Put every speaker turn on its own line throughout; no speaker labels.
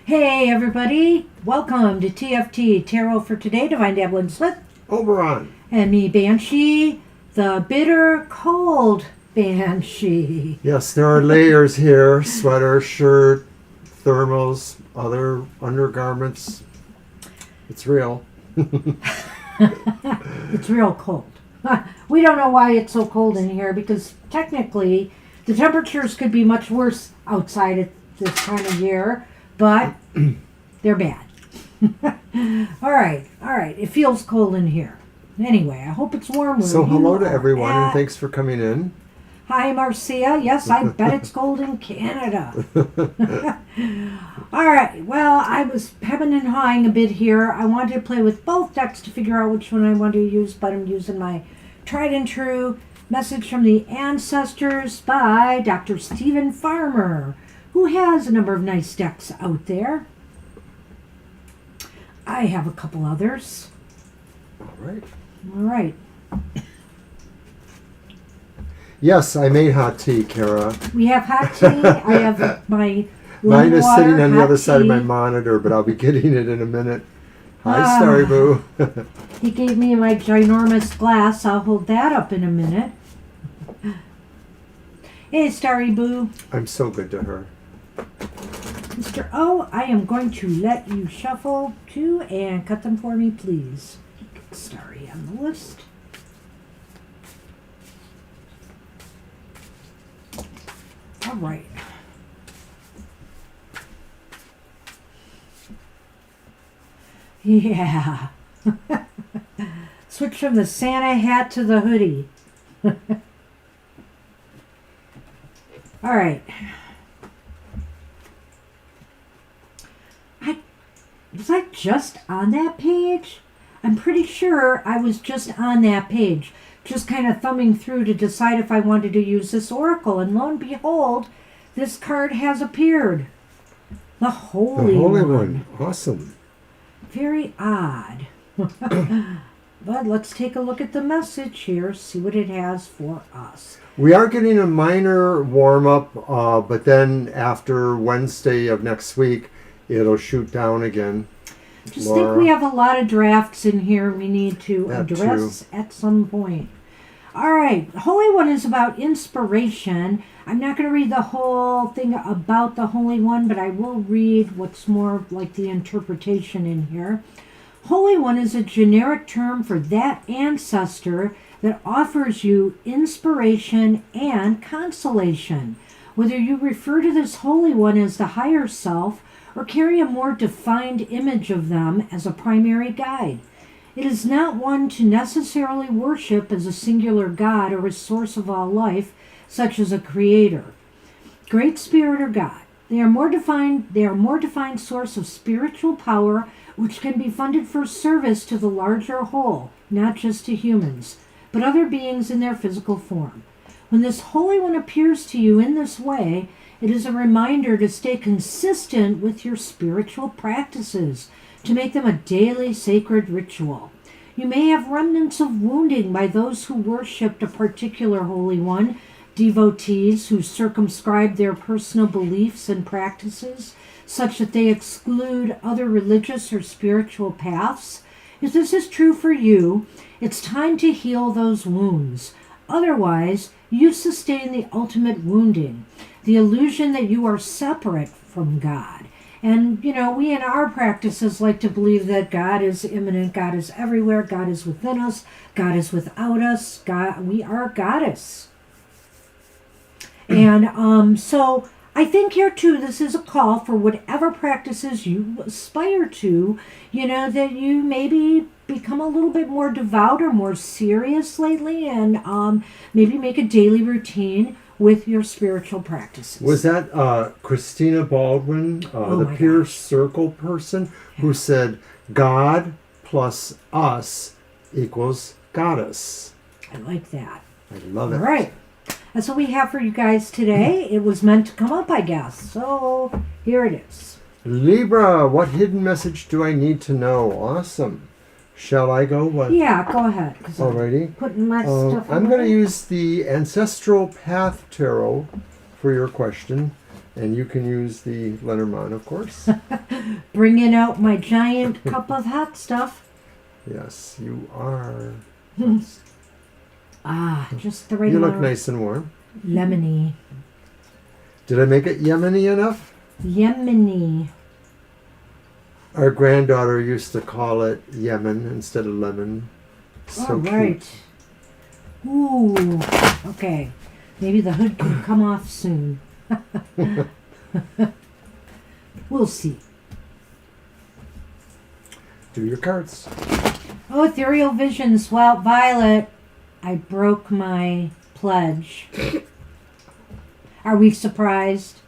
Hey everybody, welcome to TFT, Tarot for Today, Divine Dabbling Slip.
Oberon.
And me, Banshee, the bitter cold Banshee.
Yes, there are layers here. Sweater, shirt, thermals, other undergarments. It's real.
It's real cold. We don't know why it's so cold in here because technically the temperatures could be much worse outside at this time of year, but they're bad. All right. It feels cold in here. Anyway, I hope it's warm.
So hello to everyone and thanks for coming in.
Hi, Marcia. Yes, I bet it's cold in Canada. All right. Well, I was hemming and hawing a bit here. I wanted to play with both decks to figure out which one I want to use, but I'm using my tried and true Message from the Ancestors by Dr. Stephen Farmer, who has a number of nice decks out there. I have a couple others.
All right. Yes, I made hot tea, Kara.
We have hot tea. I have my
Mine
lemon
is
water,
sitting on the
hot
other side of my
tea.
monitor, but I'll be getting it in a minute. Hi,
Ah.
Starry Boo.
He gave me my ginormous glass. I'll hold that up in a minute. Hey, Starry Boo.
I'm so good to her.
Mr. O, I am going to let you shuffle too and cut them for me, please. Get Starry on the list. All right. Yeah. Switch from the Santa hat to the hoodie. All right. Was I just on that page? I'm pretty sure I was just on that page, just kind of thumbing through to decide if I wanted to use this oracle, and lo and behold, this card has appeared. The Holy One.
Awesome.
Very odd. But let's take a look at the message here, see what it has for us.
We are getting a minor warm-up, but then after Wednesday of next week, it'll shoot down again.
Just think we have a lot of drafts in here we need to address at some point. All right, the Holy One is about inspiration. I'm not going to read the whole thing about the Holy One, but I will read what's more like the interpretation in here. Holy One is a generic term for that ancestor that offers you inspiration and consolation. Whether you refer to this Holy One as the higher self or carry a more defined image of them as a primary guide. It is not one to necessarily worship as a singular God or a source of all life, such as a creator, Great Spirit, or God. They are a more defined source of spiritual power, which can be funded for service to the larger whole, not just to humans, but other beings in their physical form. When this Holy One appears to you in this way, it is a reminder to stay consistent with your spiritual practices, to make them a daily sacred ritual. You may have remnants of wounding by those who worshipped a particular Holy One, devotees who circumscribe their personal beliefs and practices, such that they exclude other religious or spiritual paths. If this is true for you, it's time to heal those wounds. Otherwise, you sustain the ultimate wounding, the illusion that you are separate from God. And, we in our practices like to believe that God is immanent, God is everywhere, God is within us, God is without us, we are goddess. And so I think here too, this is a call for whatever practices you aspire to, that you maybe become a little bit more devout or more serious lately, and maybe make a daily routine with your spiritual practices.
Was that Christina Baldwin, the Pure Circle person, who said God plus us equals goddess?
I like that.
I love it.
All right. That's what we have for you guys today. It was meant to come up, I guess. So here it is.
Libra, what hidden message do I need to know? Awesome. Shall I go? What?
Yeah, go ahead.
Alrighty.
Putting my stuff
I'm
away.
going to use the Ancestral Path Tarot for your question, and you can use the Lenormand, of course.
Bringing out my giant cup of hot stuff.
Yes, you are.
Just the regular.
You look nice and warm.
Lemony.
Did I make it Yemeni enough?
Yemeni.
Our granddaughter used to call it Yemen instead of lemon. So
All right.
cute.
Ooh. Okay. Maybe the hood can come off soon. We'll see.
Do your cards.
Oh, Ethereal Visions. Violet. I broke my pledge. Are we surprised?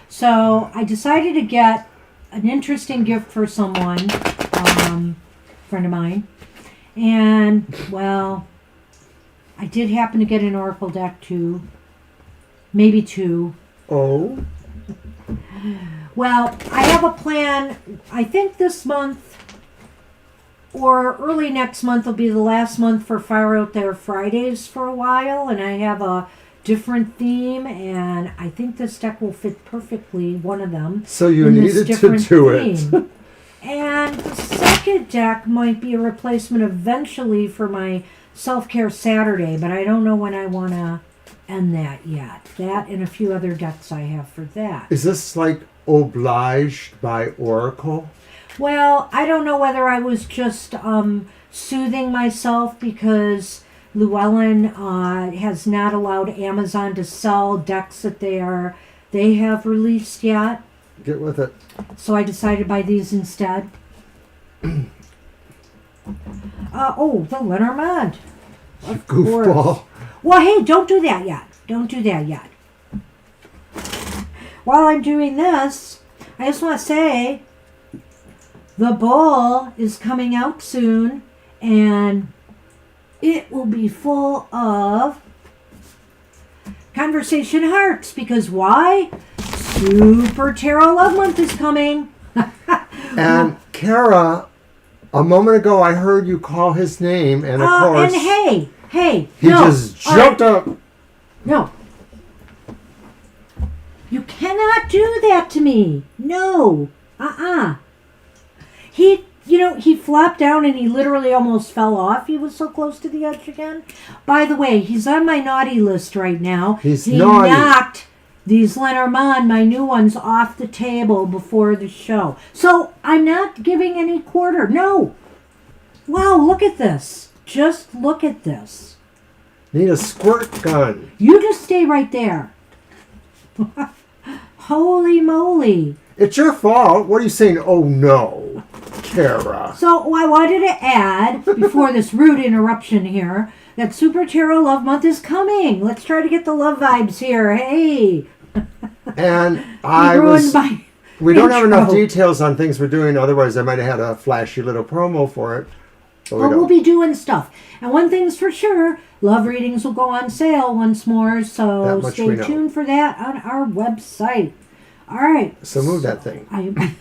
So I decided to get an interesting gift for someone, friend of mine. And, well, I did happen to get an Oracle deck too. Maybe two.
Oh?
Well, I have a plan. I think this month or early next month will be the last month for Fire Out There Fridays for a while. And I have a different theme, and I think this deck will fit perfectly, one of them.
So you
in this
needed to
different
do
theme.
it.
And the second deck might be a replacement eventually for my Self-Care Saturday, but I don't know when I want to end that yet. That and a few other decks I have for that.
Is this like obliged by Oracle?
Well, I don't know whether I was just soothing myself because Llewellyn has not allowed Amazon to sell decks that they have released yet.
Get with it.
So I decided to buy these instead. The Lenormand. Of
Goofball.
course. Well, hey, don't do that yet. Don't do that yet. While I'm doing this, I just want to say the Bull is coming out soon, and it will be full of conversation hearts. Because why? Super Tarot Love Month is coming.
And Kara, a moment ago I heard you call his name, and of course...
And hey.
He just jumped up.
No. You cannot do that to me. No. He flopped down and he literally almost fell off. He was so close to the edge again. By the way, he's on my naughty list right now.
He naughty.
Knocked these Lenormand, my new ones, off the table before the show. So I'm not giving any quarter. No. Wow, look at this. Just look at this.
Need a squirt gun.
You just stay right there. Holy moly.
It's your fault. What are you saying? Oh no, Kara.
So I wanted to add, before this rude interruption here, that Super Tarot Love Month is coming. Let's try to get the love vibes here. Hey.
And we don't have enough details on things we're doing. Otherwise, I might have had a flashy little promo for it. But
we'll be doing stuff. And one thing's for sure, love readings will go on sale once more. So stay tuned for that on our website. All right.
So move that thing.
I'm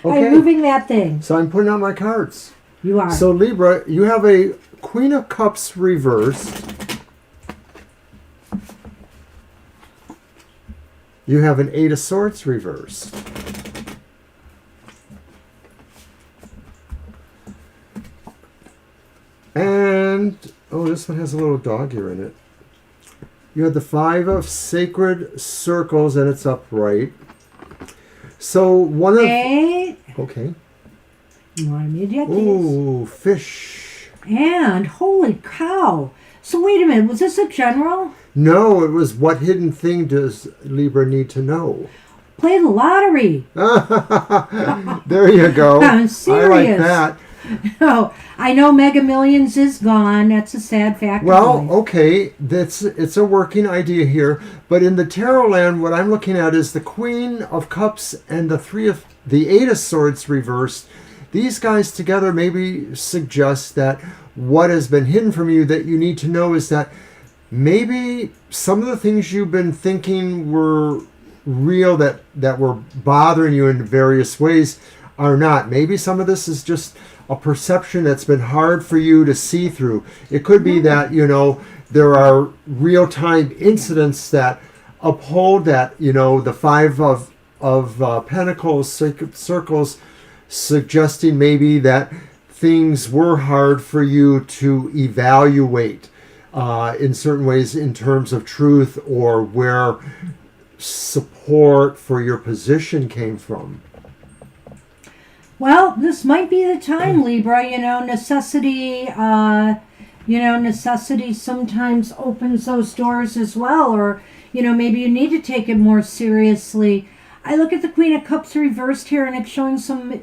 Okay.
moving that thing.
So I'm putting out my cards.
You are.
So Libra, you have a Queen of Cups reversed. You have an Eight of Swords reversed. And, this one has a little dog ear in it. You have the Five of Sacred Circles, and it's upright. So one of... Okay.
You wanted me to get these?
Ooh, fish.
And, holy cow. So wait a minute, was this a general?
No, it was what hidden thing does Libra need to know?
Play the lottery.
There you go.
I'm serious.
I like that.
No, I know Mega Millions is gone. That's a sad fact.
Well, okay, it's a working idea here. But in the tarot land, what I'm looking at is the Queen of Cups and the Eight of Swords reversed. These guys together maybe suggest that what has been hidden from you that you need to know is that maybe some of the things you've been thinking were real that were bothering you in various ways are not. Maybe some of this is just a perception that's been hard for you to see through. It could be that, there are real-time incidents that uphold that, the Five of Pentacles, circles, suggesting maybe that things were hard for you to evaluate in certain ways in terms of truth or where support for your position came from.
Well, this might be the time, Libra. Necessity sometimes opens those doors as well. Or, maybe you need to take it more seriously. I look at the Queen of Cups reversed here, and it's showing some,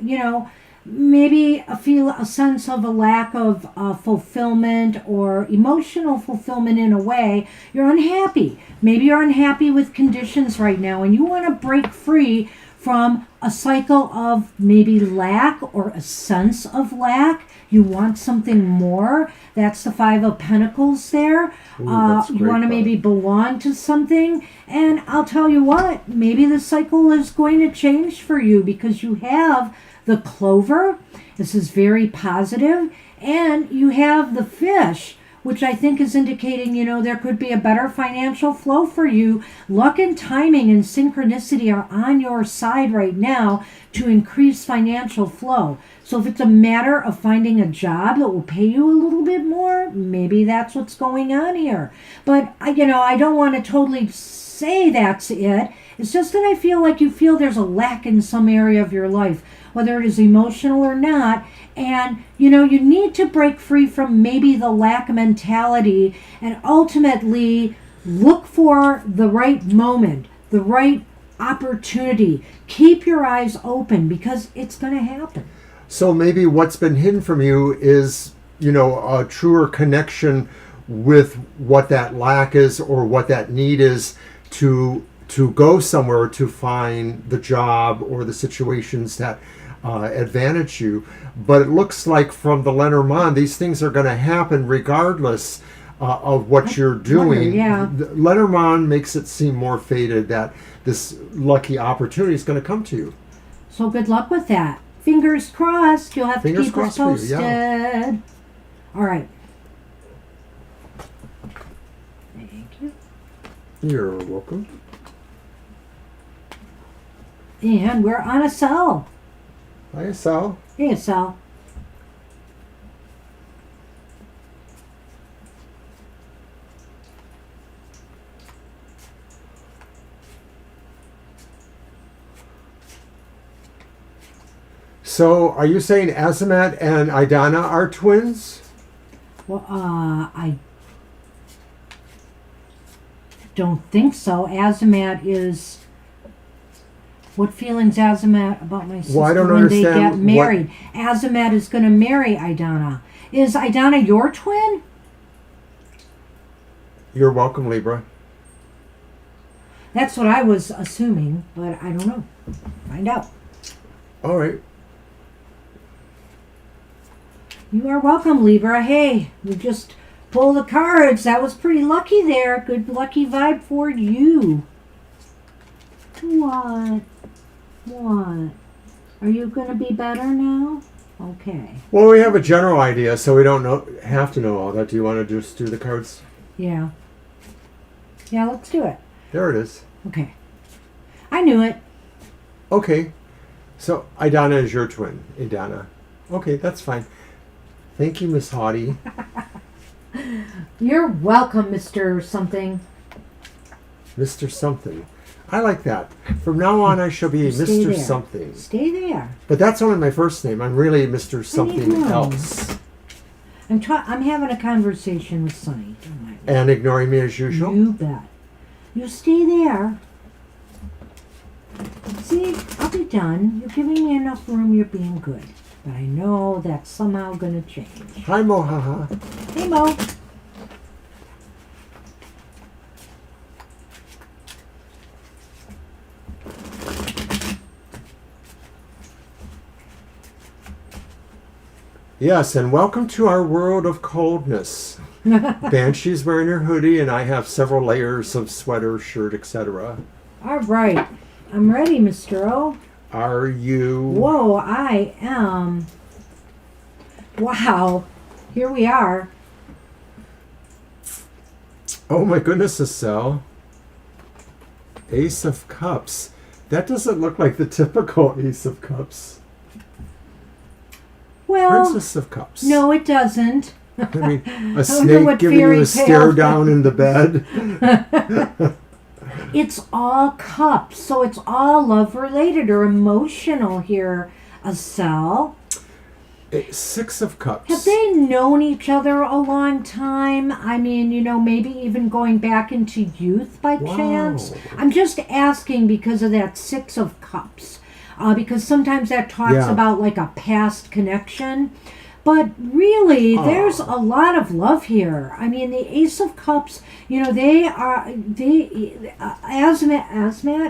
maybe a sense of a lack of fulfillment or emotional fulfillment in a way. You're unhappy. Maybe you're unhappy with conditions right now, and you want to break free from a cycle of maybe lack or a sense of lack. You want something more. That's the Five of Pentacles there. You want to maybe belong to something. And I'll tell you what, maybe the cycle is going to change for you because you have the Clover. This is very positive. And you have the Fish, which I think is indicating, there could be a better financial flow for you. Luck and timing and synchronicity are on your side right now to increase financial flow. So if it's a matter of finding a job that will pay you a little bit more, maybe that's what's going on here. But, I don't want to totally say that's it. It's just that I feel like you feel there's a lack in some area of your life, whether it is emotional or not. And, you need to break free from maybe the lack mentality and ultimately look for the right moment, the right opportunity. Keep your eyes open because it's going to happen.
So maybe what's been hidden from you is, a truer connection with what that lack is or what that need is to go somewhere to find the job or the situations that advantage you. But it looks like from the Lenormand, these things are going to happen regardless of what you're doing.
Yeah.
Lenormand makes it seem more fated that this lucky opportunity is going to come to you.
So good luck with that. Fingers crossed. You'll have to keep us posted. Yeah. All right. Thank you.
You're welcome.
And we're on a cell.
Hi, Sal.
Hey, Sal.
So, are you saying Azamat and Idana are twins?
Well, I don't think so. Azamat is... What feelings Azamat about my sister when they get married? Azamat is going to marry Idana. Is Idana your twin?
You're welcome, Libra.
That's what I was assuming, but I don't know. Find out.
All right.
You are welcome, Libra. Hey, we just pulled the cards. That was pretty lucky there. Good lucky vibe for you. What? What? Are you going to be better now? Okay.
Well, we have a general idea, so we don't have to know all that. Do you want to just do the cards?
Yeah. Yeah, let's do it.
There it is.
Okay. I knew it.
Okay. So, Idana is your twin. Idana. Okay, that's fine. Thank you, Miss Haughty.
You're welcome, Mr. Something.
Mr. Something. I like that. From now on, I shall be Mr.
There.
Something.
Stay there.
But that's only my first name. I'm really Mr. Something else.
I'm having a conversation with Sunny.
And ignoring me as usual?
You bet. You stay there. See, I'll be done. You're giving me enough room. You're being good. But I know that's somehow going to change.
Hi, Mohaha.
Hey, Mo.
Yes, and welcome to our world of coldness. Banshee's wearing her hoodie, and I have several layers of sweater, shirt, etc.
All right. I'm ready, Mr. O.
Are you?
Whoa, I am. Wow. Here we are.
Oh my goodness, Estelle. Ace of Cups. That doesn't look like the typical Ace of Cups.
Well,
Princess of Cups.
No, it doesn't.
I mean, a snake giving you a stare down in the bed.
It's all cups, so it's all love related or emotional here, Estelle.
Six of Cups.
Have they known each other a long time? I mean, maybe even going back into youth by chance? I'm just asking because of that Six of Cups. Because sometimes that talks about like a past connection. But really, there's a lot of love here. I mean, the Ace of Cups, Azamat,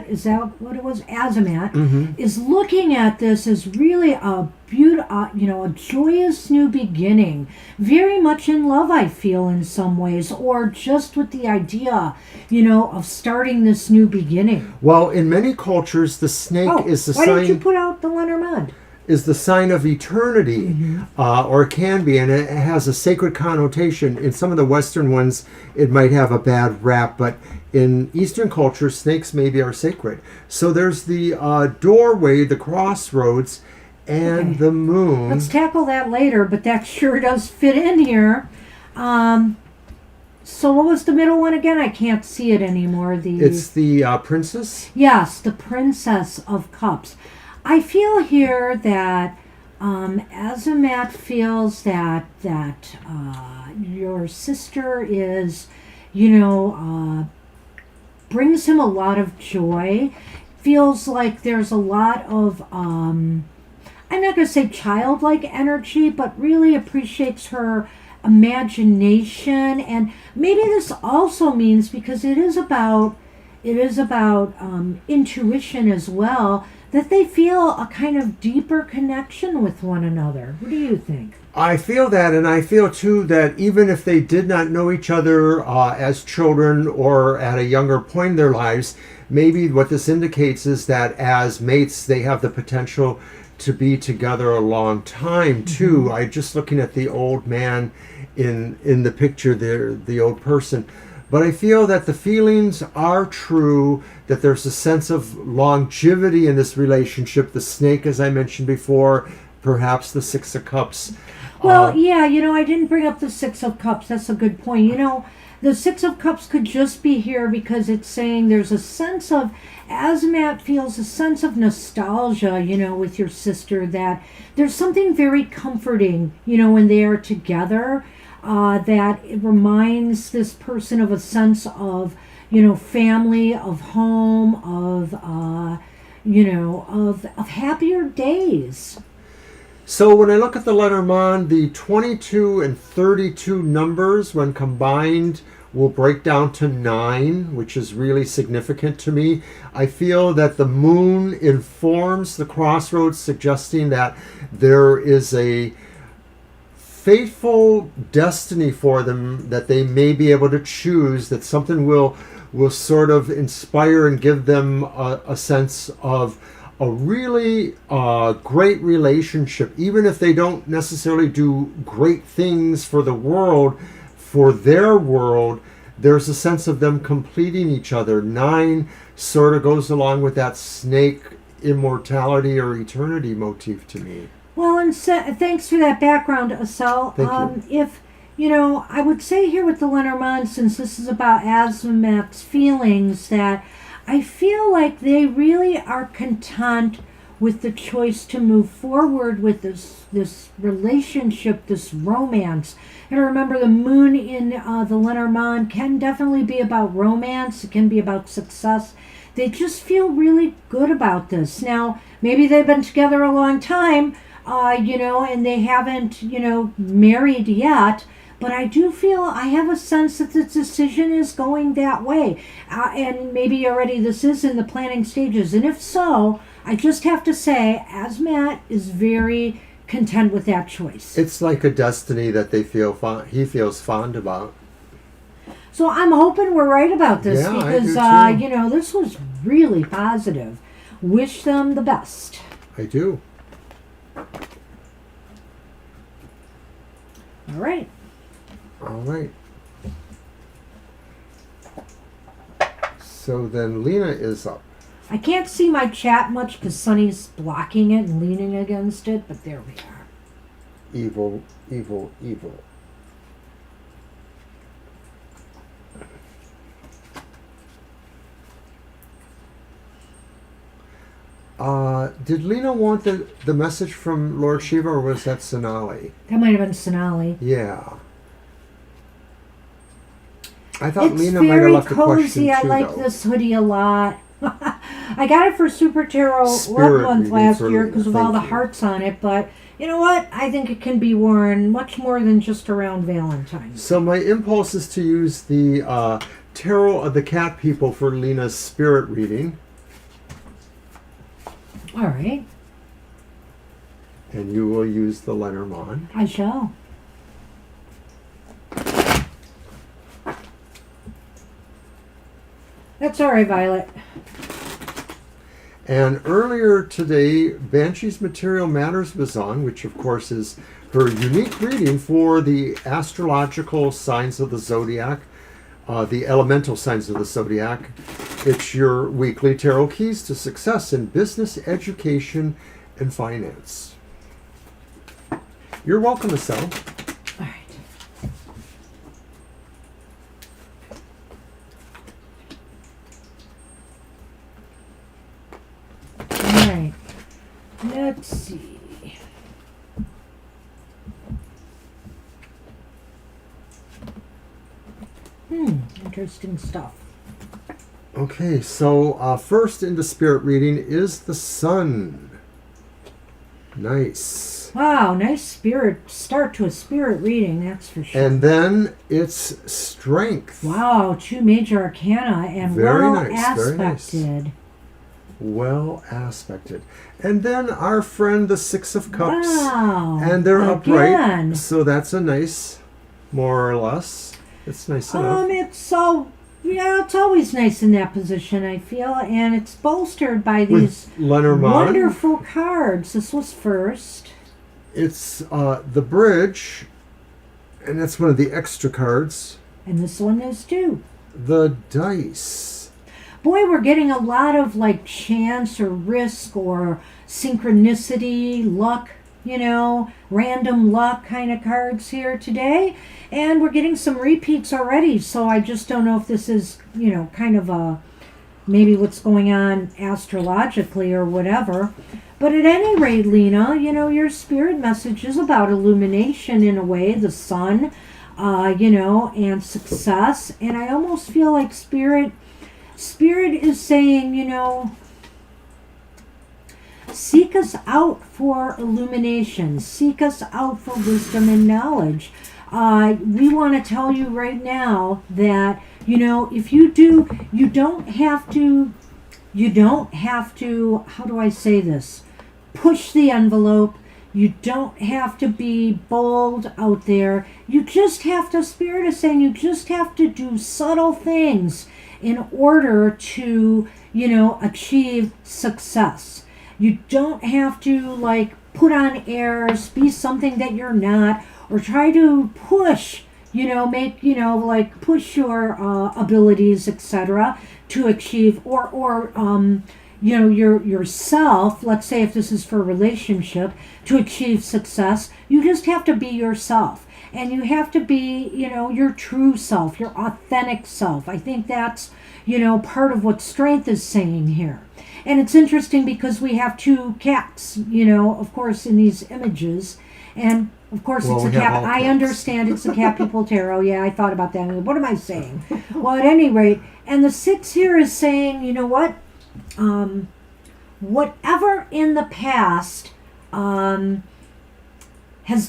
is that what it was? Azamat is looking at this as really a a joyous new beginning. Very much in love, I feel, in some ways, or just with the idea, of starting this new beginning.
Well, in many cultures, the snake is the sign.
Why didn't you put out the Lenormand?
is the sign of eternity, or it can be, and it has a sacred connotation. In some of the Western ones, it might have a bad rap, but in Eastern culture, snakes maybe are sacred. So there's the doorway, the crossroads, and
Okay.
the moon.
Let's tackle that later, but that sure does fit in here. So what was the middle one again? I can't see it anymore.
It's the princess.
Yes, the Princess of Cups. I feel here that Azamat feels that your sister is, brings him a lot of joy. Feels like there's a lot of I'm not going to say childlike energy, but really appreciates her imagination. And maybe this also means, because it is about intuition as well, that they feel a kind of deeper connection with one another. What do you think?
I feel that, and I feel too that even if they did not know each other as children or at a younger point in their lives, maybe what this indicates is that as mates, they have the potential to be together a long time too. I just looking at the old man in the picture there, the old person. But I feel that the feelings are true, that there's a sense of longevity in this relationship. The snake, as I mentioned before, perhaps the Six of Cups.
Well, yeah, I didn't bring up the Six of Cups. That's a good point. The Six of Cups could just be here because it's saying there's a sense of, Azamat feels a sense of nostalgia, with your sister, that there's something very comforting, when they are together, that it reminds this person of a sense of, family, of home, of happier days.
So when I look at the Lenormand, the 22 and 32 numbers, when combined, will break down to 9, which is really significant to me. I feel that the moon informs the crossroads, suggesting that there is a fateful destiny for them that they may be able to choose, that something will sort of inspire and give them a sense of a really great relationship, even if they don't necessarily do great things for the world, for their world. There's a sense of them completing each other. 9 sort of goes along with that snake immortality or eternity motif to me.
Well, and thanks for that background, Asel.
Thank you.
If, I would say here with the Lenormand, since this is about Azamat's feelings, that I feel like they really are content with the choice to move forward with this relationship, this romance. And remember, the moon in the Lenormand can definitely be about romance. It can be about success. They just feel really good about this. Now, maybe they've been together a long time, and they haven't, married yet. But I do feel, I have a sense that the decision is going that way. And maybe already this is in the planning stages. And if so, I just have to say, Azamat is very content with that choice.
It's like a destiny that he feels fond about.
So I'm hoping we're right about this,
Yeah,
because,
I do too.
this was really positive. Wish them the best.
I do.
All right.
All right. So then Lena is up.
I can't see my chat much because Sunny's blocking it and leaning against it, but there we are.
Evil, evil, evil. Did Lena want the message from Lord Shiva, or was that Sonali?
That might have been Sonali.
Yeah. I thought
It's
Lena might have
very
left a question
cozy.
too,
I like
though.
this hoodie a lot. I got it for Super Tarot
Spirit
Love Month
reading
last
for
year
Lena.
because of all the
Thank you.
hearts on it, but you know what? I think it can be worn much more than just around Valentine's.
So my impulse is to use the Tarot of the Cat People for Lena's spirit reading.
All right.
And you will use the Lenormand.
I shall. That's all right, Violet.
And earlier today, Banshee's Material Matters was on, which of course is her unique reading for the astrological signs of the zodiac, the elemental signs of the zodiac. It's your weekly tarot keys to success in business, education, and finance. You're welcome, Estelle.
All right. All right. Let's see. Interesting stuff.
Okay, so first into spirit reading is the sun. Nice.
Wow, nice spirit start to a spirit reading, that's for sure.
And then it's strength.
Wow, 2 major arcana and
Very
well
nice, very nice.
aspected.
Well aspected. And then our friend, the Six of Cups.
Wow.
And they're upright.
Again.
So that's a nice, more or less. It's nice enough.
It's always nice in that position, I feel, and it's bolstered by
With
these
Lenormand.
wonderful cards. This was first.
It's the bridge, and that's one of the extra cards.
And this one is too.
The dice.
Boy, we're getting a lot of like chance or risk or synchronicity, luck, random luck kind of cards here today. And we're getting some repeats already, so I just don't know if this is, kind of maybe what's going on astrologically or whatever. But at any rate, Lena, your spirit message is about illumination in a way, the sun, and success. And I almost feel like spirit is saying, seek us out for illumination. Seek us out for wisdom and knowledge. We want to tell you right now that, if you do, you don't have to, how do I say this? Push the envelope. You don't have to be bold out there. You just have to, Spirit is saying, you just have to do subtle things in order to, achieve success. You don't have to put on airs, be something that you're not, or try to push, push your abilities, etc., to achieve, yourself. Let's say if this is for a relationship, to achieve success, you just have to be yourself. And you have to be, your true self, your authentic self. I think that's, part of what strength is saying here. And it's interesting because we have 2 cats, of course, in these images. And, of course, it's a cat. I understand it's a cat people tarot. Yeah, I thought about that. What am I saying? Well, at any rate, and the 6 here is saying, you know what? Whatever in the past has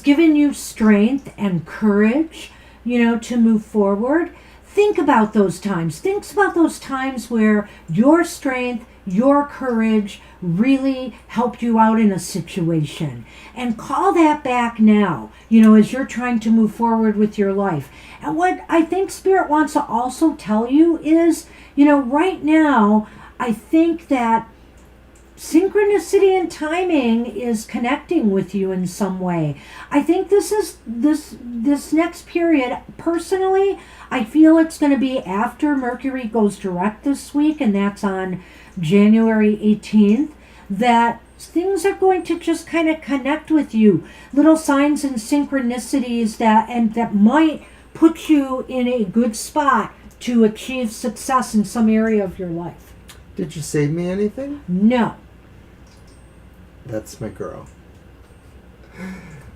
given you strength and courage, to move forward, think about those times. Think about those times where your strength, your courage really helped you out in a situation, and call that back now, as you're trying to move forward with your life. And what I think Spirit wants to also tell you is, right now, I think that synchronicity and timing is connecting with you in some way. I think this next period, personally, I feel it's going to be after Mercury goes direct this week, and that's on January 18th, that things are going to just kind of connect with you. Little signs and synchronicities that might put you in a good spot to achieve success in some area of your life.
Did you save me anything?
No.
That's my girl.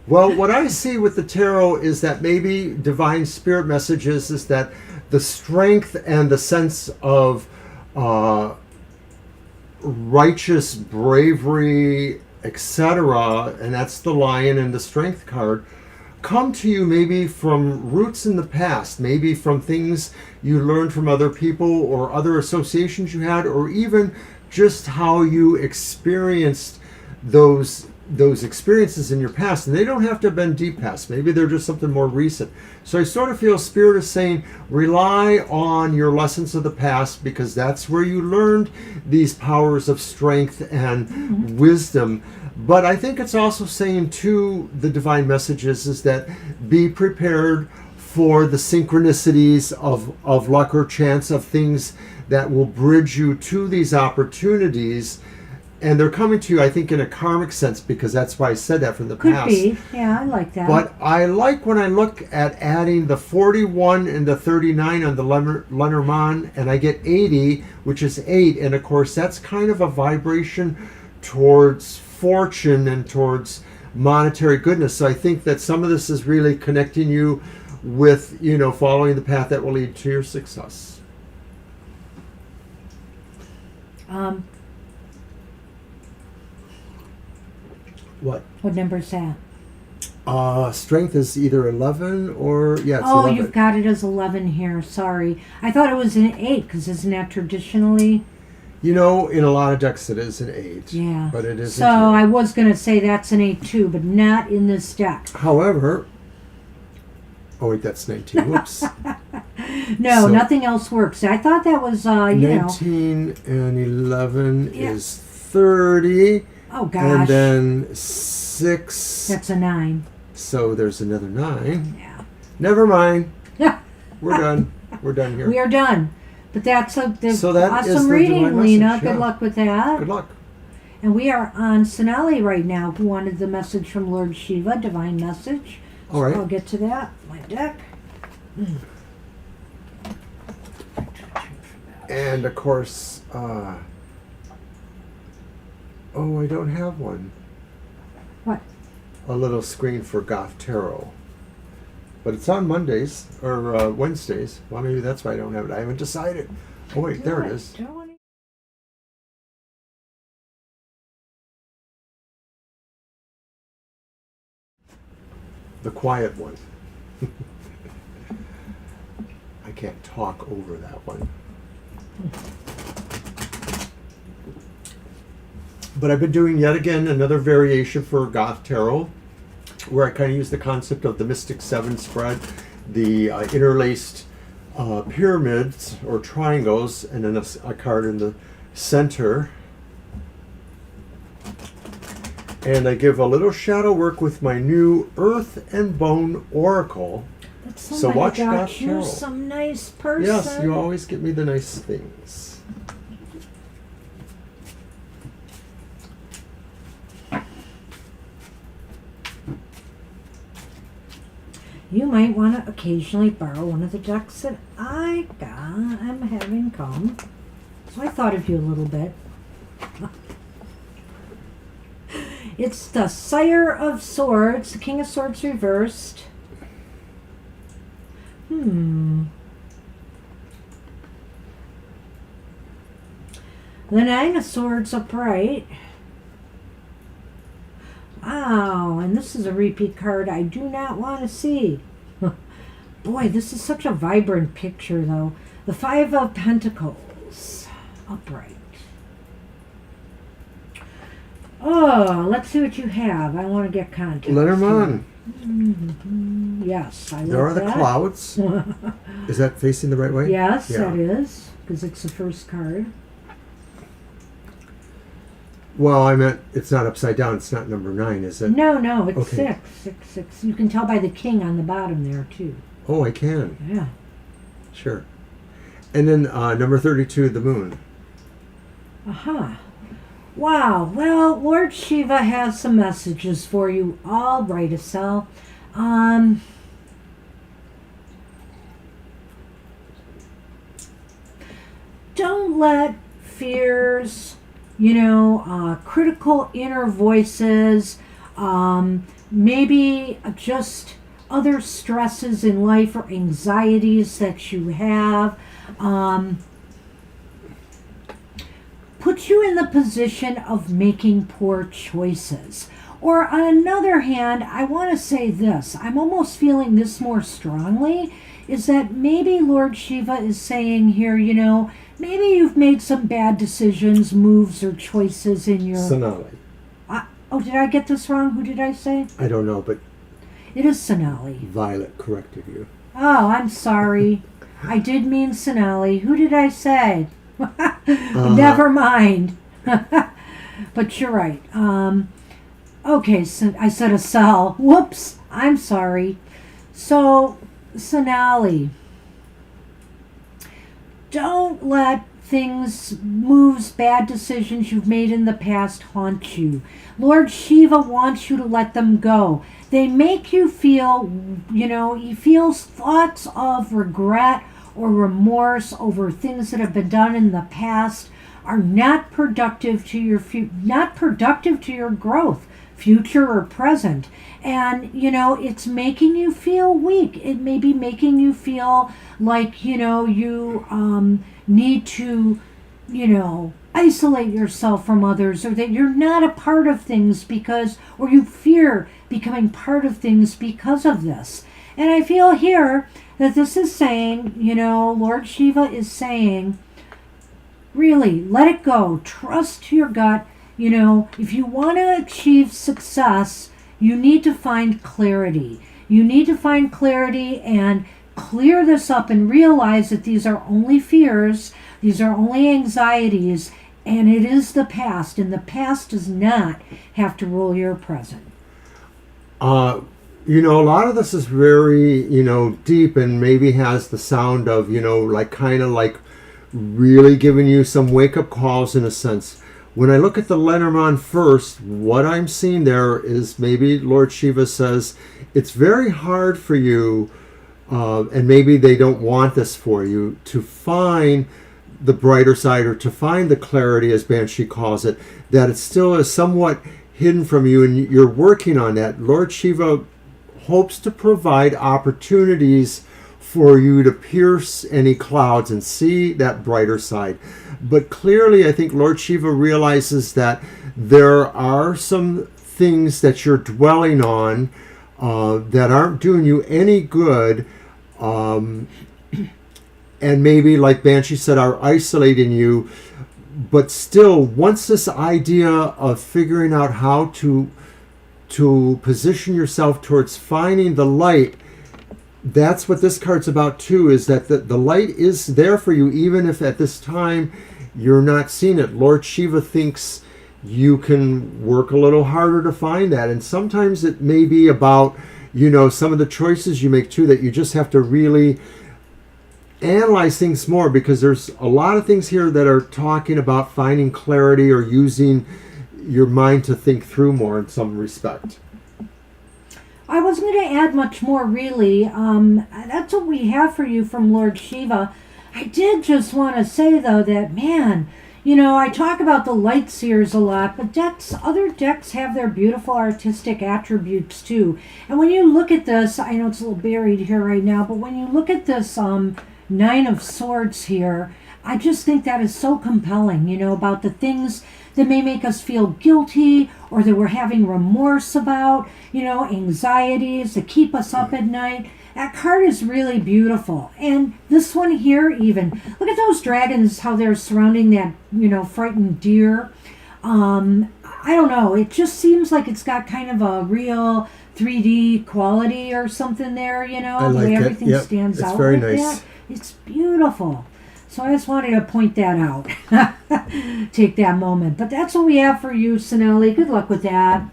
Well, what I see with the tarot is that maybe divine spirit messages is that the strength and the sense of righteous bravery, etc., and that's the lion and the strength card, come to you maybe from roots in the past, maybe from things you learned from other people or other associations you had, or even just how you experienced those those experiences in your past, and they don't have to have been deep past. Maybe they're just something more recent. So I sort of feel Spirit is saying rely on your lessons of the past, because that's where you learned these powers of strength and wisdom. But I think it's also saying to the divine messages is that be prepared for the synchronicities of luck or chance, of things that will bridge you to these opportunities. And they're coming to you, I think, in a karmic sense, because that's why I said that from the
Could
past.
be. Yeah, I like that.
But I like when I look at adding the 41 and the 39 on the Lenormand, and I get 80, which is 8. And of course, that's kind of a vibration towards fortune and towards monetary goodness. So I think that some of this is really connecting you with, following the path that will lead to your success.
What number is that?
Strength is either 11 or, it's 11.
You've got it as 11 here. Sorry. I thought it was an 8, because isn't that traditionally?
In a lot of decks it is an 8.
Yeah.
But it isn't.
So I was going to say that's an 8 too, but not in this deck.
However, that's 19. Whoops.
No,
So-
nothing else works. I thought that was,
19 and 11 is 30.
Oh, gosh.
And then 6.
That's a 9.
So there's another 9.
Yeah.
Never mind. We're done. We're done here.
We are done. But that's
So that is
awesome
the
reading,
divine
Lena.
message,
Good
yeah.
luck with that.
Good luck.
And we are on Sonali right now, who wanted the message from Lord Shiva, divine message.
All right.
I'll get to that. My deck.
And of course, I don't have one.
What?
A little screen for Goth Tarot. But it's on Mondays or Wednesdays. Well, maybe that's why I don't have it. I haven't decided. Oh, wait, there it is. The quiet one. I can't talk over that one. But I've been doing yet again another variation for Goth Tarot, where I kind of use the concept of the Mystic Seven spread, the interlaced pyramids or triangles, and then a card in the center. And I give a little shadow work with my new Earth and Bone Oracle. So watch Goth
you
Tarot.
some nice person.
Yes, you always get me the nice things.
You might want to occasionally borrow one of the decks that I'm having come. So I thought of you a little bit. It's the Sire of Swords, the King of Swords reversed. The Nine of Swords upright. Wow, and this is a repeat card I do not want to see. Boy, this is such a vibrant picture, though. The Five of Pentacles upright. Oh, let's see what you have. I want to get context.
Lenormand.
Yes, I
There are
like
the
that.
clouds. Is that facing the right way?
Yes,
Yeah.
that is, because it's the first card.
Well, I meant it's not upside down. It's not number 9, is it?
No, it's
Okay.
6. You can tell by the king on the bottom there, too.
Oh, I can.
Yeah.
Sure. And then number 32, the moon.
Aha. Wow. Well, Lord Shiva has some messages for you. All right, Estelle. Don't let fears, critical inner voices, maybe just other stresses in life or anxieties that you have, put you in the position of making poor choices. Or on another hand, I want to say this. I'm almost feeling this more strongly, is that maybe Lord Shiva is saying here, maybe you've made some bad decisions, moves, or choices in your...
Sonali.
Oh, did I get this wrong? Who did I say?
I don't know, but
It is Sonali.
Violet corrected you.
Oh, I'm sorry. I did mean Sonali. Who did I say? Never mind. But you're right. Okay, so I said a cell. Whoops. I'm sorry. So, Sonali. Don't let things, moves, bad decisions you've made in the past haunt you. Lord Shiva wants you to let them go. They make you feel, he feels thoughts of regret or remorse over things that have been done in the past are not productive to your not productive to your growth, future or present. And it's making you feel weak. It may be making you feel like you need to isolate yourself from others, or that you're not a part of things or you fear becoming part of things because of this. And I feel here that this is saying, Lord Shiva is saying, really, let it go. Trust your gut. If you want to achieve success, you need to find clarity. You need to find clarity and clear this up and realize that these are only fears, these are only anxieties, and it is the past, and the past does not have to rule your present.
A lot of this is very, deep, and maybe has the sound of, like really giving you some wake-up calls in a sense. When I look at the Lenormand first, what I'm seeing there is maybe Lord Shiva says, it's very hard for you, and maybe they don't want this for you, to find the brighter side, or to find the clarity, as Banshee calls it, that it still is somewhat hidden from you, and you're working on that. Lord Shiva hopes to provide opportunities for you to pierce any clouds and see that brighter side. But clearly, I think Lord Shiva realizes that there are some things that you're dwelling on that aren't doing you any good, and maybe, like Banshee said, are isolating you. But still, once this idea of figuring out how to position yourself towards finding the light, that's what this card's about too, is that the light is there for you, even if at this time you're not seeing it. Lord Shiva thinks you can work a little harder to find that. And sometimes it may be about, some of the choices you make too, that you just have to really analyze things more, because there's a lot of things here that are talking about finding clarity or using your mind to think through more in some respect.
I wasn't going to add much more, really. That's what we have for you from Lord Shiva. I did just want to say, though, that, man, I talk about the light seers a lot, but other decks have their beautiful artistic attributes, too. And when you look at this, I know it's a little buried here right now, but when you look at this Nine of Swords here, I just think that is so compelling, about the things that may make us feel guilty, or that we're having remorse about, anxieties that keep us up at night. That card is really beautiful. And this one here, even, look at those dragons, how they're surrounding that, frightened deer. I don't know, it just seems like it's got kind of a real 3D quality or something there,
I like
the way
it.
everything
Yep.
stands
It's
out
very
like
nice.
that. It's beautiful. So I just wanted to point that out. Take that moment. But that's what we have for you, Sonali. Good luck with that.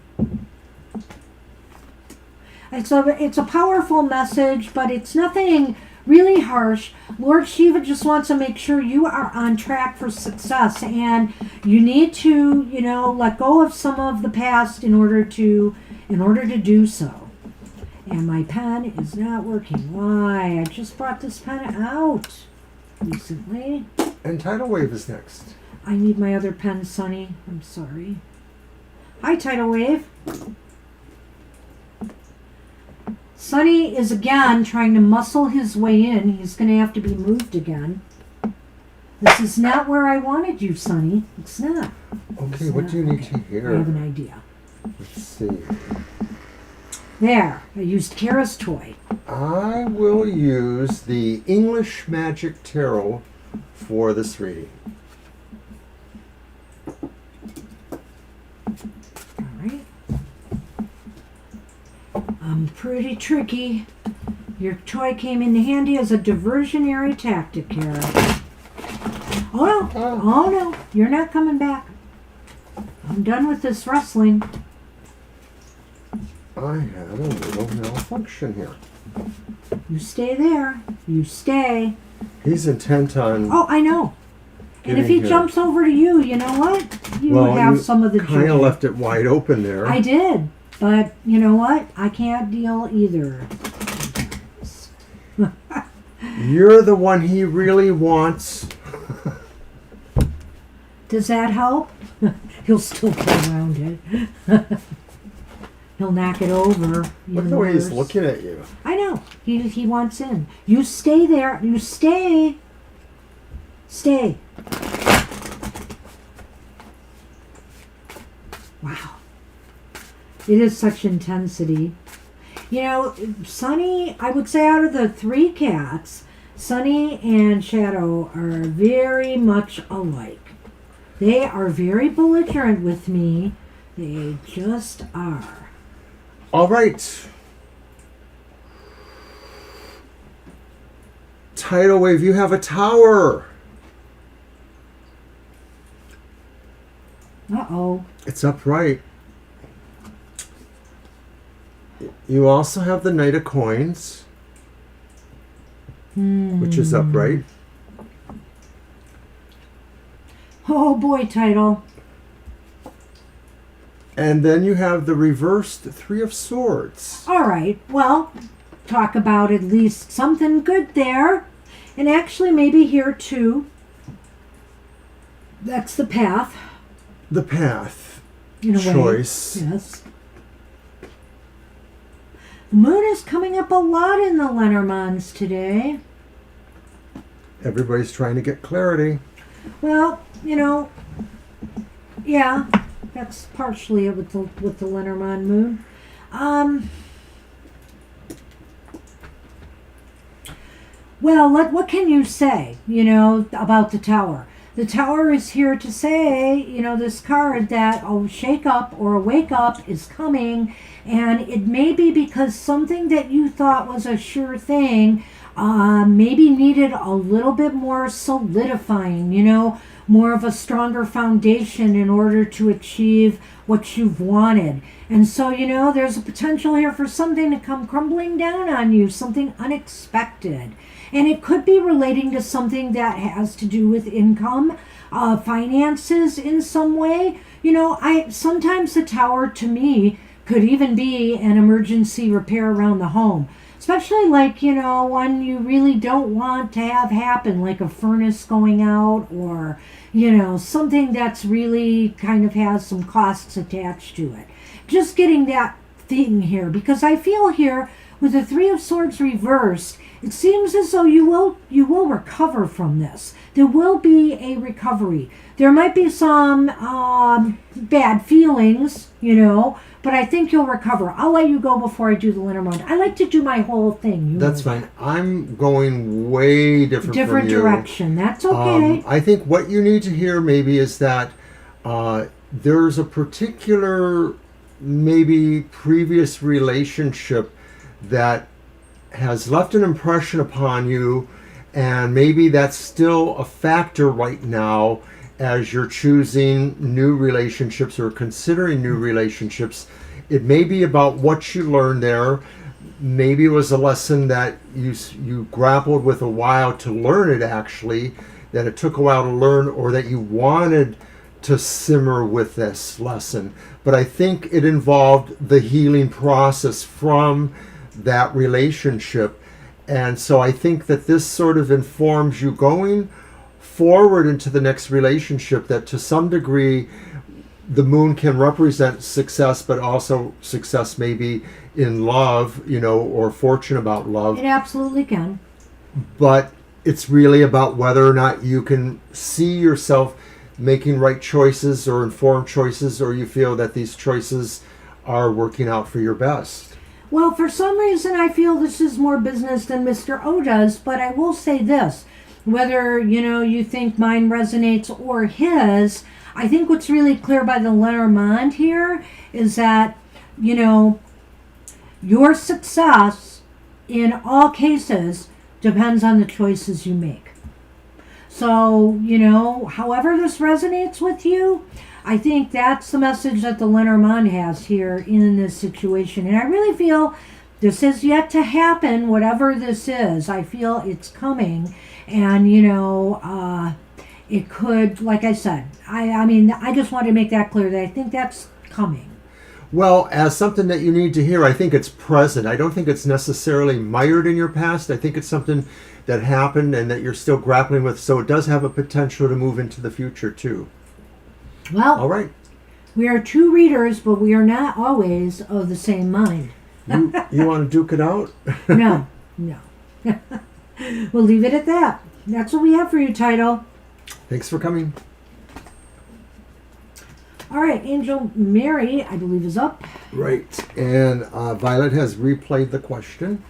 It's a powerful message, but it's nothing really harsh. Lord Shiva just wants to make sure you are on track for success, and you need to, let go of some of the past in order to do so. And my pen is not working. Why? I just brought this pen out recently.
And Tidal Wave is next.
I need my other pen, Sonny. I'm sorry. Hi, Tidal Wave. Sonny is again trying to muscle his way in. He's going to have to be moved again. This is not where I wanted you, Sonny. It's not.
Okay, what do you need to hear?
I have an idea.
Let's see.
There. I used Kara's toy.
I will use the English Magic Tarot for this reading.
All right. pretty tricky. Your toy came in handy as a diversionary tactic here. Oh no, oh no, you're not coming back. I'm done with this wrestling.
I had a little malfunction here.
You stay there. You stay.
He's intent on.
Oh, I know. And if he jumps over to you, you know what? You have some of the
kind
joy.
of left it wide open there.
I did. But you know what? I can't deal either.
You're the one he really wants.
Does that help? He'll still play around it. He'll knock it over.
Look at the way he's looking at you.
I know. He wants in. You stay there. You stay. Stay. Wow. It is such intensity. You know, Sunny, I would say out of the three cats, Sunny and Shadow are very much alike. They are very belligerent with me. They just are.
All right. Tidal wave, you have a tower.
Uh-oh.
It's upright. You also have the Knight of Coins, which is upright.
Oh boy, Tidal.
And then you have the reversed Three of Swords.
All right, well, talk about at least something good there. And actually maybe here too. That's the path.
The path.
In a
choice.
Way. Yes. The moon is coming up a lot in the Lenormands today.
Everybody's trying to get clarity.
Well, you know, yeah, that's partially it with the Lenormand moon. Well, what can you say, you know, about the tower? The tower is here to say, you know, this card that a shake up or a wake up is coming, and it may be because something that you thought was a sure thing maybe needed a little bit more solidifying, you know, more of a stronger foundation in order to achieve what you've wanted. And so, you know, there's a potential here for something to come crumbling down on you, something unexpected. And it could be relating to something that has to do with income, finances in some way. You know, sometimes the tower to me could even be an emergency repair around the home. Especially like, you know, one you really don't want to have happen, like a furnace going out or, you know, something that's really kind of has some costs attached to it. Just getting that thing here, because I feel here with the Three of Swords reversed, it seems as though you will recover from this. There will be a recovery. There might be some bad feelings, you know, but I think you'll recover. I'll let you go before I do the Lenormand. I like to do my whole thing.
That's fine. I'm going way different from you.
Direction. That's okay.
I think what you need to hear maybe is that there's a particular maybe previous relationship that has left an impression upon you, and maybe that's still a factor right now as you're choosing new relationships or considering new relationships. It may be about what you learned there. Maybe it was a lesson that you grappled with a while to learn it, actually, that it took a while to learn, or that you wanted to simmer with this lesson. But I think it involved the healing process from that relationship. And so I think that this sort of informs you going forward into the next relationship, that to some degree the moon can represent success, but also success maybe in love, you know, or fortune about love.
It absolutely can.
But it's really about whether or not you can see yourself making right choices or informed choices, or you feel that these choices are working out for your best.
Well, for some reason, I feel this is more business than Mr. O does, but I will say this. Whether, you know, you think mine resonates or his, I think what's really clear by the Lenormand here is that, you know, your success in all cases depends on the choices you make. So, however this resonates with you, I think that's the message that the Lenormand has here in this situation. And I really feel this is yet to happen, whatever this is. I feel it's coming. And, it could, like I said, I just want to make that clear that I think that's coming.
Well, as something that you need to hear, I think it's present. I don't think it's necessarily mired in your past. I think it's something that happened and that you're still grappling with. So it does have a potential to move into the future, too.
Well,
all right.
We are two readers, but we are not always of the same mind.
You want to duke it out?
No. We'll leave it at that. That's what we have for you, Title.
Thanks for coming.
All right, Angel Mary, I believe, is up.
Right. And Violet has replayed the question.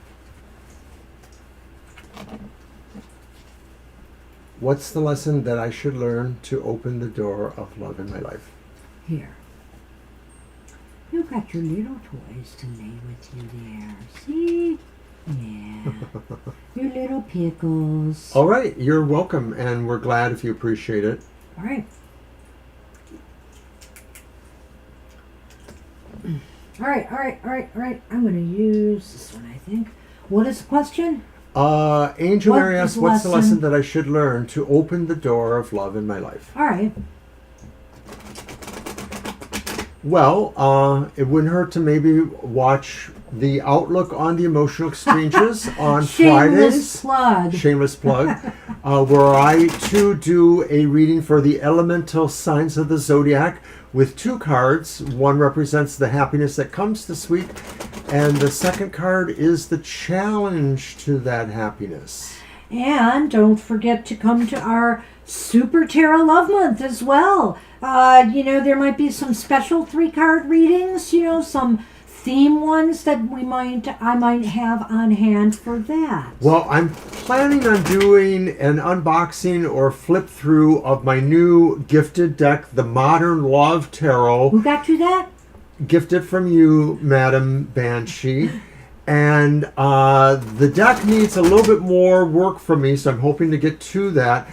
What's the lesson that I should learn to open the door of love in my life?
Here. You got your little toys to lay with you there. See? Yeah. Your little pickles.
All right. You're welcome, and we're glad if you appreciate it.
All right. All right. I'm going to use this one, I think. What is the question?
Angel Mary asks, what's the lesson that I should learn to open the door of love in my life?
All right.
Well, it wouldn't hurt to maybe watch the Outlook on the Emotional Exchanges on
Shameless
Fridays. Shameless plug. Where I, too, do a reading for the elemental signs of the zodiac with two cards. One represents the happiness that comes this week, and the second card is the challenge to that happiness. And
don't forget to come to our Super Tarot Love Month as well. There might be some special 3-card readings, some theme ones that I might have on hand for that.
Well, I'm planning on doing an unboxing or flip through of my new gifted deck, the Modern Love Tarot.
Who got you that?
Gifted from you, Madam Banshee. And the deck needs a little bit more work from me, so I'm hoping to get to that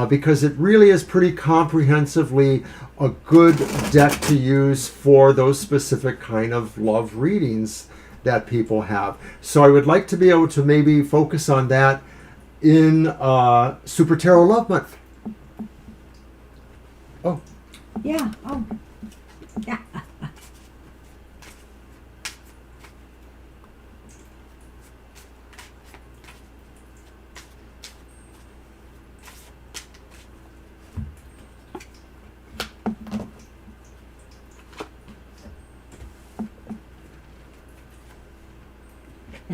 because it really is pretty comprehensively a good deck to use for those specific kind of love readings that people have. So I would like to be able to maybe focus on that in Super Tarot Love Month. Oh.
Yeah. Oh. Yeah.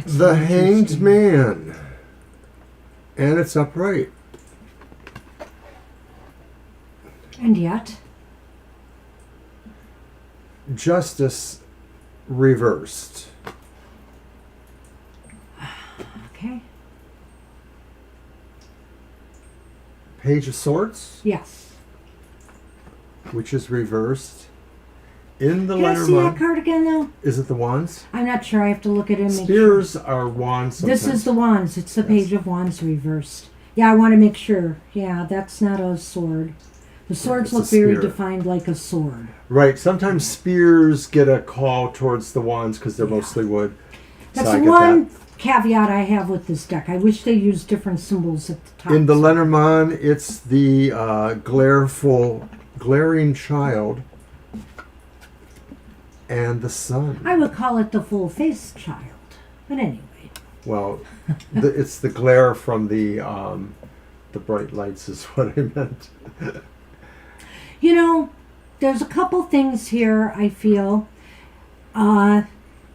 The Hanged Man. And it's upright.
And yet?
Justice reversed.
Okay.
Page of Swords.
Yes.
Which is reversed. In the
Can I see that card again, though?
Is it the Wands?
I'm not sure. I have to look at it.
Spears are Wands sometimes.
This is the Wands. It's the Page of Wands reversed. Yeah, I want to make sure. Yeah, that's not a sword. The swords look very defined like a sword.
Right. Sometimes spears get a call towards the Wands because they're mostly wood.
That's one caveat I have with this deck. I wish they used different symbols at the top.
In the Lenormand, it's the glaring child. And the sun.
I would call it the full-faced child. But anyway.
Well, it's the glare from the bright lights is what I meant.
There's a couple things here, I feel, that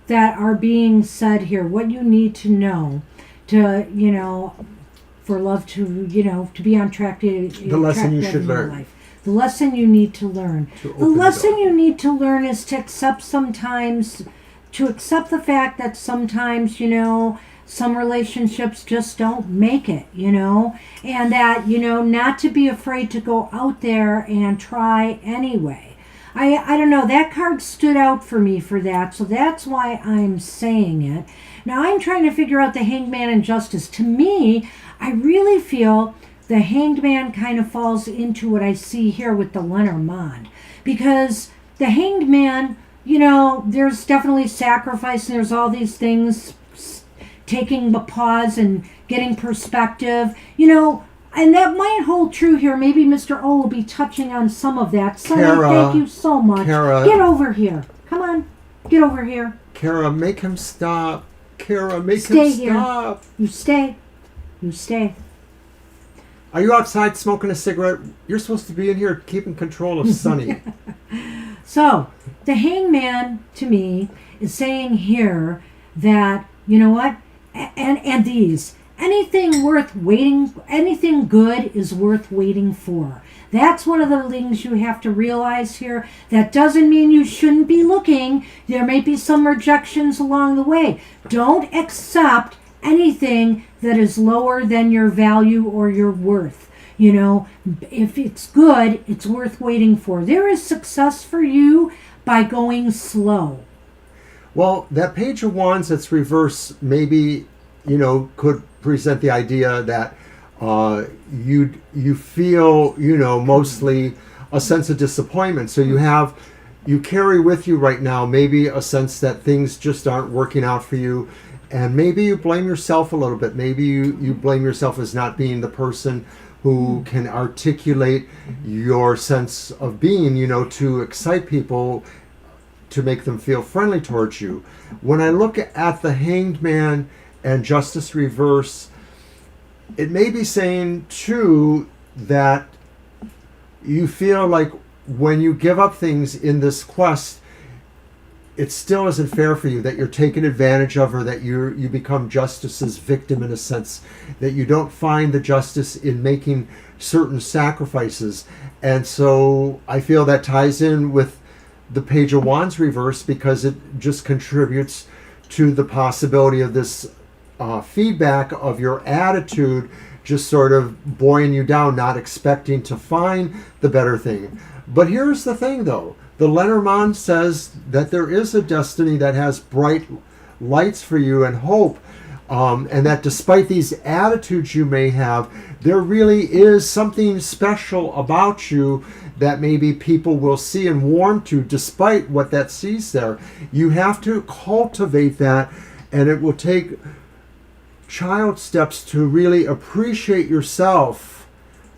are being said here. What you need to know to, for love to, to be on track to...
The lesson you should learn.
Life. The lesson you need to learn. The lesson you need to learn is to accept the fact that sometimes, some relationships just don't make it, and that, not to be afraid to go out there and try anyway. I don't know. That card stood out for me for that, so that's why I'm saying it. Now I'm trying to figure out the Hangman and Justice. To me, I really feel the Hanged Man kind of falls into what I see here with the Lenormand. Because the Hanged Man, you know, there's definitely sacrifice and there's all these things, taking a pause and getting perspective, you know, and that might hold true here. Maybe Mr. O will be touching on some of that. Sonny,
Kara,
thank you so much.
Kara,
get over here. Come on. Get over here.
Kara, make him stop. Kara, make
Stay
him
here.
stop.
You stay. You stay.
Are you outside smoking a cigarette? You're supposed to be in here keeping control of Sonny.
So, the Hangman, to me, is saying here that, you know what? And these. Anything worth waiting, anything good is worth waiting for. That's one of the things you have to realize here. That doesn't mean you shouldn't be looking. There may be some rejections along the way. Don't accept anything that is lower than your value or your worth. You know, if it's good, it's worth waiting for. There is success for you by going slow.
Well, that Page of Wands that's reversed maybe, you know, could present the idea that you feel, you know, mostly a sense of disappointment. So you carry with you right now maybe a sense that things just aren't working out for you. And maybe you blame yourself a little bit. Maybe you blame yourself as not being the person who can articulate your sense of being, you know, to excite people, to make them feel friendly towards you. When I look at the Hanged Man and Justice reverse, it may be saying too that you feel like when you give up things in this quest, it still isn't fair for you, that you're taken advantage of, or that you become justice's victim in a sense, that you don't find the justice in making certain sacrifices. And so I feel that ties in with the Page of Wands reverse, because it just contributes to the possibility of this feedback of your attitude just sort of buoying you down, not expecting to find the better thing. But here's the thing, though. The Lenormand says that there is a destiny that has bright lights for you and hope, and that despite these attitudes you may have, there really is something special about you that maybe people will see and warm to, despite what that sees there. You have to cultivate that, and it will take child steps to really appreciate yourself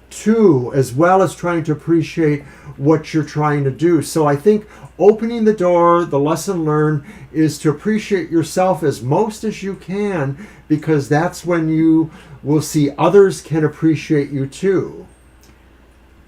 too, as well as trying to appreciate what you're trying to do. So I think opening the door, the lesson learned, is to appreciate yourself as most as you can, because that's when you will see others can appreciate you too.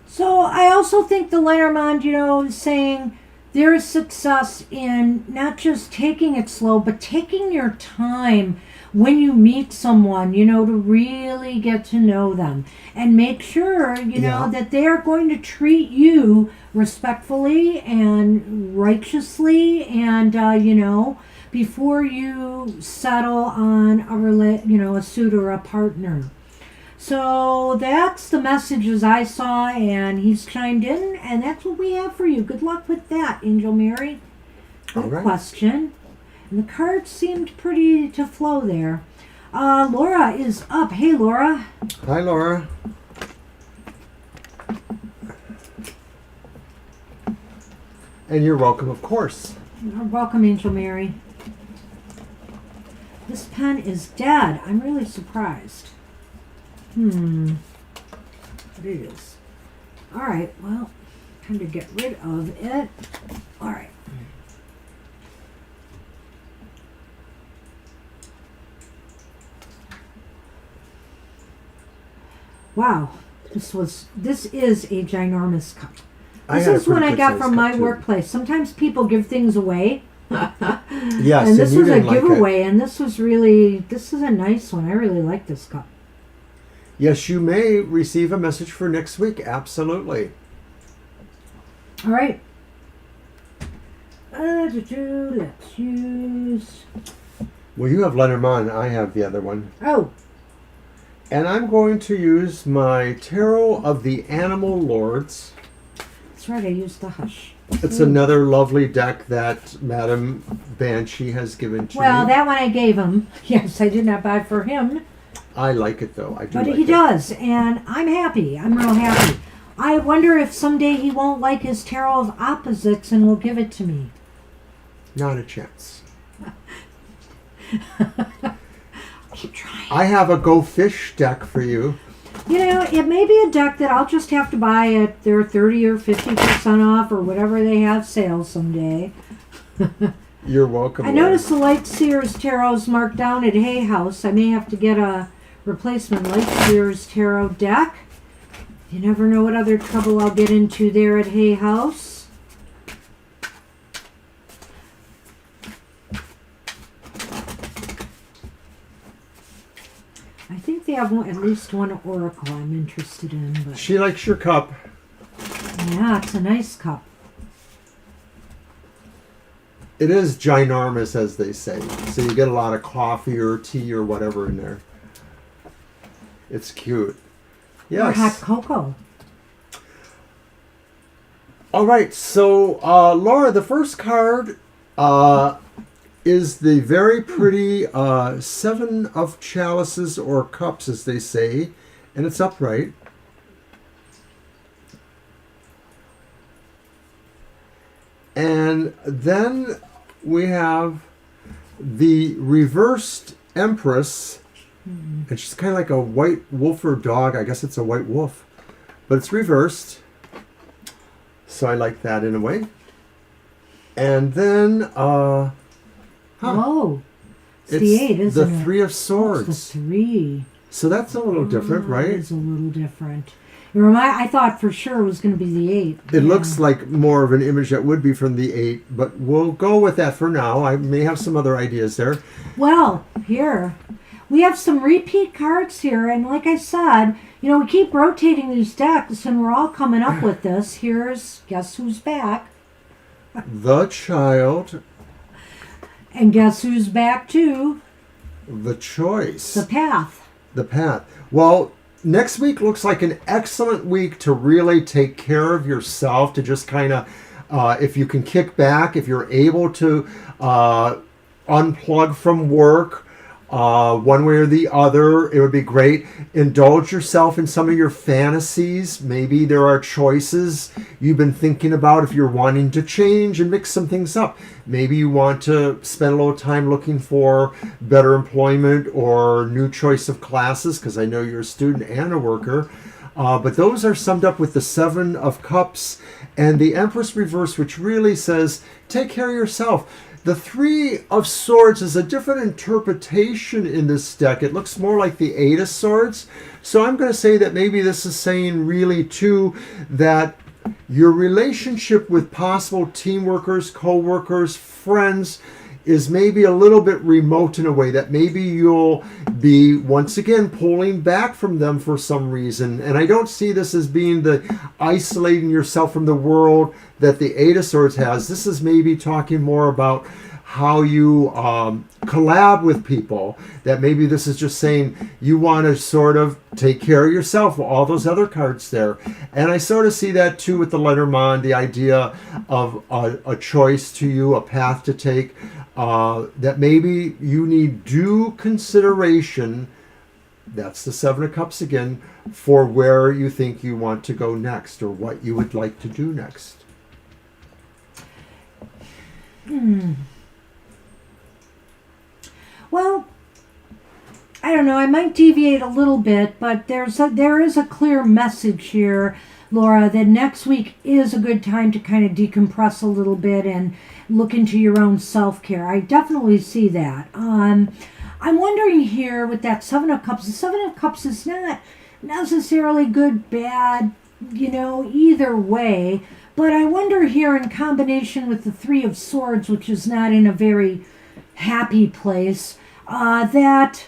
So I also think the Lenormand, you know, is saying there is success in not just taking it slow, but taking your time when you meet someone, you know, to really get to know them and make sure, you know, that they are going to treat you respectfully and righteously, and you know, before you settle on a suit or a partner. So that's the messages I saw, and he's chimed in, and that's what we have for you. Good luck with that, Angel Mary. Good question. And the cards seemed pretty to flow there. Laura is up. Hey, Laura.
Hi, Laura. And you're welcome, of course.
You're welcome, Angel Mary. This pen is dead. I'm really surprised. But it is. All right, well, time to get rid of it. All right. Wow, this is a ginormous cup. This is one I got from my workplace. Sometimes people give things away.
Yes,
and this was a giveaway,
like
and this is a nice one. I really like this cup.
Yes, you may receive a message for next week. Absolutely.
All right. Let's use.
Well, you have Lenormand. I have the other one.
Oh.
And I'm going to use my Tarot of the Animal Lords.
That's right, I used the Hush.
It's another lovely deck that Madame Banshee has given to
Well,
me.
that one I gave him. Yes, I did not buy for him.
I like it though. I do
But
like
he
it.
does, and I'm happy. I'm real happy. I wonder if someday he won't like his tarot of opposites and will give it to me.
Not a chance.
Keep trying.
I have a Go Fish deck for you.
You know, it may be a deck that I'll just have to buy at their 30 or 50% off or whatever they have sales someday.
You're welcome.
I noticed the Light Seers Tarot's marked down at Hay House. I may have to get a replacement Light Seers Tarot deck. You never know what other trouble I'll get into there at Hay House. I think they have at least one Oracle I'm interested in. But
She likes your cup.
yeah, it's a nice cup.
It is ginormous, as they say. So you get a lot of coffee or tea or whatever in there. It's cute.
Or hot
Yes.
cocoa.
All right. So, Laura, the first card is the very pretty Seven of Chalices or Cups, as they say. And it's upright. And then we have the reversed Empress. And she's kind of like a white wolf or dog. I guess it's a white wolf. But it's reversed. So I like that in a way. And then,
Oh, it's the 8, isn't
the
it?
Three of
Oh, it's
Swords.
the 3.
So that's a little different,
It
right?
is a little different. I thought for sure it was going to be the 8.
It looks like more of an image that would be from the 8, but we'll go with that for now. I may have some other ideas there.
Well, here. We have some repeat cards here, and like I said, you know, we keep rotating these decks, and we're all coming up with this. Here's, guess who's back?
The Child,
And guess who's back too?
the Choice,
The Path.
the Path. Well, next week looks like an excellent week to really take care of yourself, to just kind of, if you can kick back, if you're able to unplug from work, one way or the other, it would be great. Indulge yourself in some of your fantasies. Maybe there are choices you've been thinking about if you're wanting to change and mix some things up. Maybe you want to spend a little time looking for better employment or new choice of classes, because I know you're a student and a worker. But those are summed up with the Seven of Cups and the Empress Reverse, which really says, take care of yourself. The Three of Swords is a different interpretation in this deck. It looks more like the Eight of Swords. So I'm going to say that maybe this is saying really too that your relationship with possible team workers, co-workers, friends is maybe a little bit remote in a way, that maybe you'll be once again pulling back from them for some reason. And I don't see this as being the isolating yourself from the world that the Eight of Swords has. This is maybe talking more about how you collab with people, that maybe this is just saying you want to sort of take care of yourself, all those other cards there. And I sort of see that too with the Lenormand, the idea of a choice to you, a path to take, that maybe you need due consideration, that's the Seven of Cups again, for where you think you want to go next or what you would like to do next.
Well, I don't know. I might deviate a little bit, but there is a clear message here, Laura, that next week is a good time to kind of decompress a little bit and look into your own self-care. I definitely see that. I'm wondering here with that Seven of Cups. The Seven of Cups is not necessarily good, bad, you know, either way. But I wonder here in combination with the Three of Swords, which is not in a very happy place, that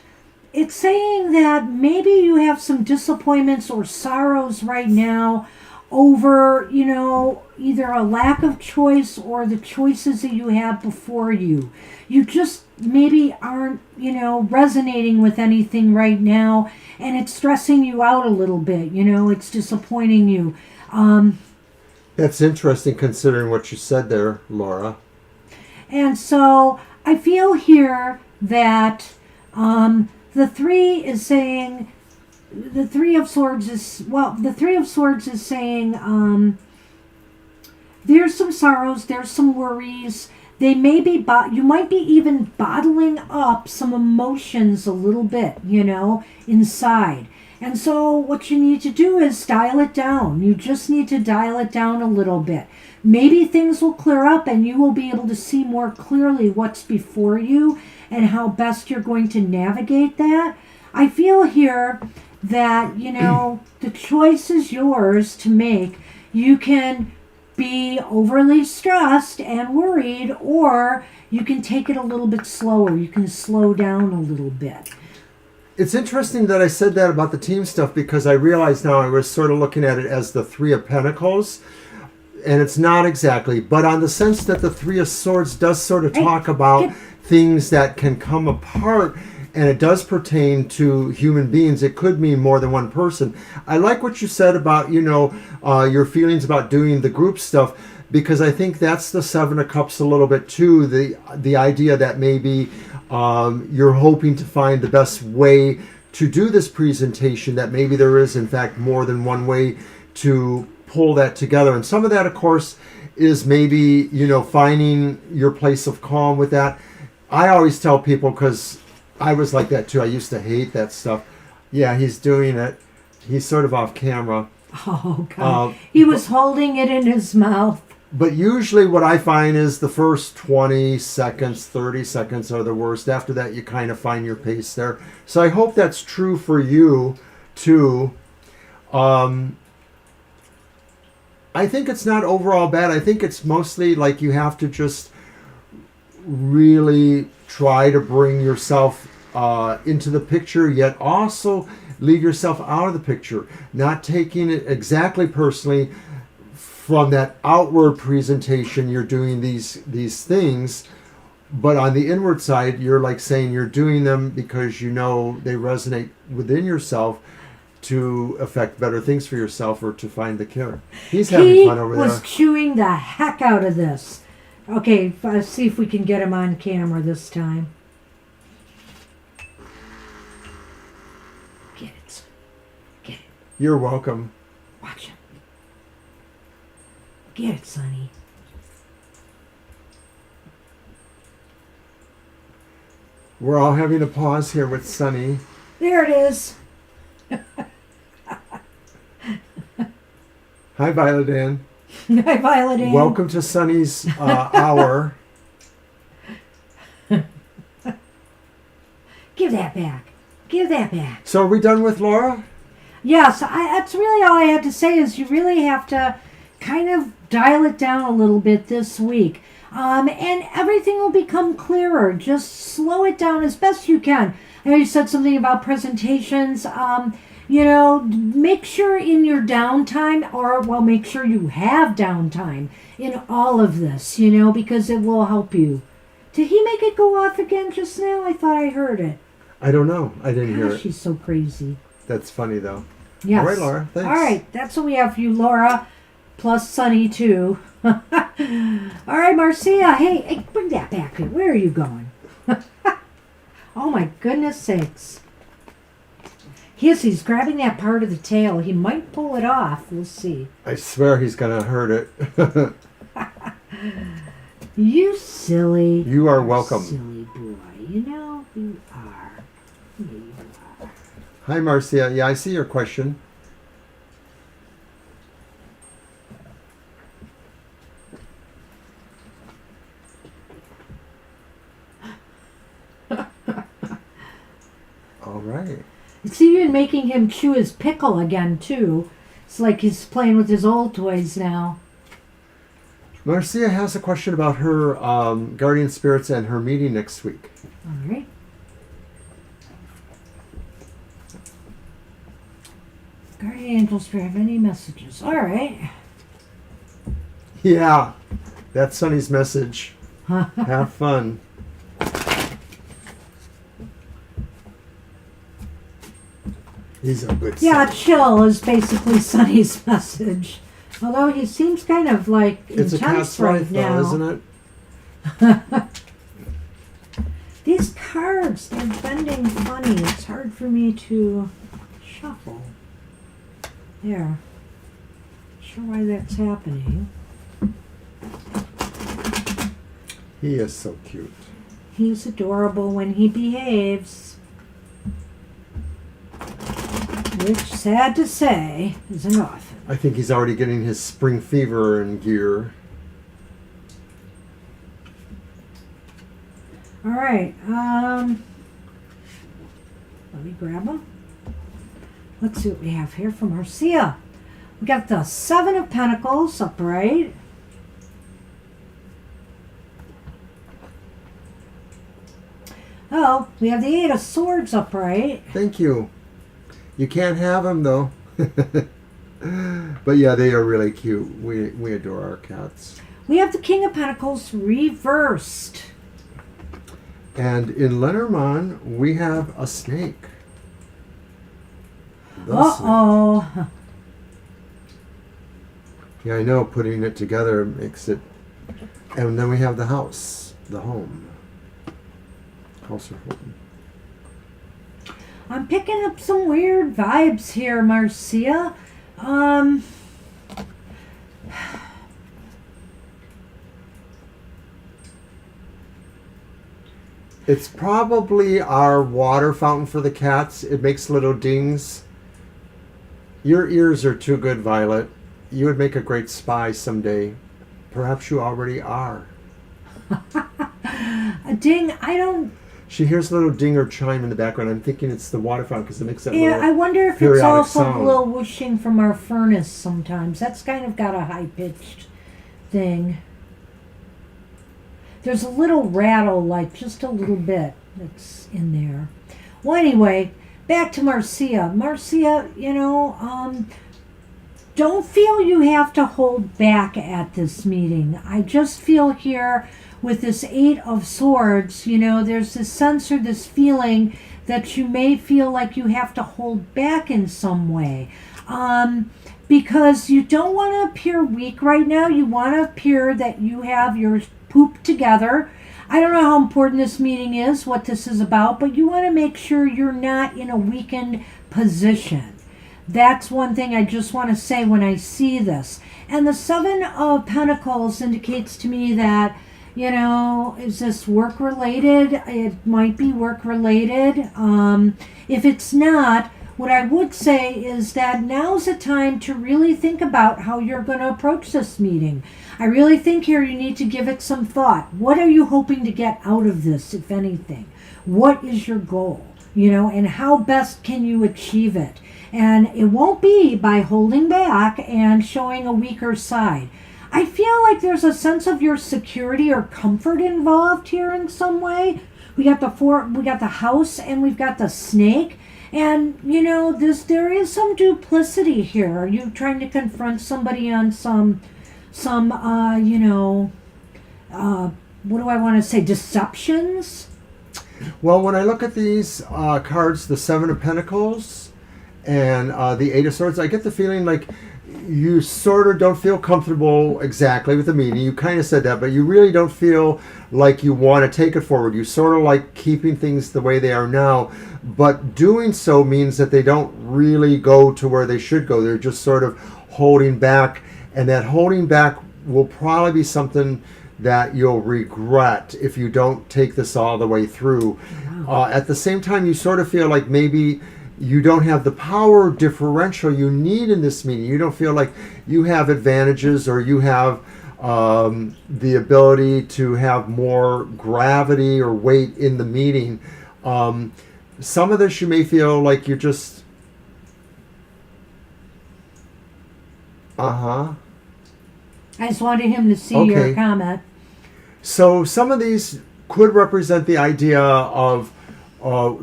it's saying that maybe you have some disappointments or sorrows right now over, you know, either a lack of choice or the choices that you have before you. You just maybe aren't, you know, resonating with anything right now, and it's stressing you out a little bit, you know, it's disappointing you.
That's interesting considering what you said there, Laura.
And so I feel here that the three is saying, the Three of Swords is, well, the Three of Swords is saying there's some sorrows, there's some worries. They may be, you might be even bottling up some emotions a little bit, inside. And so what you need to do is dial it down. You just need to dial it down a little bit. Maybe things will clear up and you will be able to see more clearly what's before you and how best you're going to navigate that. I feel here that, the choice is yours to make. You can be overly stressed and worried, or you can take it a little bit slower. You can slow down a little bit.
It's interesting that I said that about the team stuff because I realize now I was sort of looking at it as the Three of Pentacles, and it's not exactly, but on the sense that the Three of Swords does sort of talk about things that can come apart, and it does pertain to human beings. It could mean more than one person. I like what you said about, your feelings about doing the group stuff, because I think that's the Seven of Cups a little bit too. The idea that maybe you're hoping to find the best way to do this presentation, that maybe there is in fact more than one way to pull that together. And some of that, of course, is maybe, finding your place of calm with that. I always tell people, because I was like that too. I used to hate that stuff. Yeah, he's doing it. He's sort of off camera.
Oh, God. He was holding it in his mouth.
But usually what I find is the first 20 seconds, 30 seconds are the worst. After that, you kind of find your pace there. So I hope that's true for you, too. I think it's not overall bad. I think it's mostly like you have to just really try to bring yourself into the picture, yet also leave yourself out of the picture, not taking it exactly personally. From that outward presentation, you're doing these things, but on the inward side, you're like saying you're doing them because they resonate within yourself to affect better things for yourself or to find the cure. He's having fun over there. He was
chewing the heck out of this. Okay, let's see if we can get him on camera this time. Get it. Get it.
You're welcome.
Watch him. Get it, Sonny.
We're all having a pause here with Sonny.
There it is.
Hi, Violet Ann.
Hi, Violet Ann.
Welcome to Sonny's hour.
Give that back. Give that back.
So are we done with Laura?
Yes, that's really all I had to say is you really have to kind of dial it down a little bit this week. And everything will become clearer. Just slow it down as best you can. I know you said something about presentations. Make sure in your downtime, make sure you have downtime in all of this, because it will help you. Did he make it go off again just now? I thought I heard it.
I don't know. I didn't hear it.
She's so crazy.
That's funny, though.
Yes.
All right, Laura. Thanks.
All right. That's what we have for you, Laura. Plus Sunny, too. All right, Marcia. Hey, bring that back here. Where are you going? Oh, my goodness sakes. He's grabbing that part of the tail. He might pull it off. We'll see.
I swear he's going to hurt it.
You silly.
You are welcome.
Silly boy. You are. Yeah, you are.
Hi, Marcia. Yeah, I see your question. All right.
It's even making him chew his pickle again, too. It's like he's playing with his old toys now.
Marcia has a question about her guardian spirits and her meeting next week.
All right. Guardian angel spirit, have any messages? All right.
Yeah, that's Sonny's message. Have fun. He's a good son.
Yeah, chill is basically Sonny's message. Although he seems kind of like
It's a
intense
cat's
right
life,
now.
though, isn't it?
These cards, they're bending funny. It's hard for me to shuffle. There. Not sure why that's happening.
He is so cute.
He's adorable when he behaves. Which, sad to say, isn't often.
I think he's already getting his spring fever in gear.
All right. Let me grab them. Let's see what we have here from Marcia. We got the Seven of Pentacles upright. Oh, we have the Eight of Swords upright.
Thank you. You can't have them, though. But yeah, they are really cute. We adore our cats.
We have the King of Pentacles reversed.
And in Lenormand, we have a snake. The
Uh-oh.
snake. Yeah, I know. Putting it together makes it... And then we have the house, the home. House or home.
I'm picking up some weird vibes here, Marcia.
It's probably our water fountain for the cats. It makes little dings. Your ears are too good, Violet. You would make a great spy someday. Perhaps you already are.
A ding, I don't...
She hears a little ding or chime in the background. I'm thinking it's the water fountain because it makes that
Yeah,
little
I wonder if it's
periodic
also
sound.
a little whooshing from our furnace sometimes. That's kind of got a high-pitched thing. There's a little rattle, like just a little bit that's in there. Well, anyway, back to Marcia. Marcia, don't feel you have to hold back at this meeting. I just feel here with this Eight of Swords, there's this sense or this feeling that you may feel like you have to hold back in some way. Because you don't want to appear weak right now. You want to appear that you have your poop together. I don't know how important this meeting is, what this is about, but you want to make sure you're not in a weakened position. That's one thing I just want to say when I see this. And the Seven of Pentacles indicates to me that, is this work related? It might be work related. If it's not, what I would say is that now's the time to really think about how you're going to approach this meeting. I really think here you need to give it some thought. What are you hoping to get out of this, if anything? What is your goal? And how best can you achieve it? And it won't be by holding back and showing a weaker side. I feel like there's a sense of your security or comfort involved here in some way. We got the house, and we've got the snake. And, there is some duplicity here. Are you trying to confront somebody on some what do I want to say, deceptions?
Well, when I look at these cards, the Seven of Pentacles and the Eight of Swords, I get the feeling like you sort of don't feel comfortable exactly with the meeting. You kind of said that, but you really don't feel like you want to take it forward. You sort of like keeping things the way they are now, but doing so means that they don't really go to where they should go. They're just sort of holding back, and that holding back will probably be something that you'll regret if you don't take this all the way through.
Wow.
At the same time, you sort of feel like maybe you don't have the power differential you need in this meeting. You don't feel like you have advantages, or you have the ability to have more gravity or weight in the meeting. Some of this you may feel like you're just...
I just wanted him to see your comment.
So some of these could represent the idea of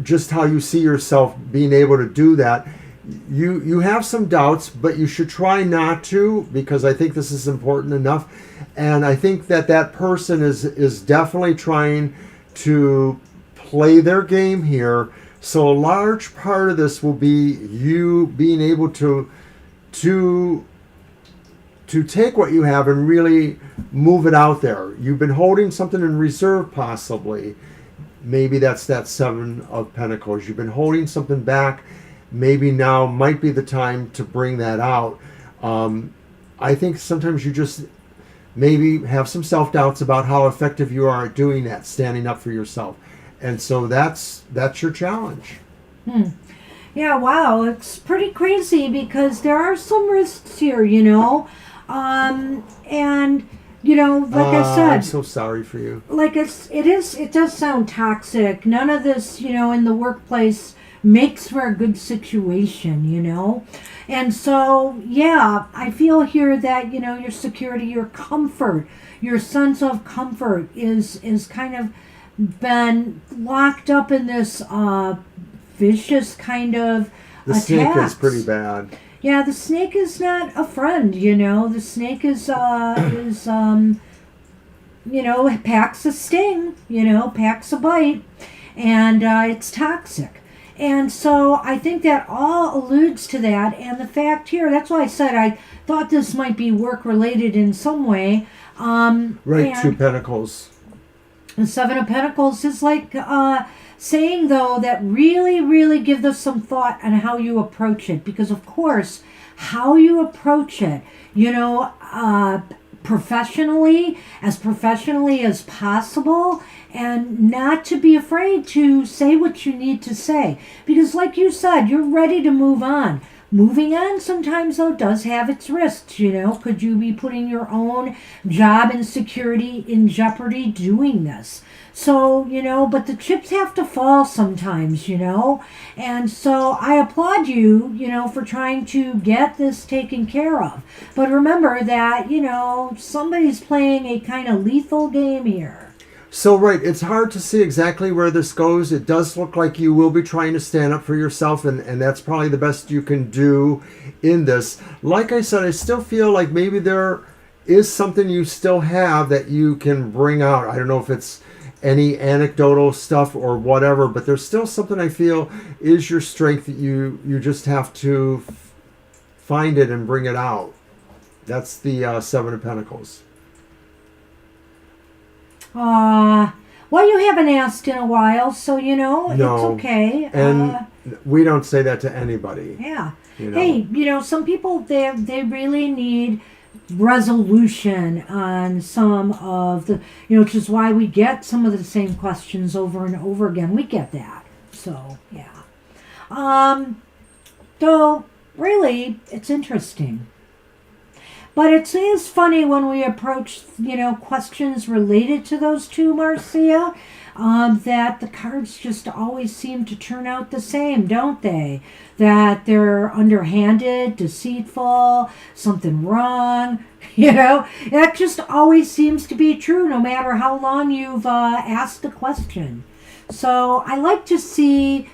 just how you see yourself being able to do that. You have some doubts, but you should try not to, because I think this is important enough. And I think that person is definitely trying to play their game here. So a large part of this will be you being able to to take what you have and really move it out there. You've been holding something in reserve, possibly. Maybe that's that Seven of Pentacles. You've been holding something back. Maybe now might be the time to bring that out. I think sometimes you just maybe have some self-doubts about how effective you are at doing that, standing up for yourself. And so that's your challenge.
Yeah, wow, it's pretty crazy because there are some risks here, you know. And you know, like I said,
I'm so sorry for you.
Like it does sound toxic. None of this, you know, in the workplace makes for a good situation, you know. And so, yeah, I feel here that, you know, your security, your comfort, your sense of comfort is kind of been locked up in this vicious kind of
The snake
attacks.
is pretty bad.
Yeah, the snake is not a friend, you know. The snake is you know, packs a sting, you know, packs a bite, and it's toxic. And so I think that all alludes to that, and the fact here, that's why I said I thought this might be work-related in some way.
Right, Two Pentacles.
The Seven of Pentacles is like saying, though, that really, really give this some thought on how you approach it. Because, of course, how you approach it, you know, professionally as possible, and not to be afraid to say what you need to say. Because, like you said, you're ready to move on. Moving on sometimes, though, does have its risks, you know. Could you be putting your own job and security in jeopardy doing this? So, you know, but the chips have to fall sometimes, you know. And so I applaud you, you know, for trying to get this taken care of. But remember that, you know, somebody's playing a kind of lethal game here.
So, right, it's hard to see exactly where this goes. It does look like you will be trying to stand up for yourself, and that's probably the best you can do in this. Like I said, I still feel like maybe there is something you still have that you can bring out. I don't know if it's any anecdotal stuff or whatever, but there's still something I feel is your strength that you just have to find it and bring it out. That's the Seven of Pentacles.
Well, you haven't asked in a while, so, you know,
No.
it's okay.
And we don't say that to anybody.
Yeah.
You know?
Hey, you know, some people, they really need resolution on some of the, you know, which is why we get some of the same questions over and over again. We get that. So, yeah. Though, really, it's interesting. But it is funny when we approach, you know, questions related to those two, Marcia, that the cards just always seem to turn out the same, don't they? That they're underhanded, deceitful, something wrong, you know? That just always seems to be true no matter how long you've asked the question. So I like to see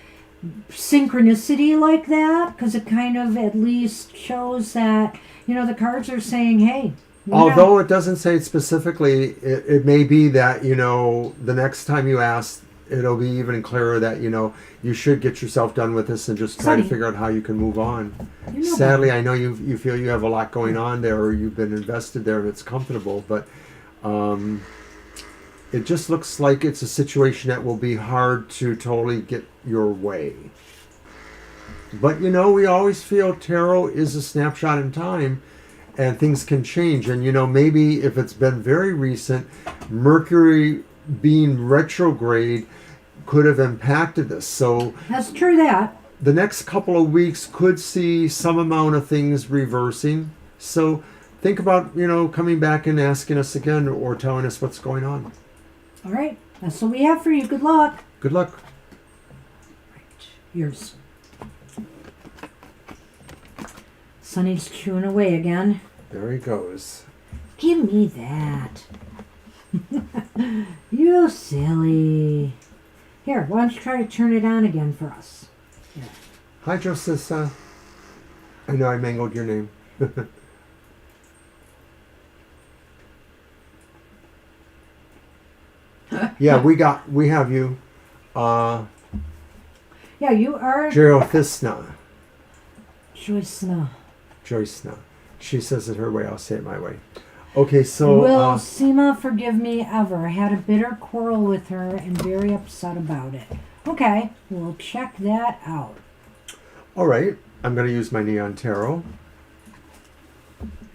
synchronicity like that because it kind of at least shows that, you know, the cards are saying, hey.
Although it doesn't say it specifically, it may be that, you know, the next time you ask, it'll be even clearer that, you know, you should get yourself done with this and just try to figure out how you can move on.
You know
Sadly, I know you feel you have a lot going on there, or you've been invested there and it's comfortable, but it just looks like it's a situation that will be hard to totally get your way. But, you know, we always feel tarot is a snapshot in time and things can change. And, you know, maybe if it's been very recent, Mercury being retrograde could have impacted this. So
that's true that.
The next couple of weeks could see some amount of things reversing. So think about, you know, coming back and asking us again or telling us what's going on.
All right. That's what we have for you. Good luck.
Good luck.
Right. Yours. Sonny's chewing away again.
There he goes.
Give me that. You silly. Here, why don't you try to turn it on again for us? Here.
Hi, Josissa. I know I mangled your name. Yeah, we have you.
Yeah, you are
Jerothisna.
Joycena.
Joycena. She says it her way, I'll say it my way. Okay, so...
Will Seema forgive me ever? I had a bitter quarrel with her and very upset about it. Okay, we'll check that out.
All right, I'm going to use my Neon Tarot.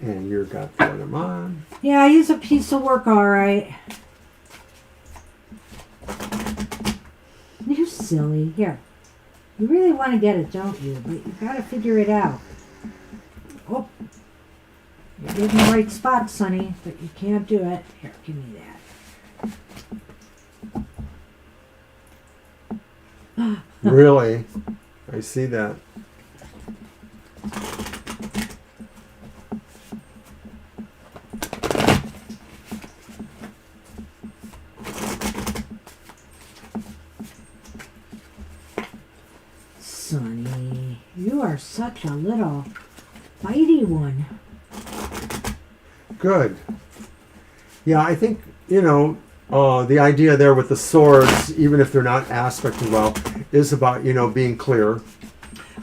And you've got the Lenormand.
Yeah, he's a piece of work, all right. You're silly. Here. You really want to get it, don't you? But you got to figure it out. Oh. You're in the right spot, Sonny, but you can't do it. Here, give me that.
Really? I see that.
Sonny, you are such a little fighty one.
Good. Yeah, I think, the idea there with the swords, even if they're not aspected well, is about, being clear.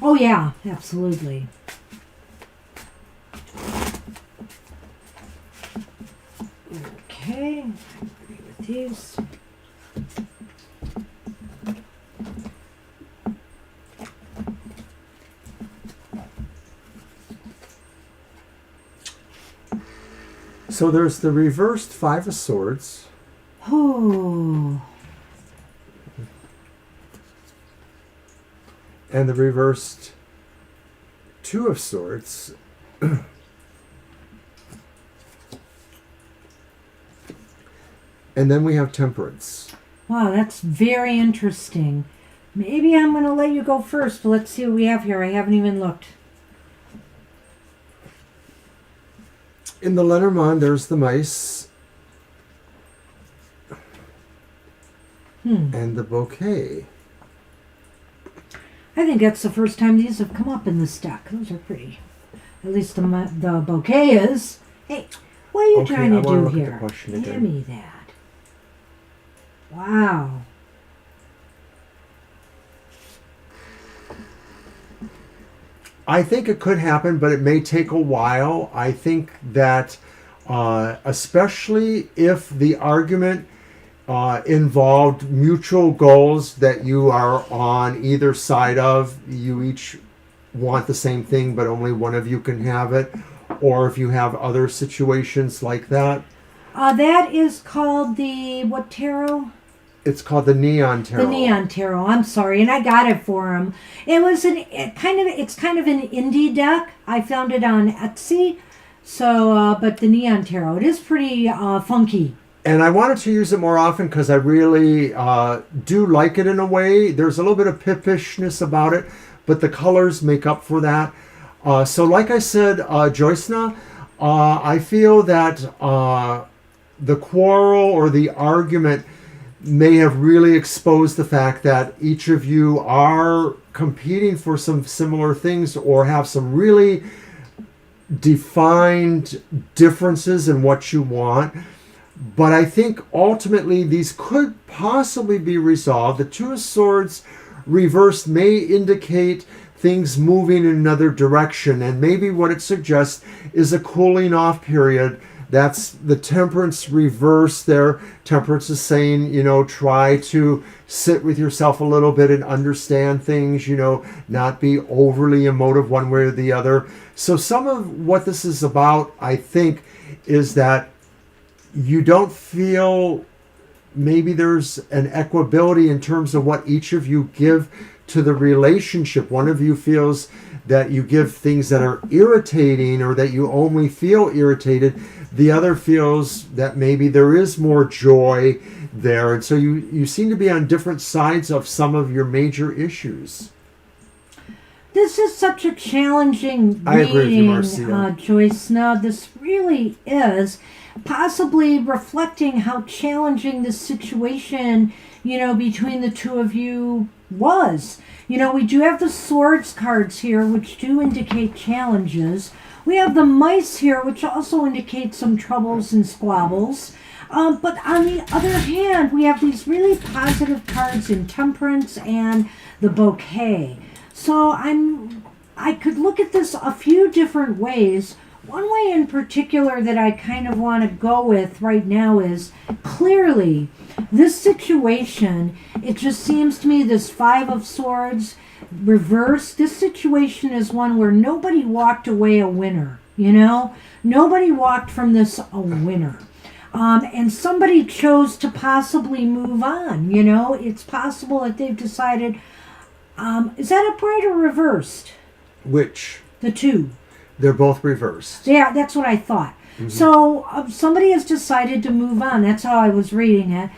Oh, yeah, absolutely. Okay, I'm ready with these.
So there's the reversed Five of Swords.
Oh.
And the reversed Two of Swords. And then we have Temperance.
Wow, that's very interesting. Maybe I'm going to let you go first, but let's see what we have here. I haven't even looked.
In the Lenormand, there's the mice. And the bouquet.
I think that's the first time these have come up in this deck. Those are pretty. At least the bouquet is. Hey, what are you trying to do here? Give me that. Wow.
I think it could happen, but it may take a while. I think that especially if the argument involved mutual goals that you are on either side of, you each want the same thing, but only one of you can have it, or if you have other situations like that.
That is called the, what tarot?
It's called the Neon Tarot.
The Neon Tarot. I'm sorry, and I got it for him. It was it's kind of an indie deck. I found it on Etsy. So, but the Neon Tarot, it is pretty funky.
And I wanted to use it more often because I really do like it in a way. There's a little bit of pippishness about it, but the colors make up for that. So, like I said, Joycena, I feel that the quarrel or the argument may have really exposed the fact that each of you are competing for some similar things or have some really defined differences in what you want. But I think ultimately these could possibly be resolved. The Two of Swords reversed may indicate things moving in another direction, and maybe what it suggests is a cooling off period. That's the Temperance reverse there. Temperance is saying, try to sit with yourself a little bit and understand things, not be overly emotive one way or the other. So some of what this is about, I think, is that you don't feel maybe there's an equability in terms of what each of you give to the relationship. One of you feels that you give things that are irritating or that you only feel irritated. The other feels that maybe there is more joy there. And so you seem to be on different sides of some of your major issues.
This is such a challenging
I agree with you,
reading,
Marcia.
Joyce. Now, this really is possibly reflecting how challenging this situation, between the two of you was. We do have the swords cards here, which do indicate challenges. We have the mice here, which also indicate some troubles and squabbles. But on the other hand, we have these really positive cards in Temperance and the bouquet. So I could look at this a few different ways. one way in particular that I kind of want to go with right now is clearly this situation, it just seems to me this Five of Swords reversed, this situation is one where nobody walked away a winner, you know? Nobody walked from this a winner. And somebody chose to possibly move on, you know? It's possible that they've decided, is that upright or reversed?
Which?
The two.
They're both reversed.
Yeah, that's what I thought. Mm-hmm. So somebody has decided to move on. That's how I was reading it.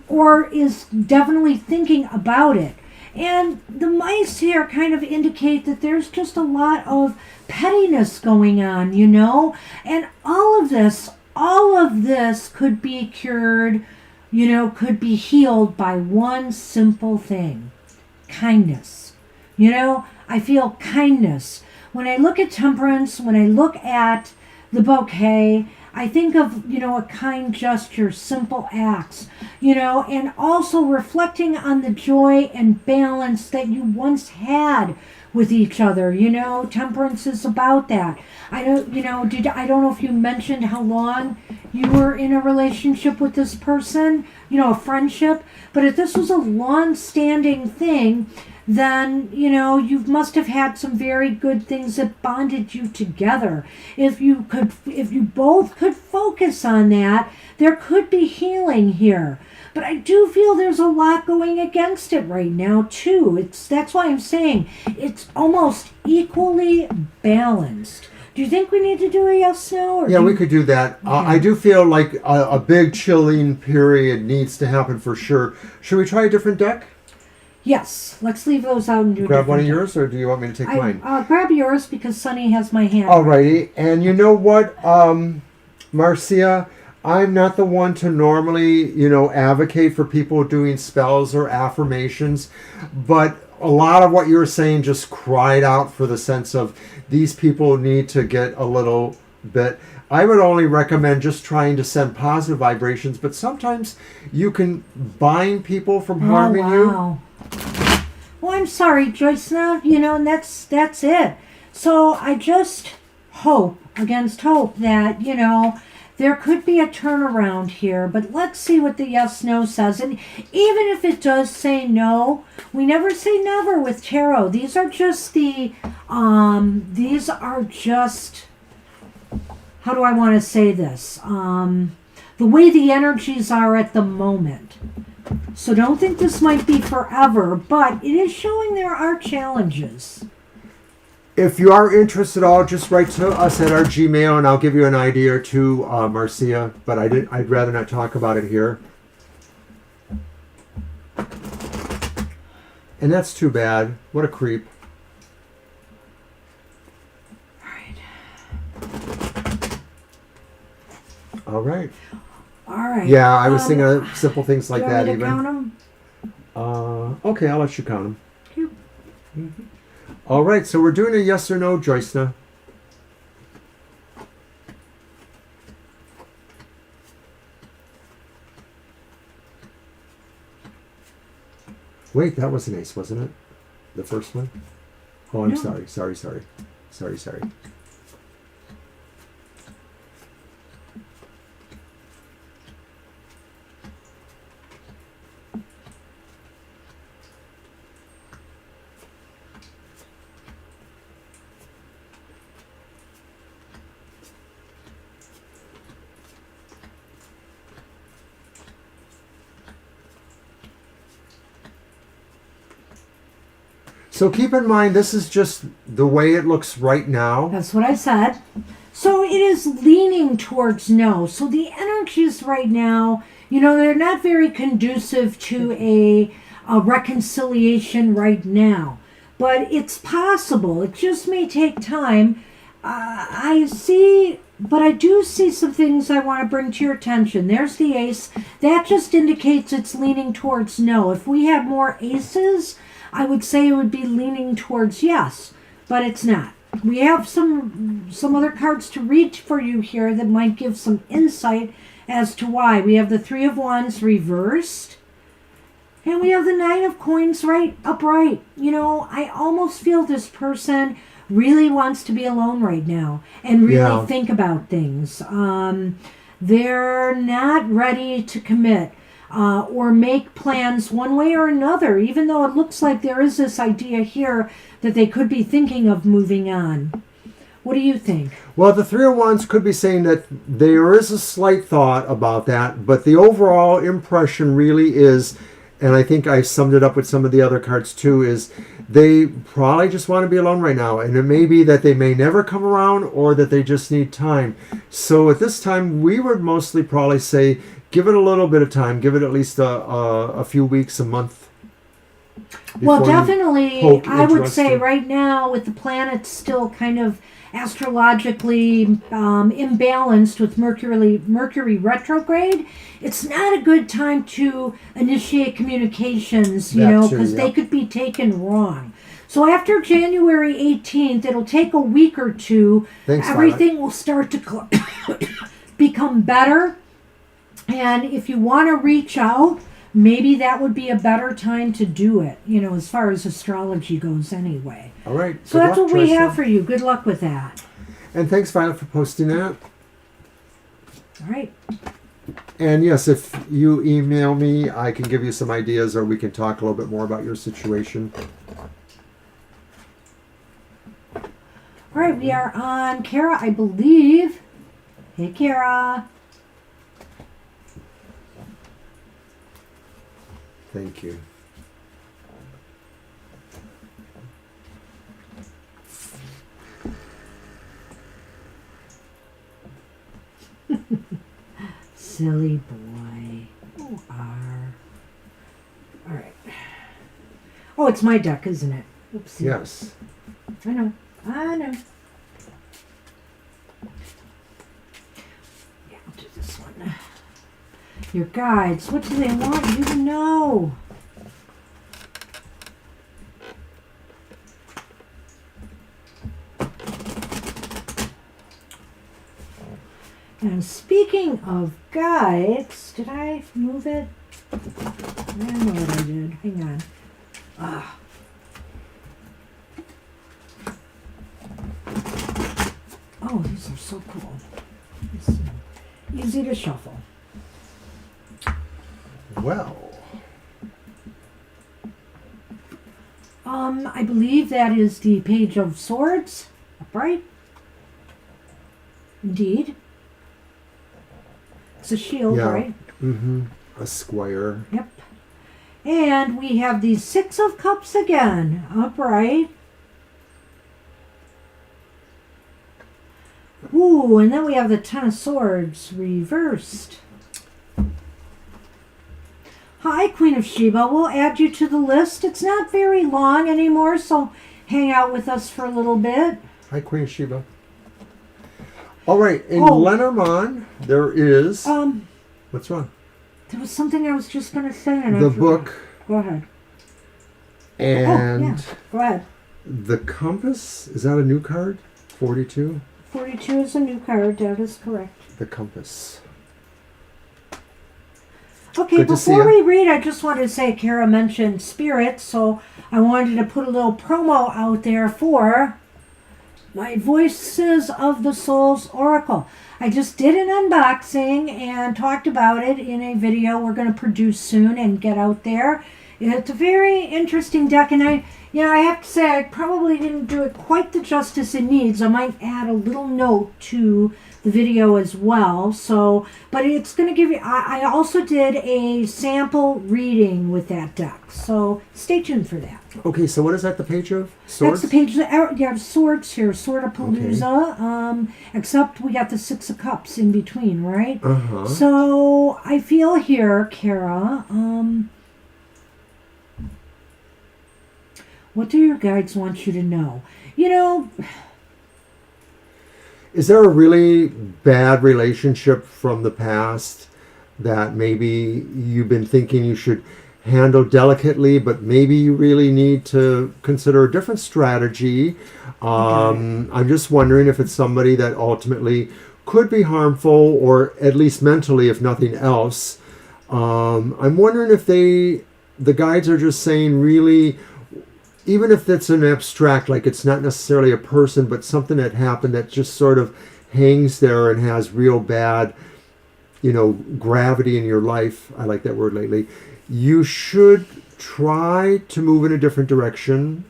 Or is definitely thinking about it. And the mice here kind of indicate that there's just a lot of pettiness going on, you know? And all of this could be cured, you know, could be healed by one simple thing. Kindness. You know, I feel kindness. When I look at temperance, when I look at the bouquet, I think of, you know, a kind gesture, simple acts, you know, and also reflecting on the joy and balance that you once had with each other. You know, temperance is about that. I don't, you know, I don't know if you mentioned how long you were in a relationship with this person, you know, a friendship, but if this was a long-standing thing, then, you know, you must have had some very good things that bonded you together. If you both could focus on that, there could be healing here. But I do feel there's a lot going against it right now, too. That's why I'm saying it's almost equally balanced. Do you think we need to do a yes, no?
Yeah, we could do that. Okay. I do feel like a big chilling period needs to happen for sure. Should we try a different deck?
Yes, let's leave those out and do
grab one of yours, or do you want me to take mine?
Grab yours because Sunny has my hand.
Alrighty, and you know what, Marcia, I'm not the one to normally, you know, advocate for people doing spells or affirmations, but a lot of what you were saying just cried out for the sense of these people need to get a little bit. I would only recommend just trying to send positive vibrations, but sometimes you can bind people from harming you.
Well, I'm sorry, Joyce, now, you know, and that's it. So I just hope, against hope, that, you know, there could be a turnaround here, but let's see what the yes-no says. And even if it does say no, we never say never with tarot. These are just how do I want to say this? The way the energies are at the moment. So don't think this might be forever, but it is showing there are challenges.
If you are interested at all, just write to us at our Gmail, and I'll give you an idea or two, Marcia. But I'd rather not talk about it here. And that's too bad. What a creep. All right.
All right.
Yeah, I was thinking of simple things like that.
Do you want me to
count them? Okay, I'll let you count them.
Cute.
Mm-hmm. All right, so we're doing a yes or no, Joyce. Wait, that was an ace, wasn't it? The first one? Oh, I'm
No.
Sorry. So keep in mind, this is just the way it looks right now.
That's what I said. So it is leaning towards no. So the energies right now, you know, they're not very conducive to a reconciliation right now. But it's possible. It just may take time. I do see some things I want to bring to your attention. There's the ace. That just indicates it's leaning towards no. If we had more aces, I would say it would be leaning towards yes, but it's not. We have some other cards to read for you here that might give some insight as to why. We have the Three of Wands reversed, and we have the Nine of Coins upright. You know, I almost feel this person really wants to be alone right now and really
Yeah.
think about things. They're not ready to commit or make plans one way or another, even though it looks like there is this idea here that they could be thinking of moving on. What do you think?
Well, the Three of Wands could be saying that there is a slight thought about that, but the overall impression really is, and I think I summed it up with some of the other cards too, is they probably just want to be alone right now. And it may be that they may never come around or that they just need time. So at this time, we would mostly probably say, give it a little bit of time. Give it at least a few weeks, a month.
Well,
before you
definitely,
poke
I would say
interested.
right now, with the planets still kind of astrologically imbalanced with Mercury retrograde, it's not a good time to initiate communications, you
That
know,
too,
because
yeah.
they could be taken wrong. So after January 18th, it'll take a week or two.
Thanks,
Everything will start to become better. And if you want to reach out, maybe that would be a better time to do it, you know, as far as astrology goes anyway.
All right.
So
good
that's
luck,
what we
Tristan.
have for you. Good luck with that.
And thanks, Violet, for posting that.
All right.
And yes, if you email me, I can give you some ideas or we can talk a little bit more about your situation.
All right, we are on Kara, I believe. Hey, Kara.
Thank you.
Silly boy. You are. All right. Oh, it's my deck, isn't it? Oopsie.
Yes.
I know. I know. Yeah, I'll do this one. Your guides. What do they want you to know? And speaking of guides, did I move it? I don't know what I did. Hang on. Ah. Oh, these are so cool. It's easy to shuffle.
Well,
I believe that is the Page of Swords, upright. Indeed. It's a shield,
yeah.
right?
Mm-hmm. A square.
Yep. And we have the Six of Cups again, upright. Ooh, and then we have the Ten of Swords reversed. Hi, Queen of Sheba. We'll add you to the list. It's not very long anymore, so hang out with us for a little bit.
Hi, Queen Sheba. All right. In
Oh.
Lenormand, there is... What's wrong?
There was something I was just going to say. And I
The
forgot.
book
Go ahead.
and
Oh, yeah. Go ahead.
the compass. Is that a new card? 42?
42 is a new card. That is correct.
The compass.
Okay,
Good to see
before
ya.
we read, I just wanted to say Kara mentioned spirits, so I wanted to put a little promo out there for my Voices of the Souls Oracle. I just did an unboxing and talked about it in a video we're going to produce soon and get out there. It's a very interesting deck, and I have to say I probably didn't do it quite the justice it needs. I might add a little note to the video as well. So, but it's going to give you. I also did a sample reading with that deck, so stay tuned for that.
Okay, so what is that, the page of swords?
That's the page. You have swords here, Sword of Palooza. Except we got the Six of Cups in between, right?
Uh-huh.
So I feel here, Kara. What do your guides want you to know? You know,
Is there a really bad relationship from the past that maybe you've been thinking you should handle delicately, but maybe you really need to consider a different strategy? I'm just wondering if it's somebody that ultimately could be harmful, or at least mentally, if nothing else. I'm wondering if the guides are just saying, really, even if it's an abstract, like it's not necessarily a person, but something that happened that just sort of hangs there and has real bad, gravity in your life. I like that word lately. You should try to move in a different direction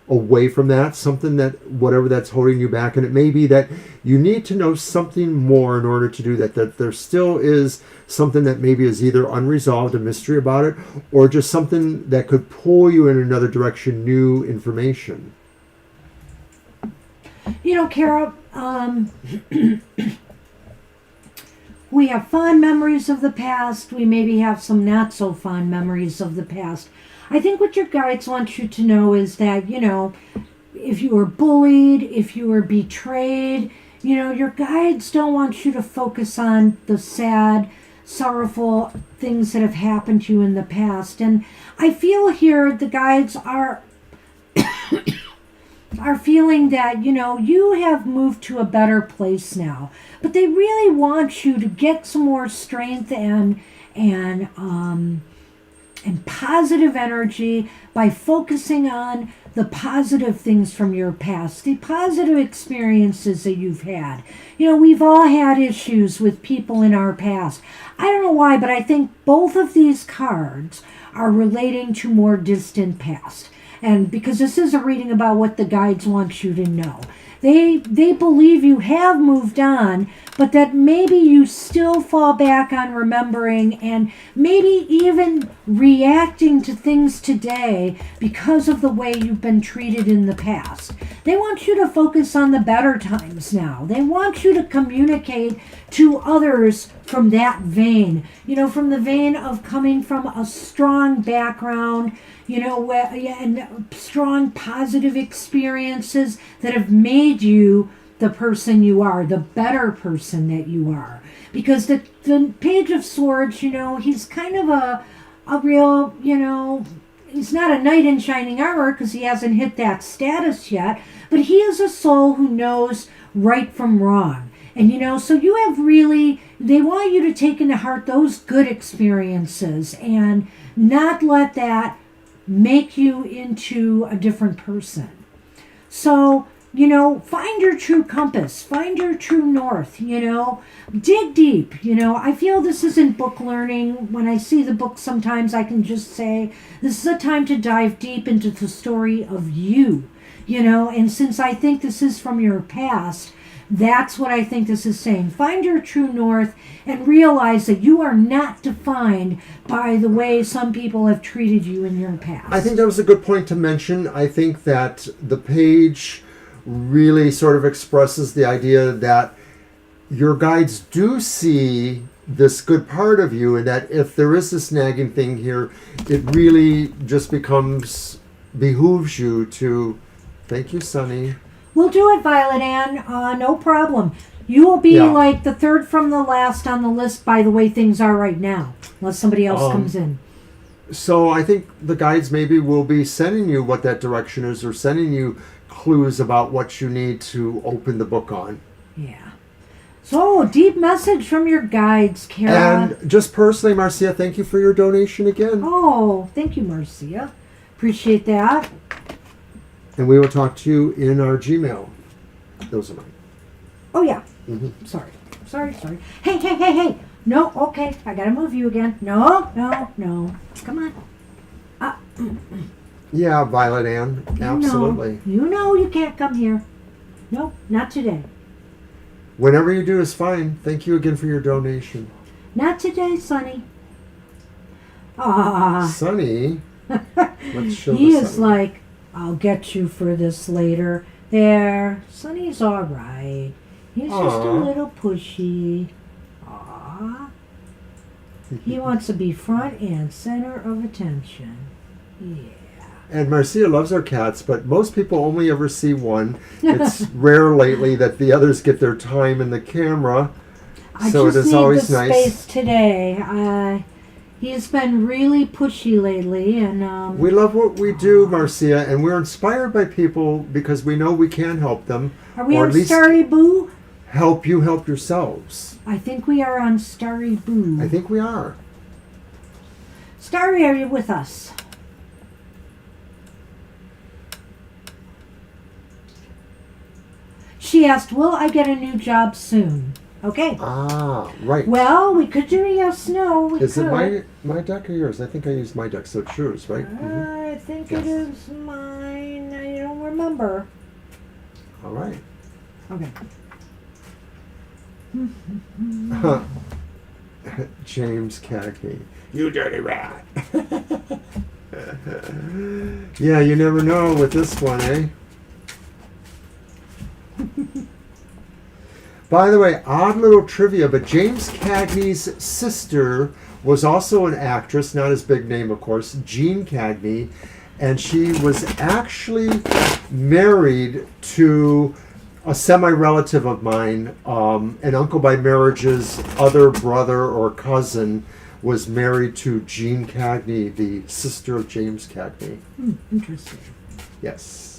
away from that, something that, whatever that's holding you back. And it may be that you need to know something more in order to do that, that there still is something that maybe is either unresolved, a mystery about it, or just something that could pull you in another direction, new information.
Kara, we have fond memories of the past. We maybe have some not so fond memories of the past. I think what your guides want you to know is that, if you were bullied, if you were betrayed, your guides don't want you to focus on the sad, sorrowful things that have happened to you in the past. And I feel here the guides are feeling that, you have moved to a better place now. But they really want you to get some more strength and positive energy by focusing on the positive things from your past, the positive experiences that you've had. We've all had issues with people in our past. I don't know why, but I think both of these cards are relating to more distant past. And because this is a reading about what the guides want you to know. They believe you have moved on, but that maybe you still fall back on remembering and maybe even reacting to things today because of the way you've been treated in the past. They want you to focus on the better times now. They want you to communicate to others from that vein, from the vein of coming from a strong background, and strong positive experiences that have made you the person you are, the better person that you are. Because the Page of Swords, he's kind of a real, he's not a knight in shining armor because he hasn't hit that status yet, but he is a soul who knows right from wrong. And, so you have really, they want you to take into heart those good experiences and not let that make you into a different person. So, find your true compass, find your true north, dig deep, I feel this isn't book learning. When I see the book, sometimes I can just say, this is a time to dive deep into the story of you, and since I think this is from your past, that's what I think this is saying. Find your true north and realize that you are not defined by the way some people have treated you in your past.
I think that was a good point to mention. I think that the page really sort of expresses the idea that your guides do see this good part of you, and that if there is this nagging thing here, it really just behooves you to, thank you, Sunny.
We'll do it, Violet Ann. No problem. You will be like the third from the last on the list by the way things are right now, unless somebody else comes in.
So I think the guides maybe will be sending you what that direction is, or sending you clues about what you need to open the book on.
Yeah. So, deep message from your guides, Kara.
And just personally, Marcia, thank you for your donation again.
Oh, thank you, Marcia. Appreciate that.
And we will talk to you in our Gmail. Those are mine.
Oh, yeah.
Mm-hmm.
Sorry. Hey. No, okay. I gotta move you again. No. Come on.
Yeah, Violet Ann. Absolutely.
You know you can't come here. No, not today.
Whenever you do is fine. Thank you again for your donation.
Not today, Sonny. Ah.
Sonny? Let's show
He
the
is
Sonny.
like, I'll get you for this later. There. Sonny's all right. He's just a little pushy. Aww. He wants to be front and center of attention. Yeah.
And Marcia loves our cats, but most people only ever see one. It's rare lately that the others get their time in the camera. So it is always nice.
Space today. He's been really pushy lately, and
we love what we do, Marcia, and we're inspired by people because we know we can help them.
Are we
or
on
at least
Starry Boo?
Help you help yourselves.
I think we are on Starry Boo.
I think we are.
Starry, are you with us? She asked, will I get a new job soon? Okay.
Ah, right.
Well, we could do a yes, no. We
Is
could.
it my deck or yours? I think I used my deck, so it's yours, right?
I think
Yes.
it is mine. I don't remember.
All right.
Okay.
James Cagney. You dirty rat. Yeah, you never know with this one, eh? By the way, odd little trivia, but James Cagney's sister was also an actress, not his big name, of course, Jean Cagney, and she was actually married to a semi-relative of mine, an uncle by marriage's other brother or cousin was married to Jean Cagney, the sister of James Cagney.
Interesting.
Yes.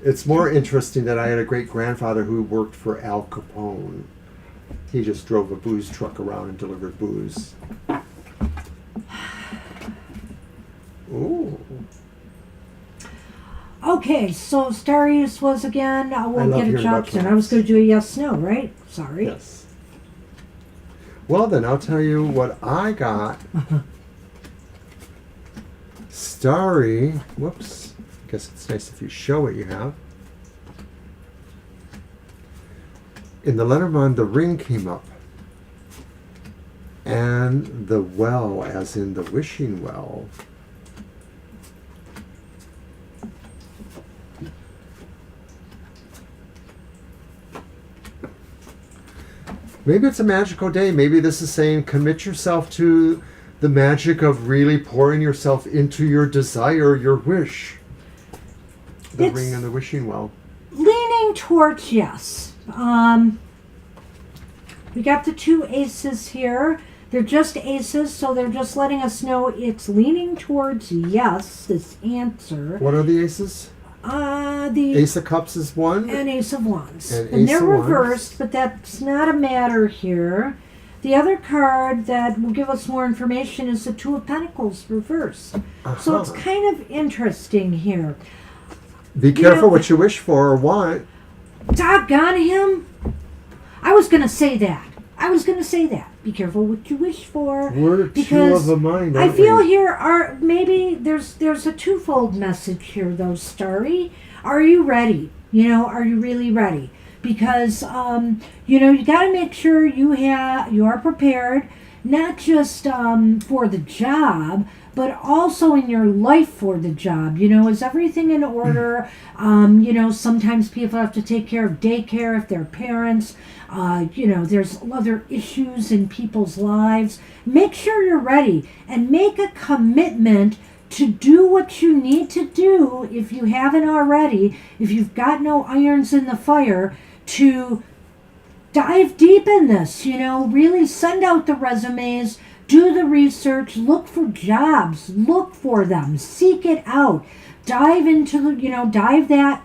It's more interesting that I had a great-grandfather who worked for Al Capone. He just drove a booze truck around and delivered booze. Ooh.
Okay, so Starius was again. I
I
won't
love
get a
hearing
job
about
soon. I
cats.
was going to do a yes, no, right? Sorry.
Yes. Well, then I'll tell you what I got. Starry. Whoops. I guess it's nice if you show what you have. In the Lenormand, the ring came up. And the well, as in the wishing well. Maybe it's a magical day. Maybe this is saying commit yourself to the magic of really pouring yourself into your desire, your wish. The ring and the wishing well.
Leaning towards yes. We got the two aces here. They're just aces, so they're just letting us know it's leaning towards yes, this answer.
What are the aces?
The
Ace of Cups is one.
and Ace of Wands.
And
And
Ace
they're
of Wands.
reversed, but that's not a matter here. The other card that will give us more information is the Two of Pentacles reversed. So it's kind of interesting here.
Be careful what you wish for or want.
Doggone him! I was going to say that. Be careful what you wish for.
We're two
because
of a mind,
I
aren't
feel
we?
here are maybe there's a twofold message here though, Starry. Are you ready? Are you really ready? Because you got to make sure you are prepared, not just for the job, but also in your life for the job. Is everything in order? Sometimes people have to take care of daycare if they're parents. There's other issues in people's lives. Make sure you're ready and make a commitment to do what you need to do if you haven't already, if you've got no irons in the fire, to dive deep in this, really send out the resumes, do the research, look for jobs, look for them, seek it out, dive into dive that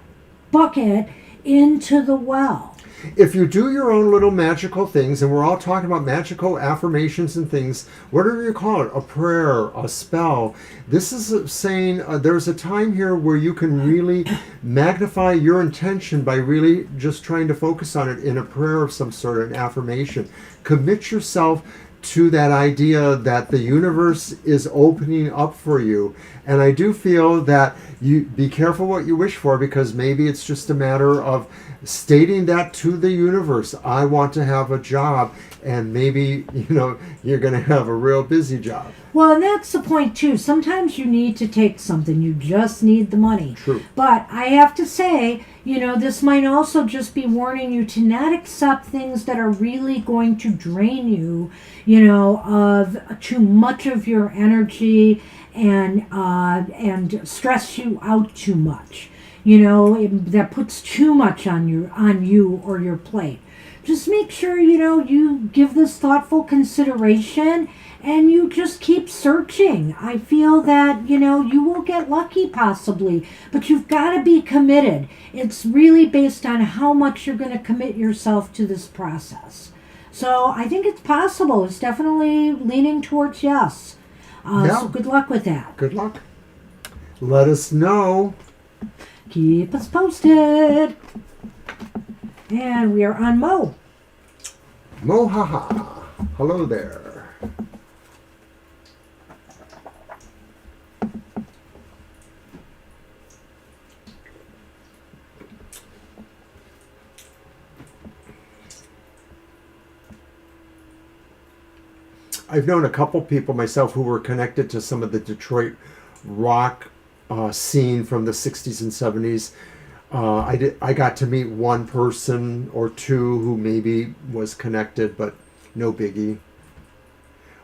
bucket into the well.
If you do your own little magical things, and we're all talking about magical affirmations and things, whatever you call it, a prayer, a spell, this is saying there's a time here where you can really magnify your intention by really just trying to focus on it in a prayer of some sort, an affirmation. Commit yourself to that idea that the universe is opening up for you. And I do feel that you be careful what you wish for, because maybe it's just a matter of stating that to the universe. I want to have a job, and maybe you're going to have a real busy job.
Well, and that's the point too. Sometimes you need to take something. You just need the money.
True.
But I have to say, this might also just be warning you to not accept things that are really going to drain you, of too much of your energy and stress you out too much. That puts too much on you or your plate. Just make sure, you give this thoughtful consideration and you just keep searching. I feel that, you will get lucky possibly, but you've got to be committed. It's really based on how much you're going to commit yourself to this process. So I think it's possible. It's definitely leaning towards yes. So good luck with that.
Good luck. Let us know.
Keep us posted. And we are on Mo.
Mohaha. Hello there. I've known a couple people myself who were connected to some of the Detroit rock scene from the 60s and 70s. I got to meet one person or two who maybe was connected, but no biggie.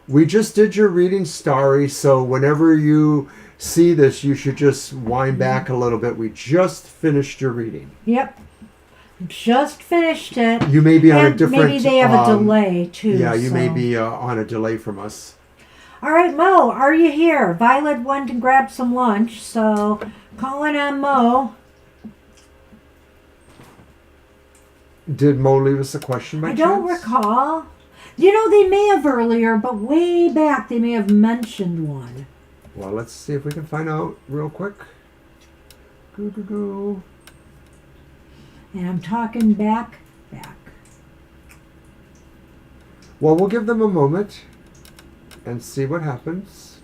We just did your reading, Starry, so whenever you see this, you should just wind back a little bit. We just finished your reading.
Yep. Just finished it.
You may be on a different...
Maybe they have a delay, too.
Yeah, you may be on a delay from us.
All right, Mo, are you here? Violet went and grabbed some lunch, so calling on Mo.
Did Mo leave us a question by chance?
I don't recall. You know, they may have earlier, but way back they may have mentioned one.
Well, let's see if we can find out real quick. Goo.
And I'm talking back.
Well, we'll give them a moment and see what happens.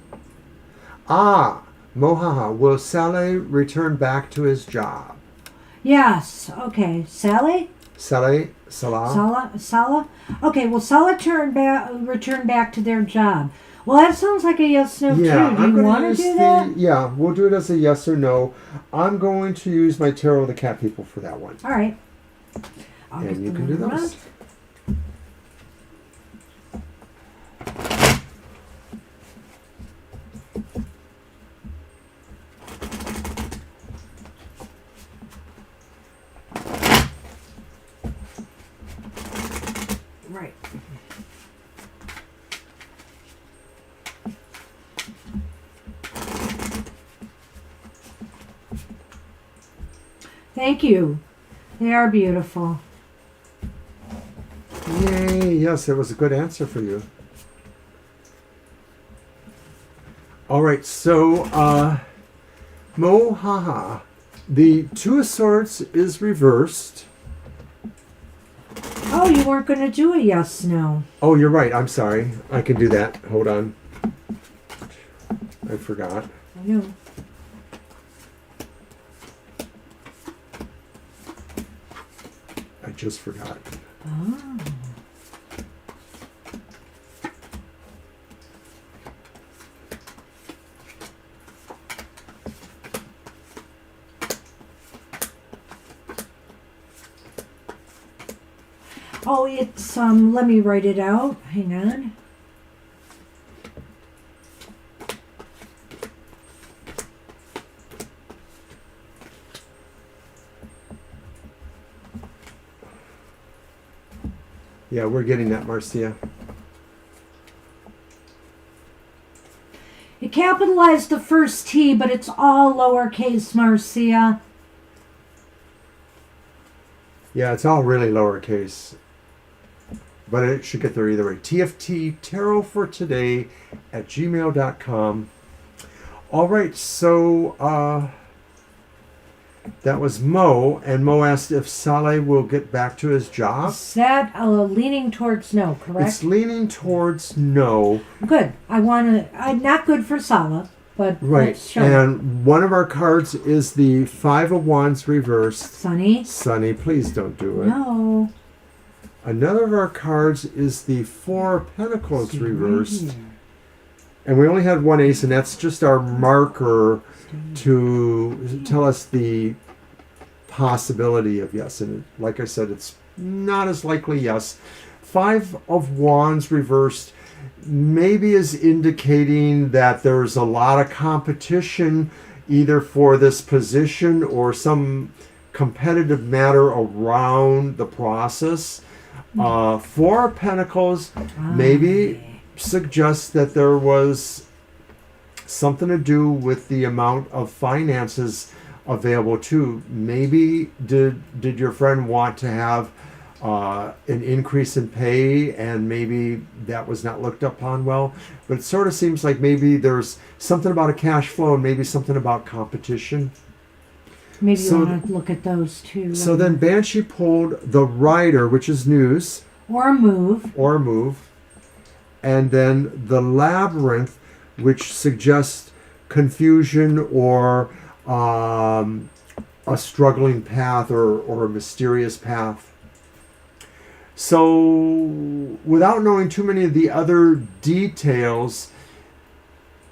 Mohaha, will Saleh return back to his job?
Yes, okay. Salah? Salah? Okay, well, Salah return back to their job. Well, that sounds like a yes, no, too. Do you want to do that?
Yeah, we'll do it as a yes or no. I'm going to use my Tarot of the Cat People for that one.
All right.
And you can do those.
Right. Thank you. They are beautiful.
Yay, yes, it was a good answer for you. All right, so, Mohaha, the Two of Swords is reversed.
Oh, you weren't going to do a yes, no.
Oh, you're right. I'm sorry. I can do that. Hold on. I forgot.
I know.
I just forgot.
Oh. Oh, it's, let me write it out. Hang on.
Yeah, we're getting that, Marcia.
It capitalized the first T, but it's all lowercase, Marcia.
Yeah, it's all really lowercase. But it should get there either way. TFT, Tarot for Today at gmail.com. All right, so that was Mo, and Mo asked if Saleh will get back to his job.
Is that leaning towards no, correct?
It's leaning towards no.
Good. I want to, not good for Salah, but
right.
let's show
And one of our cards is the Five of Wands reversed.
Sunny.
Sunny, please don't do it.
No.
Another of our cards is the Four of Pentacles reversed. And we only had one ace, and that's just our marker to tell us the possibility of yes. And like I said, it's not as likely yes. Five of Wands reversed maybe is indicating that there's a lot of competition either for this position or some competitive matter around the process. Four of Pentacles maybe suggests that there was something to do with the amount of finances available too. Maybe did your friend want to have an increase in pay, and maybe that was not looked upon well. But it sort of seems like maybe there's something about a cash flow and maybe something about competition.
Maybe you want to look at those too.
So then Banshee pulled the Rider, which is news.
Or a move.
And then the Labyrinth, which suggests confusion or a struggling path or a mysterious path. So without knowing too many of the other details,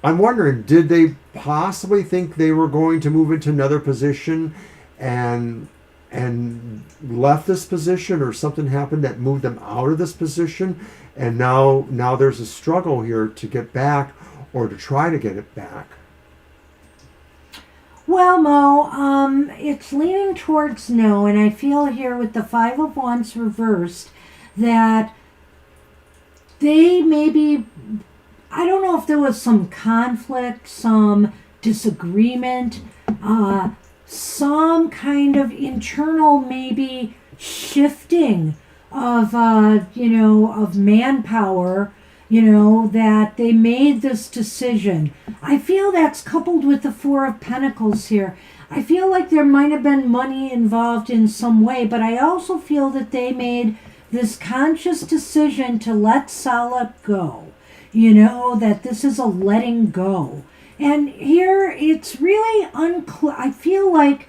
I'm wondering, did they possibly think they were going to move into another position and left this position, or something happened that moved them out of this position, and now there's a struggle here to get back or to try to get it back?
Well, Mo, it's leaning towards no, and I feel here with the Five of Wands reversed that they maybe, I don't know if there was some conflict, some disagreement, some kind of internal maybe shifting of, of manpower, that they made this decision. I feel that's coupled with the Four of Pentacles here. I feel like there might have been money involved in some way, but I also feel that they made this conscious decision to let Sala go. That this is a letting go. And here it's really unclear. I feel like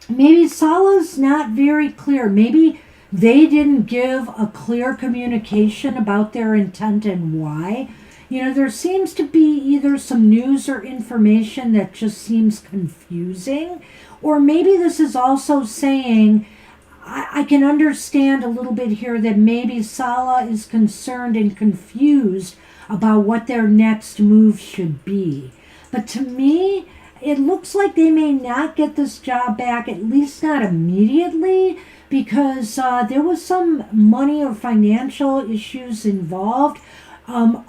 maybe Sala's not very clear. Maybe they didn't give a clear communication about their intent and why. There seems to be either some news or information that just seems confusing. Or maybe this is also saying, I can understand a little bit here that maybe Sala is concerned and confused about what their next move should be. But to me, it looks like they may not get this job back, at least not immediately, because there was some money or financial issues involved.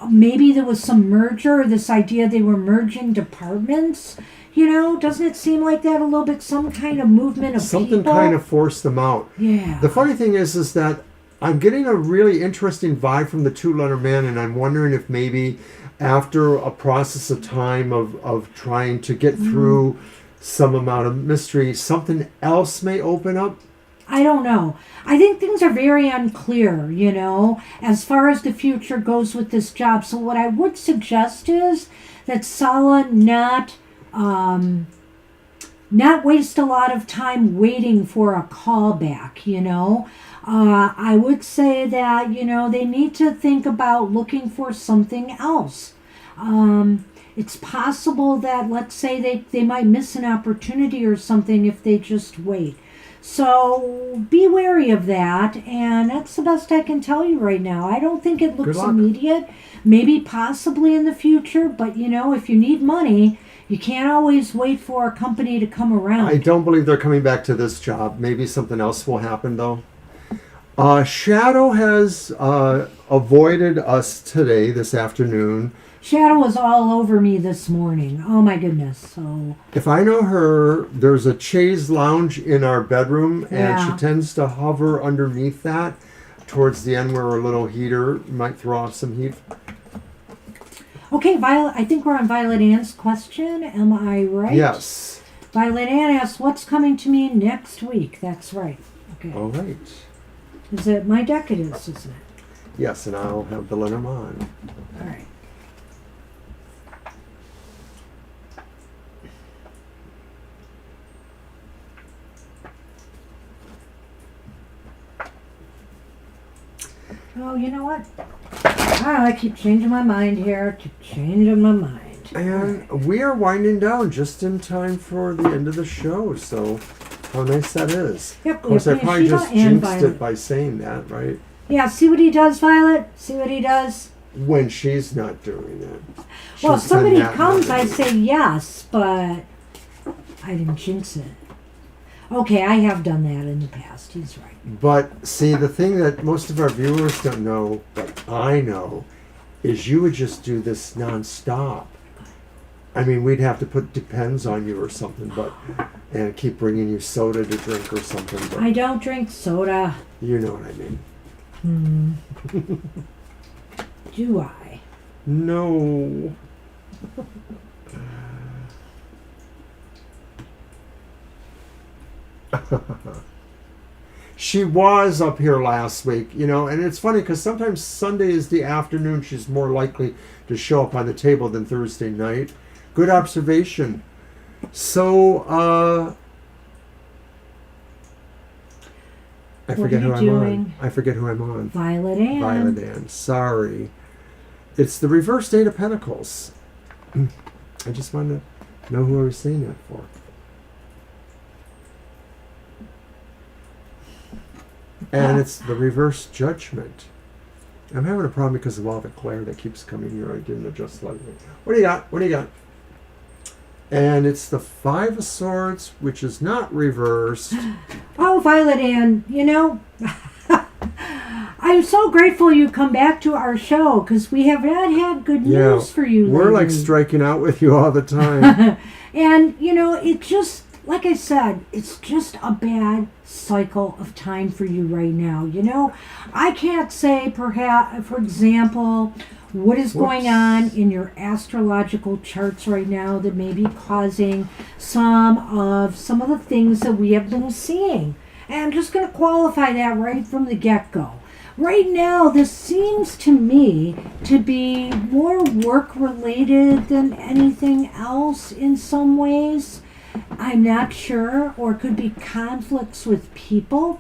Maybe there was some merger, this idea they were merging departments. Doesn't it seem like that a little bit? Some kind of movement of
something
people?
kind of forced them out.
Yeah.
The funny thing is that I'm getting a really interesting vibe from the two Lenormand, and I'm wondering if maybe after a process of time of trying to get through some amount of mystery, something else may open up.
I don't know. I think things are very unclear, as far as the future goes with this job. So what I would suggest is that Sala not waste a lot of time waiting for a call back, I would say that, they need to think about looking for something else. It's possible that, let's say, they might miss an opportunity or something if they just wait. So be wary of that, and that's the best I can tell you right now. I don't think it looks immediate, maybe possibly in the future, but if you need money, you can't always wait for a company to come around.
I don't believe they're coming back to this job. Maybe something else will happen, though. Shadow has avoided us today, this afternoon.
Shadow was all over me this morning. Oh my goodness. So
if I know her, there's a chaise lounge in our bedroom, and she tends to hover underneath that towards the end where a little heater might throw off some heat.
Okay, Violet, I think we're on Violet Ann's question. Am I right?
Yes.
Violet Ann asks, what's coming to me next week? That's right. Okay.
All right.
Is it my deck? It is, isn't it?
Yes, and I'll have the Lenormand.
All right. Oh, you know what? I keep changing my mind here.
And we are winding down just in time for the end of the show, so how nice that is.
Yep,
of course, I probably
Shiva
just
and
jinxed
Violet.
it by saying that, right?
Yeah, see what he does, Violet? See what he does?
When she's not doing it.
Well, if
She's
somebody
done that
comes,
more
I
than
say yes, but I didn't jinx it. Okay, I have done that in the past. He's right.
But see, the thing that most of our viewers don't know, but I know, is you would just do this nonstop. I mean, we'd have to put depends on you or something, but and keep bringing you soda to drink or something. But
I don't drink soda.
you know what I mean.
Do I?
No. She was up here last week, you know, and it's funny because sometimes Sunday is the afternoon she's more likely to show up on the table than Thursday night. Good observation. So, I forget who I'm on. I forget who I'm on.
Violet Ann.
Violet Ann. Sorry. It's the reverse Eight of Pentacles. I just wanted to know who I was saying that for. And it's the reverse Judgment. I'm having a problem because of all the glare that keeps coming here. I didn't adjust lightly. What do you got? What do you got? And it's the Five of Swords, which is not reversed.
Oh, Violet Ann, you know, I'm so grateful you come back to our show because we have not had good news for you lately.
We're like striking out with you all the time.
And, you know, it just, like I said, it's just a bad cycle of time for you right now. You know, I can't say, perhaps, for example, what is going on in your astrological charts right now that may be causing some of the things that we have been seeing. And I'm just going to qualify that right from the get-go. Right now, this seems to me to be more work-related than anything else in some ways. I'm not sure, or it could be conflicts with people.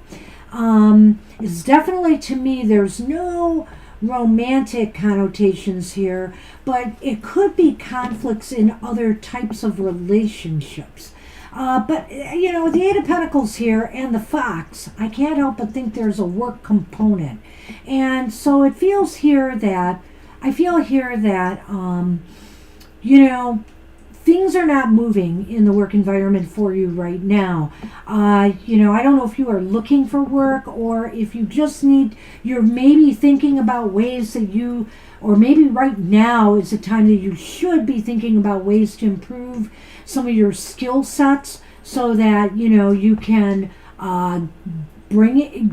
It's definitely, to me, there's no romantic connotations here, but it could be conflicts in other types of relationships. But, you know, the Eight of Pentacles here and the Fox, I can't help but think there's a work component. And so it feels here that, you know, things are not moving in the work environment for you right now. You know, I don't know if you are looking for work or if you just you're maybe thinking about ways that or maybe right now is the time that you should be thinking about ways to improve some of your skill sets so that, you know, you can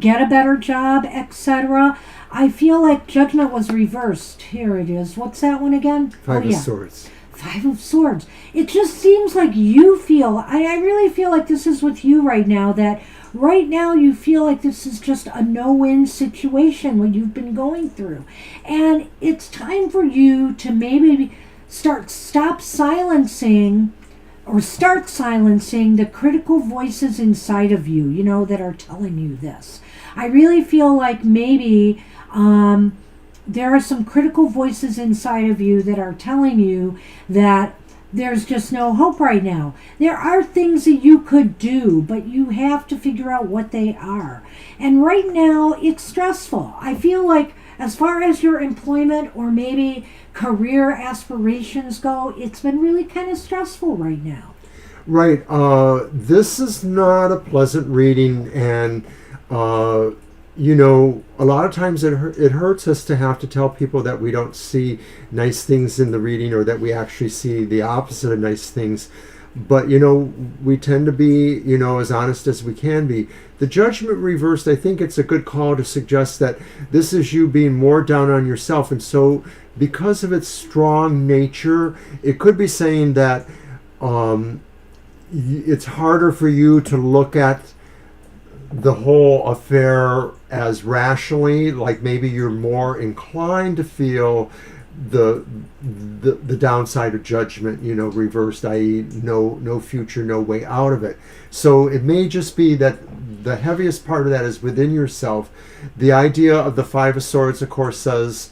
get a better job, etc. I feel like Judgment was reversed. Here it is. What's that one again?
Five of Swords.
Five of Swords. It just seems like you feel, I really feel like this is with you right now, that right now you feel like this is just a no-win situation, what you've been going through. And it's time for you to maybe stop silencing the critical voices inside of you, you know, that are telling you this. I really feel like maybe there are some critical voices inside of you that are telling you that there's just no hope right now. There are things that you could do, but you have to figure out what they are. And right now, it's stressful. I feel like as far as your employment or maybe career aspirations go, it's been really kind of stressful right now.
Right. This is not a pleasant reading, and you know, a lot of times it hurts us to have to tell people that we don't see nice things in the reading or that we actually see the opposite of nice things. But, you know, we tend to be, you know, as honest as we can be. The Judgment reversed, I think it's a good call to suggest that this is you being more down on yourself. And so because of its strong nature, it could be saying that it's harder for you to look at the whole affair as rationally, like maybe you're more inclined to feel the downside of Judgment, you know, reversed, i.e. no future, no way out of it. So it may just be that the heaviest part of that is within yourself. The idea of the Five of Swords, of course, says,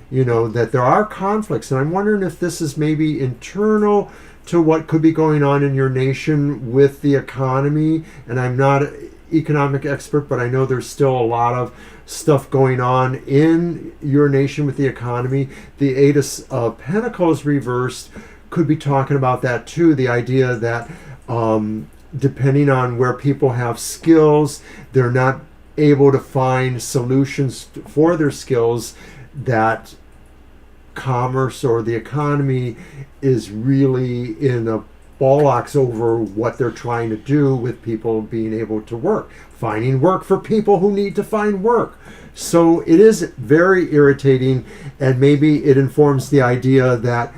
you know, that there are conflicts, and I'm wondering if this is maybe internal to what could be going on in your nation with the economy. And I'm not an economic expert, but I know there's still a lot of stuff going on in your nation with the economy. The Eight of Pentacles reversed could be talking about that too. The idea that depending on where people have skills, they're not able to find solutions for their skills that commerce or the economy is really in a bollocks over what they're trying to do with people being able to work, finding work for people who need to find work. So it is very irritating, and maybe it informs the idea that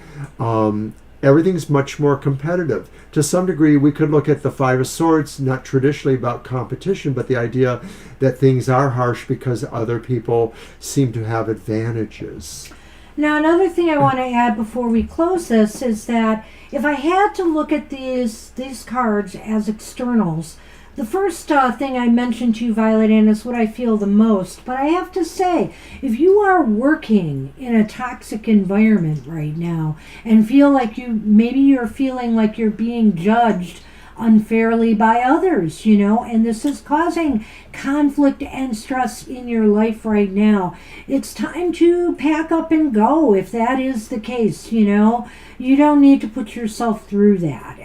everything's much more competitive. To some degree, we could look at the Five of Swords, not traditionally about competition, but the idea that things are harsh because other people seem to have advantages.
Now, another thing I want to add before we close this is that if I had to look at these cards as externals, the first thing I mentioned to you, Violet Ann, is what I feel the most. But I have to say, if you are working in a toxic environment right now and feel like maybe you're feeling like you're being judged unfairly by others, and this is causing conflict and stress in your life right now, it's time to pack up and go if that is the case. You don't need to put yourself through that.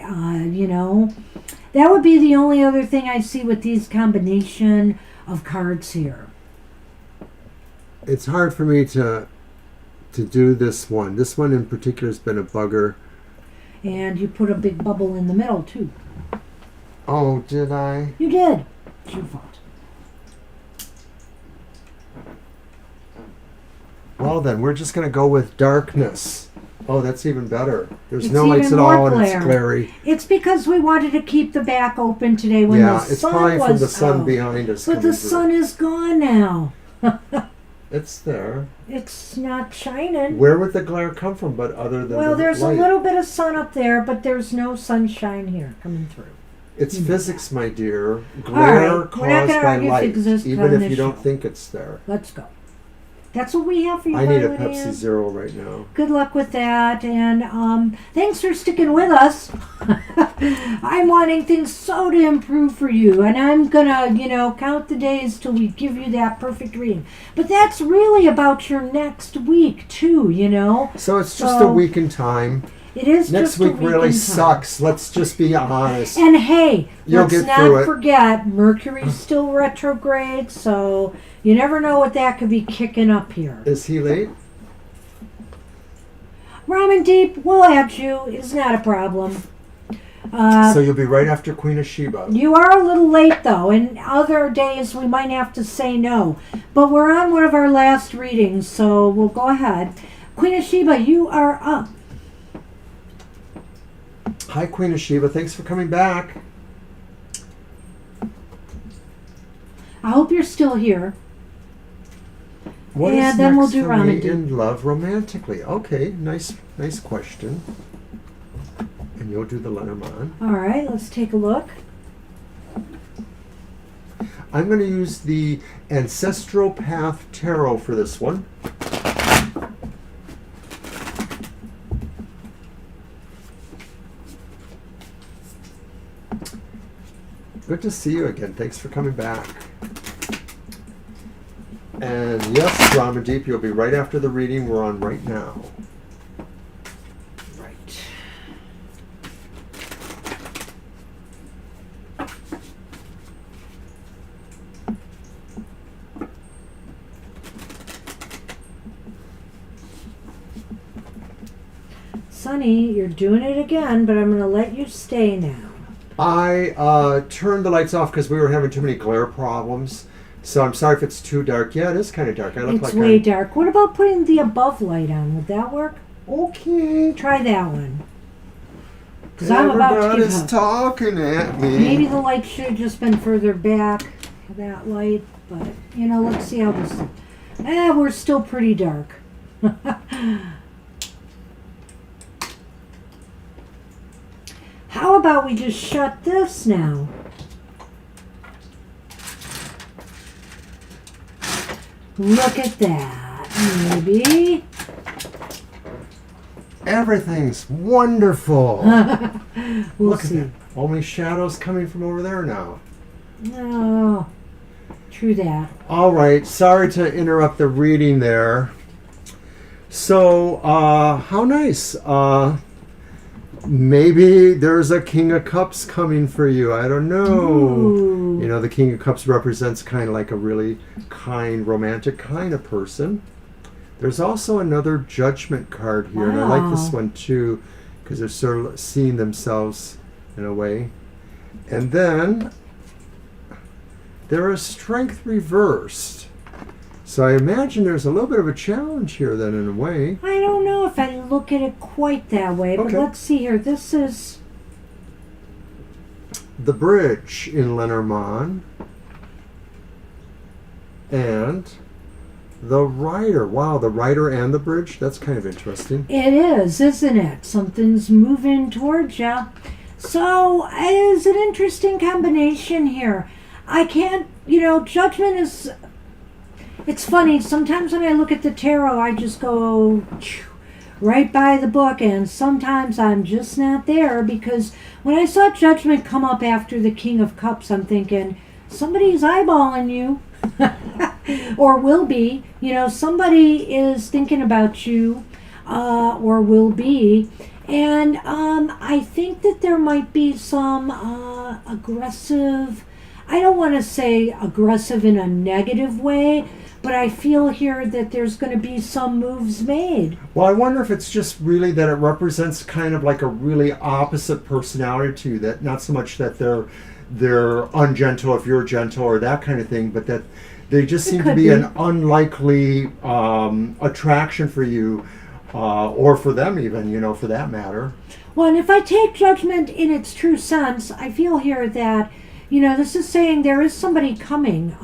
That would be the only other thing I see with these combination of cards here.
It's hard for me to do this one. This one in particular has been a bugger.
And you put a big bubble in the middle too.
Oh, did I?
You did. It's your fault.
Well then, we're just going to go with darkness. Oh, that's even better. There's
It's
no lights
even
at all
more
and it's
glare.
glary.
It's because we wanted to keep the back open today when
Yeah,
the
it's
sun
probably
was
from the sun
out.
behind us.
But the
coming
sun is gone now.
It's there.
It's not shining.
Where would the glare come from but other than
Well,
the
there's
light?
a little bit of sun up there, but there's no sunshine here coming through.
It's physics, my dear.
right,
Glare
we're not
caused
gonna
by
argue
light,
physics
even
on
if
this
you don't
show.
think it's there.
Let's go. That's what we have for you,
I need a
Violet
Pepsi
Ann.
Zero right now.
Good luck with that, and thanks for sticking with us. I'm wanting things so to improve for you, and I'm gonna, count the days till we give you that perfect reading. But that's really about your next week, too,
So it's just a week in time.
It is
Next
just a
week
week
really
in time.
sucks. Let's just be honest.
And hey,
You'll
let's
get through
not
it.
forget, Mercury's still retrograde, so you never know what that could be kicking up here.
Is he late?
Ramen Deep, we'll add you. It's not a problem.
So you'll be right after Queen of Sheba.
You are a little late, though, and other days we might have to say no. But we're on one of our last readings, so we'll go ahead. Queen of Sheba, you are up.
Hi, Queen of Sheba. Thanks for coming back.
I hope you're still here.
What
And
is
then we'll
next
do
for
ramen
me
deep.
in love romantically? Okay, nice question. And you'll do the Lenormand.
All right, let's take a look.
I'm going to use the Ancestral Path Tarot for this one. Good to see you again. Thanks for coming back. And yes, Ramadeep, you'll be right after the reading we're on right now.
Right. Sonny, you're doing it again, but I'm going to let you stay now.
I turned the lights off because we were having too many glare problems. So I'm sorry if it's too dark. Yeah, it is kind of dark. I look
It's
like
way dark. What about putting the above light on? Would that work?
Okay.
Try that one. Because I'm about to give
Everybody's
up.
talking at me.
Maybe the light should have just been further back, that light. But, let's see how this... we're still pretty dark. How about we just shut this now? Look at that. Maybe.
Everything's wonderful.
We'll
Look
see.
at that. Only shadows coming from over there now.
Oh, true that.
All right. Sorry to interrupt the reading there. So, how nice. Maybe there's a King of Cups coming for you. I don't know.
Ooh.
The King of Cups represents kind of like a really kind, romantic kind of person. There's also another Judgment card here, and I like this
Wow.
one too, because they're sort of seeing themselves in a way. And then there is Strength reversed. So I imagine there's a little bit of a challenge here then in a way.
I don't know if I look at it quite that way, but
Okay.
let's see here. This is
The Bridge in Lenormand. And the Rider. Wow, the Rider and the Bridge? That's kind of interesting.
It is, isn't it? Something's moving towards you. So it is an interesting combination here. I can't, Judgment is. It's funny. Sometimes when I look at the tarot, I just go right by the book, and sometimes I'm just not there because when I saw Judgment come up after the King of Cups, I'm thinking somebody's eyeballing you. Or will be, somebody is thinking about you, or will be, and I think that there might be some aggressive, I don't want to say aggressive in a negative way, but I feel here that there's going to be some moves made.
Well, I wonder if it's just really that it represents kind of like a really opposite personality to you, that not so much that they're ungentle if you're gentle or that kind of thing, but that they just seem to
could
be
be.
an unlikely attraction for you, or for them even, for that matter.
Well, and if I take Judgment in its true sense, I feel here that, this is saying there is somebody coming.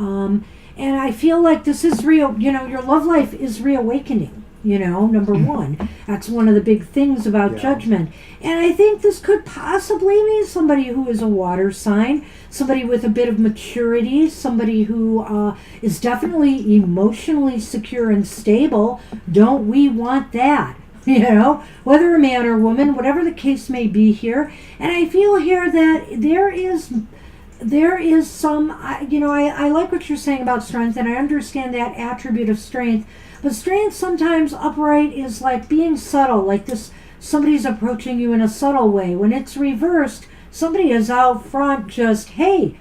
And I feel like this is real, your love life is reawakening, number one. That's one of the big things about
Yeah.
Judgment. And I think this could possibly be somebody who is a water sign, somebody with a bit of maturity, somebody who is definitely emotionally secure and stable. Don't we want that? Whether a man or woman, whatever the case may be here. And I feel here that there is some, I like what you're saying about strength, and I understand that attribute of strength. But strength sometimes upright is like being subtle, like this, somebody's approaching you in a subtle way. When it's reversed, somebody is out front just, hey,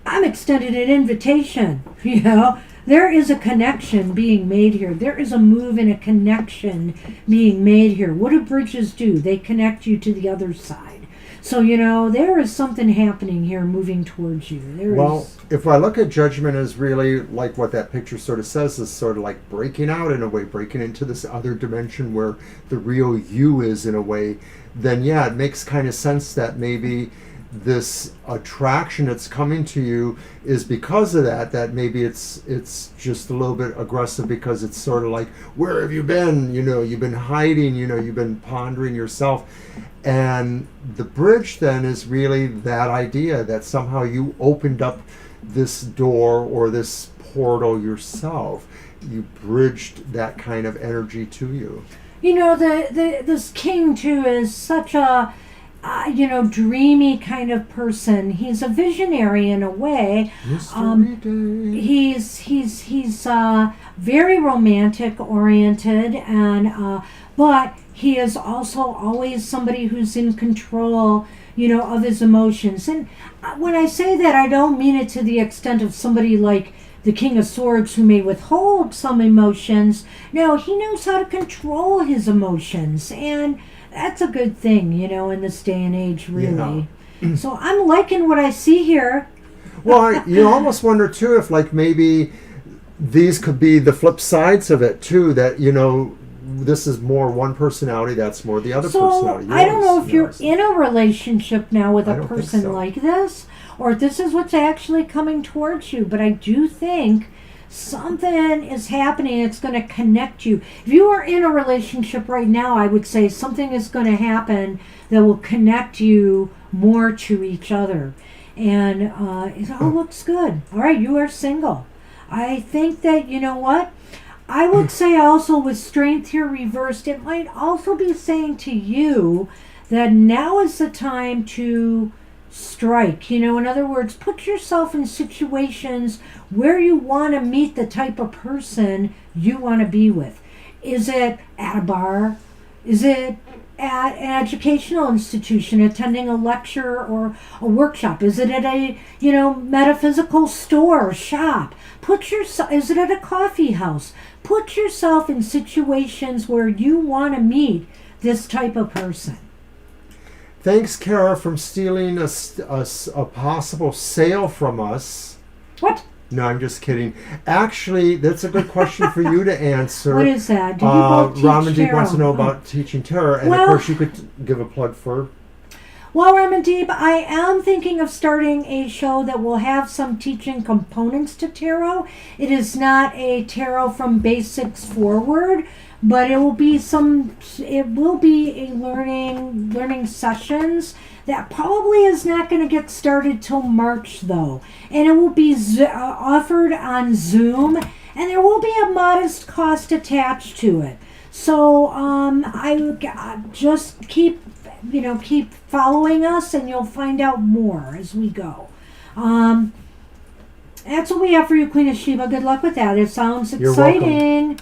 I'm extending an invitation, There is a connection being made here. There is a move and a connection being made here. What do bridges do? They connect you to the other side. So, there is something happening here moving towards you.
Well, if I look at Judgment as really like what that picture sort of says, is sort of like breaking out in a way, breaking into this other dimension where the real you is in a way, then yeah, it makes kind of sense that maybe this attraction that's coming to you is because of that maybe it's just a little bit aggressive because it's sort of like, where have you been? You've been hiding, you've been pondering yourself. And the Bridge then is really that idea that somehow you opened up this door or this portal yourself. You bridged that kind of energy to you.
This king too is such a dreamy kind of person. He's a visionary in a way.
Mystery Day.
He's very romantic oriented, and but he is also always somebody who's in control, of his emotions. And when I say that, I don't mean it to the extent of somebody like the King of Swords who may withhold some emotions. No, he knows how to control his emotions, and that's a good thing, in this day and age, really. Yeah. So I'm liking what I see here.
Well, you almost wonder too if like maybe these could be the flip sides of it too, that this is more one personality, that's more the other personality.
I don't know if you're in a relationship now with a person
so.
like this, or if this is what's actually coming towards you, but I do think something is happening. It's going to connect you. If you are in a relationship right now, I would say something is going to happen that will connect you more to each other. And it all looks good. All right, you are single. I think that, what? I would say also with strength here reversed, it might also be saying to you that now is the time to strike. In other words, put yourself in situations where you want to meet the type of person you want to be with. Is it at a bar? Is it at an educational institution, attending a lecture or a workshop? Is it at a, metaphysical store, shop? Is it at a coffee house? put yourself in situations where you want to meet this type of person.
Thanks, Kara, from stealing a possible sale from us.
What?
No, I'm just kidding. Actually, that's a good question for you to answer.
What is that? Do you both teach
Ramandeep
tarot?
wants to know about teaching tarot, and
Well,
of course you could give a plug for.
Well, Ramandeep, I am thinking of starting a show that will have some teaching components to tarot. It is not a tarot from basics forward, but it will be a learning sessions that probably is not going to get started till March though, and it will be offered on Zoom, and there will be a modest cost attached to it. So I just keep following us, and you'll find out more as we go. That's what we have for you, Queen of Sheba. Good luck with that. It sounds exciting.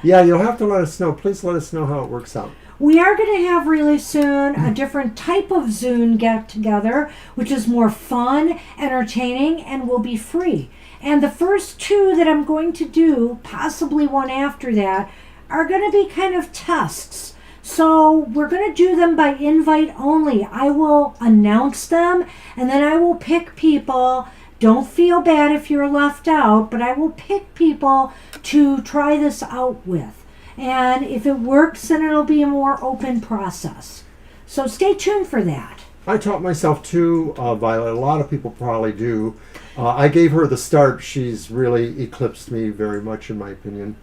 Yeah, you'll have to let us know. Please let us know how it works out.
We are going to have really soon a different type of Zoom get-together, which is more fun, entertaining, and will be free. And the first two that I'm going to do, possibly one after that, are going to be kind of tests. So we're going to do them by invite only. I will announce them, and then I will pick people. Don't feel bad if you're left out, but I will pick people to try this out with. And if it works, then it'll be a more open process. So stay tuned for that.
I taught myself too, Violet. A lot of people probably do. I gave her the start. She's really eclipsed me very much, in my opinion.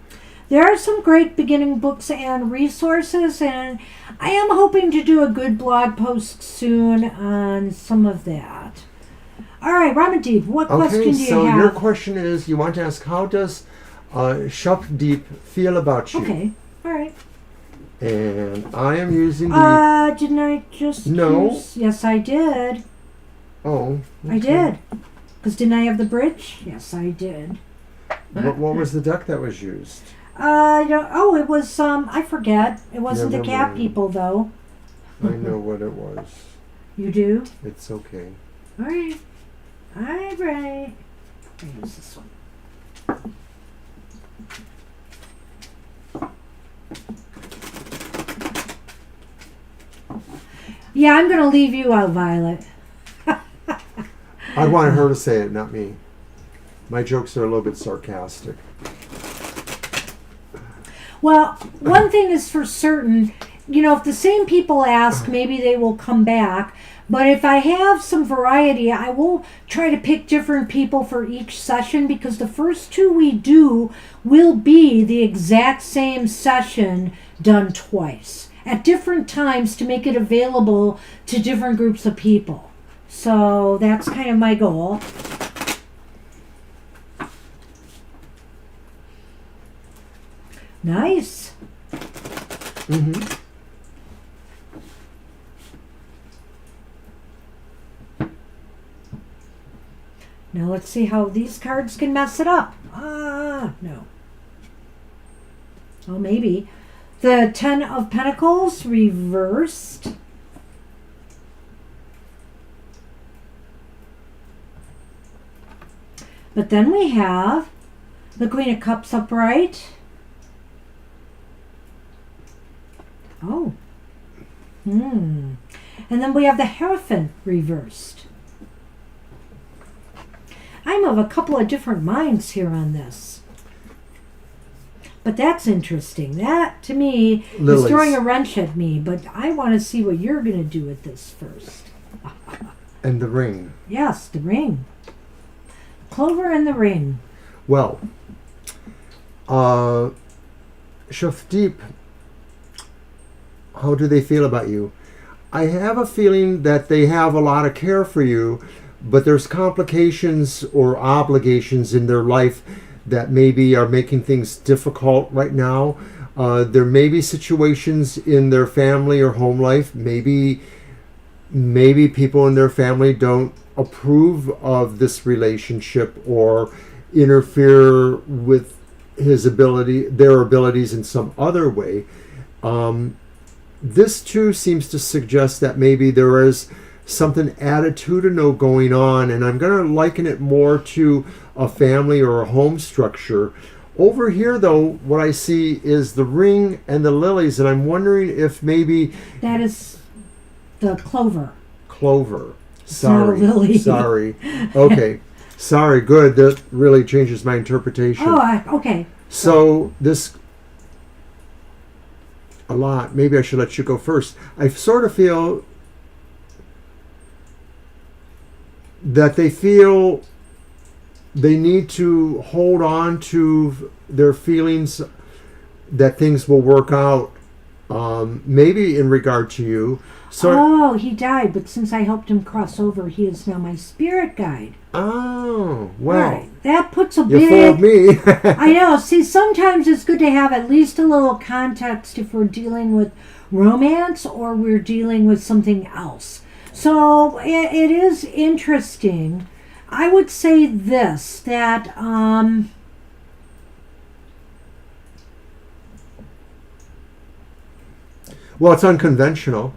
There are some great beginning books and resources, and I am hoping to do a good blog post soon on some of that. All right, Ramandeep, what question do you have?
Okay, so your question is, you want to ask, how does Shupdeep feel about you?
Okay, all right.
And I am using the...
Didn't I just
No.
use... Yes, I did.
Oh. Okay.
I did. Because didn't I have the bridge? Yes, I did.
What was the deck that was used?
It was, I forget. It wasn't
Never
the cat
mind.
people, though.
I know what it was.
You do?
It's okay.
All right. All right. I'll use this one. Yeah, I'm going to leave you out, Violet.
I wanted her to say it, not me. My jokes are a little bit sarcastic.
Well, one thing is for certain, if the same people ask, maybe they will come back. But if I have some variety, I will try to pick different people for each session, because the first two we do will be the exact same session done twice at different times to make it available to different groups of people. So that's kind of my goal. Nice.
Mm-hmm.
Now let's see how these cards can mess it up. No. Oh, maybe. The Ten of Pentacles reversed. But then we have the Queen of Cups upright. Oh. And then we have the Hierophant reversed. I'm of a couple of different minds here on this. But that's interesting. That, to me,
Lilies.
is throwing a wrench at me. But I want to see what you're going to do with this first.
And the ring.
Yes, the ring. Clover and the ring.
Well, Shupdeep, how do they feel about you? I have a feeling that they have a lot of care for you, but there's complications or obligations in their life that maybe are making things difficult right now. There may be situations in their family or home life. Maybe people in their family don't approve of this relationship or interfere with their abilities in some other way. This too seems to suggest that maybe there is something attitudinal going on, and I'm going to liken it more to a family or a home structure, Over here, though, what I see is the ring and the lilies, and I'm wondering if maybe
That is the clover.
clover.
No, lily.
Sorry. Okay. Sorry. Good. That really changes my interpretation.
Oh, okay.
So this a lot. Maybe I should let you go first. I sort of feel that they feel they need to hold on to their feelings that things will work out, maybe in regard to you. So,
he died, but since I helped him cross over, he is now my spirit guide.
oh, well.
Right. That puts a
You
big...
fooled me.
I know. See, sometimes it's good to have at least a little context if we're dealing with romance or we're dealing with something else. So it is interesting. I would say this, that
Well, it's unconventional.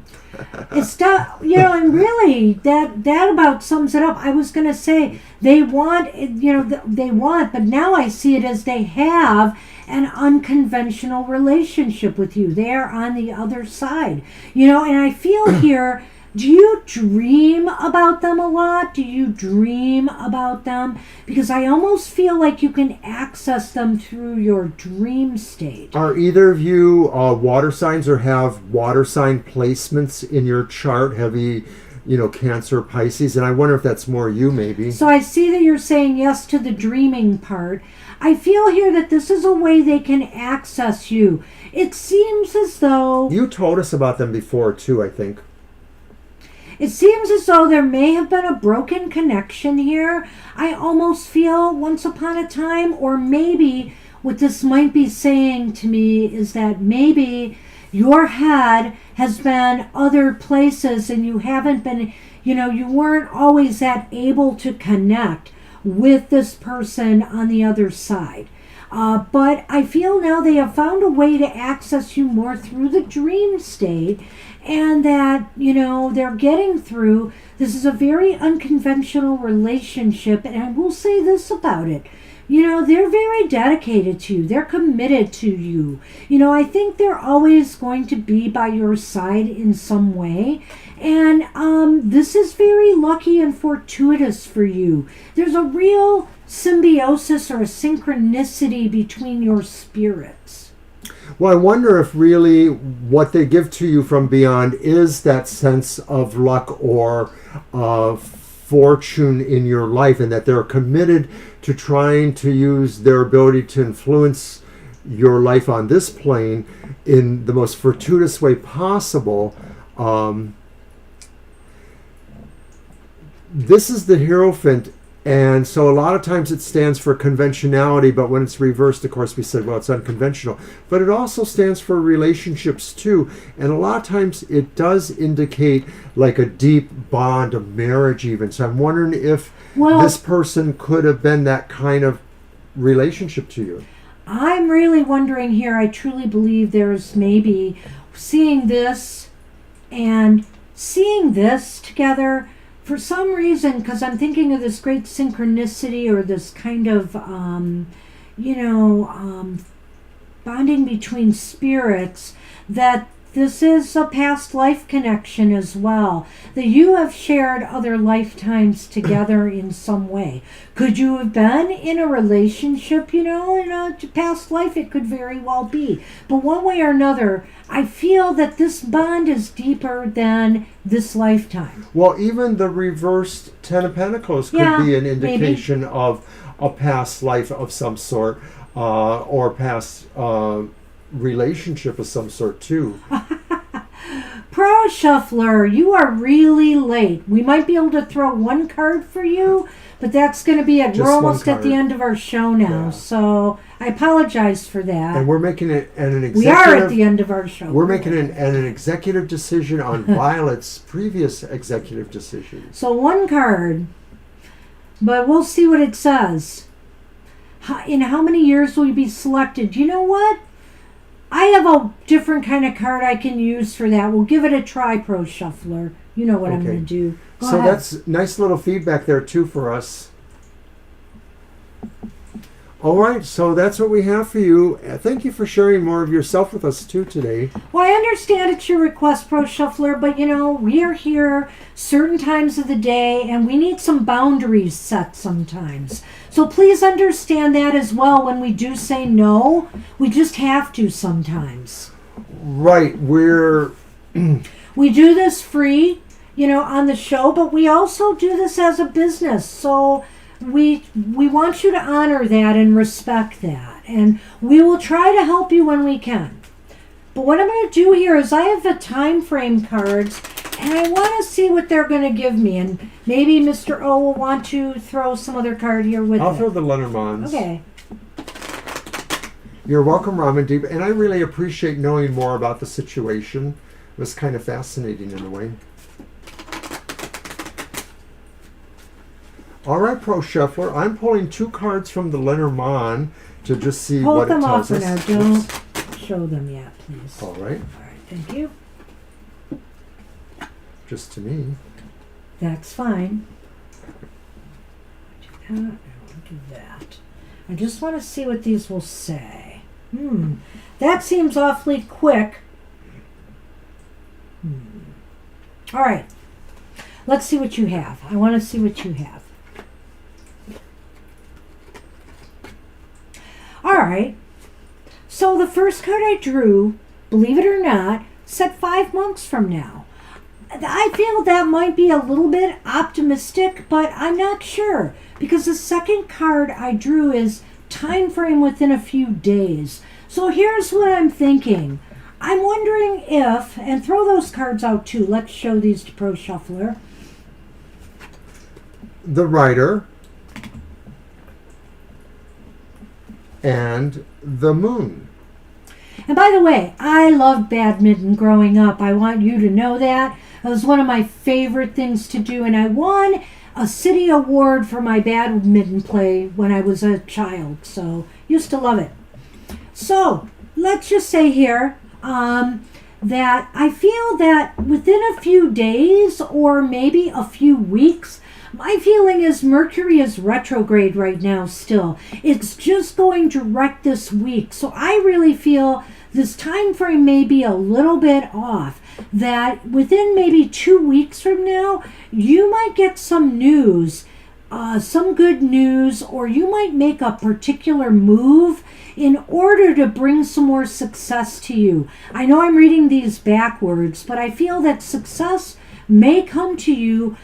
it's not, and really that about sums it up. I was going to say they want, they want, but now I see it as they have an unconventional relationship with you. They're on the other side, and I feel here, do you dream about them a lot? Do you dream about them? Because I almost feel like you can access them through your dream state.
Are either of you water signs or have water sign placements in your chart? Heavy, Cancer, Pisces, and I wonder if that's more you maybe.
So I see that you're saying yes to the dreaming part. I feel here that this is a way they can access you. It seems as though...
You told us about them before too, I think.
It seems as though there may have been a broken connection here. I almost feel once upon a time, or maybe what this might be saying to me is that maybe your head has been other places and you haven't been, you weren't always that able to connect with this person on the other side. But I feel now they have found a way to access you more through the dream state, and that, they're getting through. This is a very unconventional relationship, and I will say this about it. They're very dedicated to you. They're committed to you. I think they're always going to be by your side in some way. And this is very lucky and fortuitous for you. There's a real symbiosis or a synchronicity between your spirits.
Well, I wonder if really what they give to you from beyond is that sense of luck or fortune in your life, and that they're committed to trying to use their ability to influence your life on this plane in the most fortuitous way possible. This is the Hierophant, and so a lot of times it stands for conventionality, but when it's reversed, of course, we said, well, it's unconventional. But it also stands for relationships too, and a lot of times it does indicate like a deep bond, a marriage even. So I'm wondering if this person could have been that kind of relationship to you.
I'm really wondering here, I truly believe there's maybe seeing this and seeing this together for some reason, because I'm thinking of this great synchronicity or this kind of, bonding between spirits, that this is a past life connection as well, that you have shared other lifetimes together in some way. Could you have been in a relationship, in a past life? It could very well be. But one way or another, I feel that this bond is deeper than this lifetime.
Well, even the reversed Ten of Pentacles could be an indication of a past life of some sort, or past relationship of some sort too.
Pro Shuffler, you are really late. We might be able to throw one card for you, but that's going to be it. We're almost at the end of our show now, so I apologize for that.
And we're making it an executive.
We are at the end of our show.
We're making an executive decision on Violet's previous executive decision.
So one card, but we'll see what it says. In how many years will you be selected? You know what? I have a different kind of card I can use for that. We'll give it a try, Pro Shuffler. You know what I'm going to do. Go ahead.
That's nice little feedback there too for us. All right, so that's what we have for you. Thank you for sharing more of yourself with us too today.
Well, I understand it's your request, Pro Shuffler, but we are here certain times of the day and we need some boundaries set sometimes. So please understand that as well when we do say no. We just have to sometimes.
Right,
we do this free, on the show, but we also do this as a business. So we want you to honor that and respect that. And we will try to help you when we can. But what I'm going to do here is I have the time frame cards, and I want to see what they're going to give me. And maybe Mr. O will want to throw some other card here with
I'll
it.
throw the Lenormands.
Okay.
You're welcome, Ramandeep, and I really appreciate knowing more about the situation. It was kind of fascinating in a way. All right, Pro Shuffler, I'm pulling 2 cards from the Lenormand to just see
Hold
what it
them
tells
off for
us.
now. Don't show them yet, please.
All right,
All right, thank you.
just to me.
That's fine. I don't do that. I just want to see what these will say. That seems awfully quick. All right. Let's see what you have. I want to see what you have. All right. So the first card I drew, believe it or not, said 5 months from now. I feel that might be a little bit optimistic, but I'm not sure because the second card I drew is time frame within a few days. So here's what I'm thinking. I'm wondering if, and throw those cards out too. Let's show these to Pro Shuffler.
The Rider and the Moon.
And by the way, I loved badminton growing up. I want you to know that. It was one of my favorite things to do, and I won a city award for my badminton play when I was a child. So, used to love it. So, let's just say here that I feel that within a few days or maybe a few weeks, my feeling is Mercury is retrograde right now still. It's just going direct this week. So I really feel this time frame may be a little bit off. That within maybe 2 weeks from now, you might get some news, some good news, or you might make a particular move in order to bring some more success to you. I know I'm reading these backwards, but I feel that success may come to you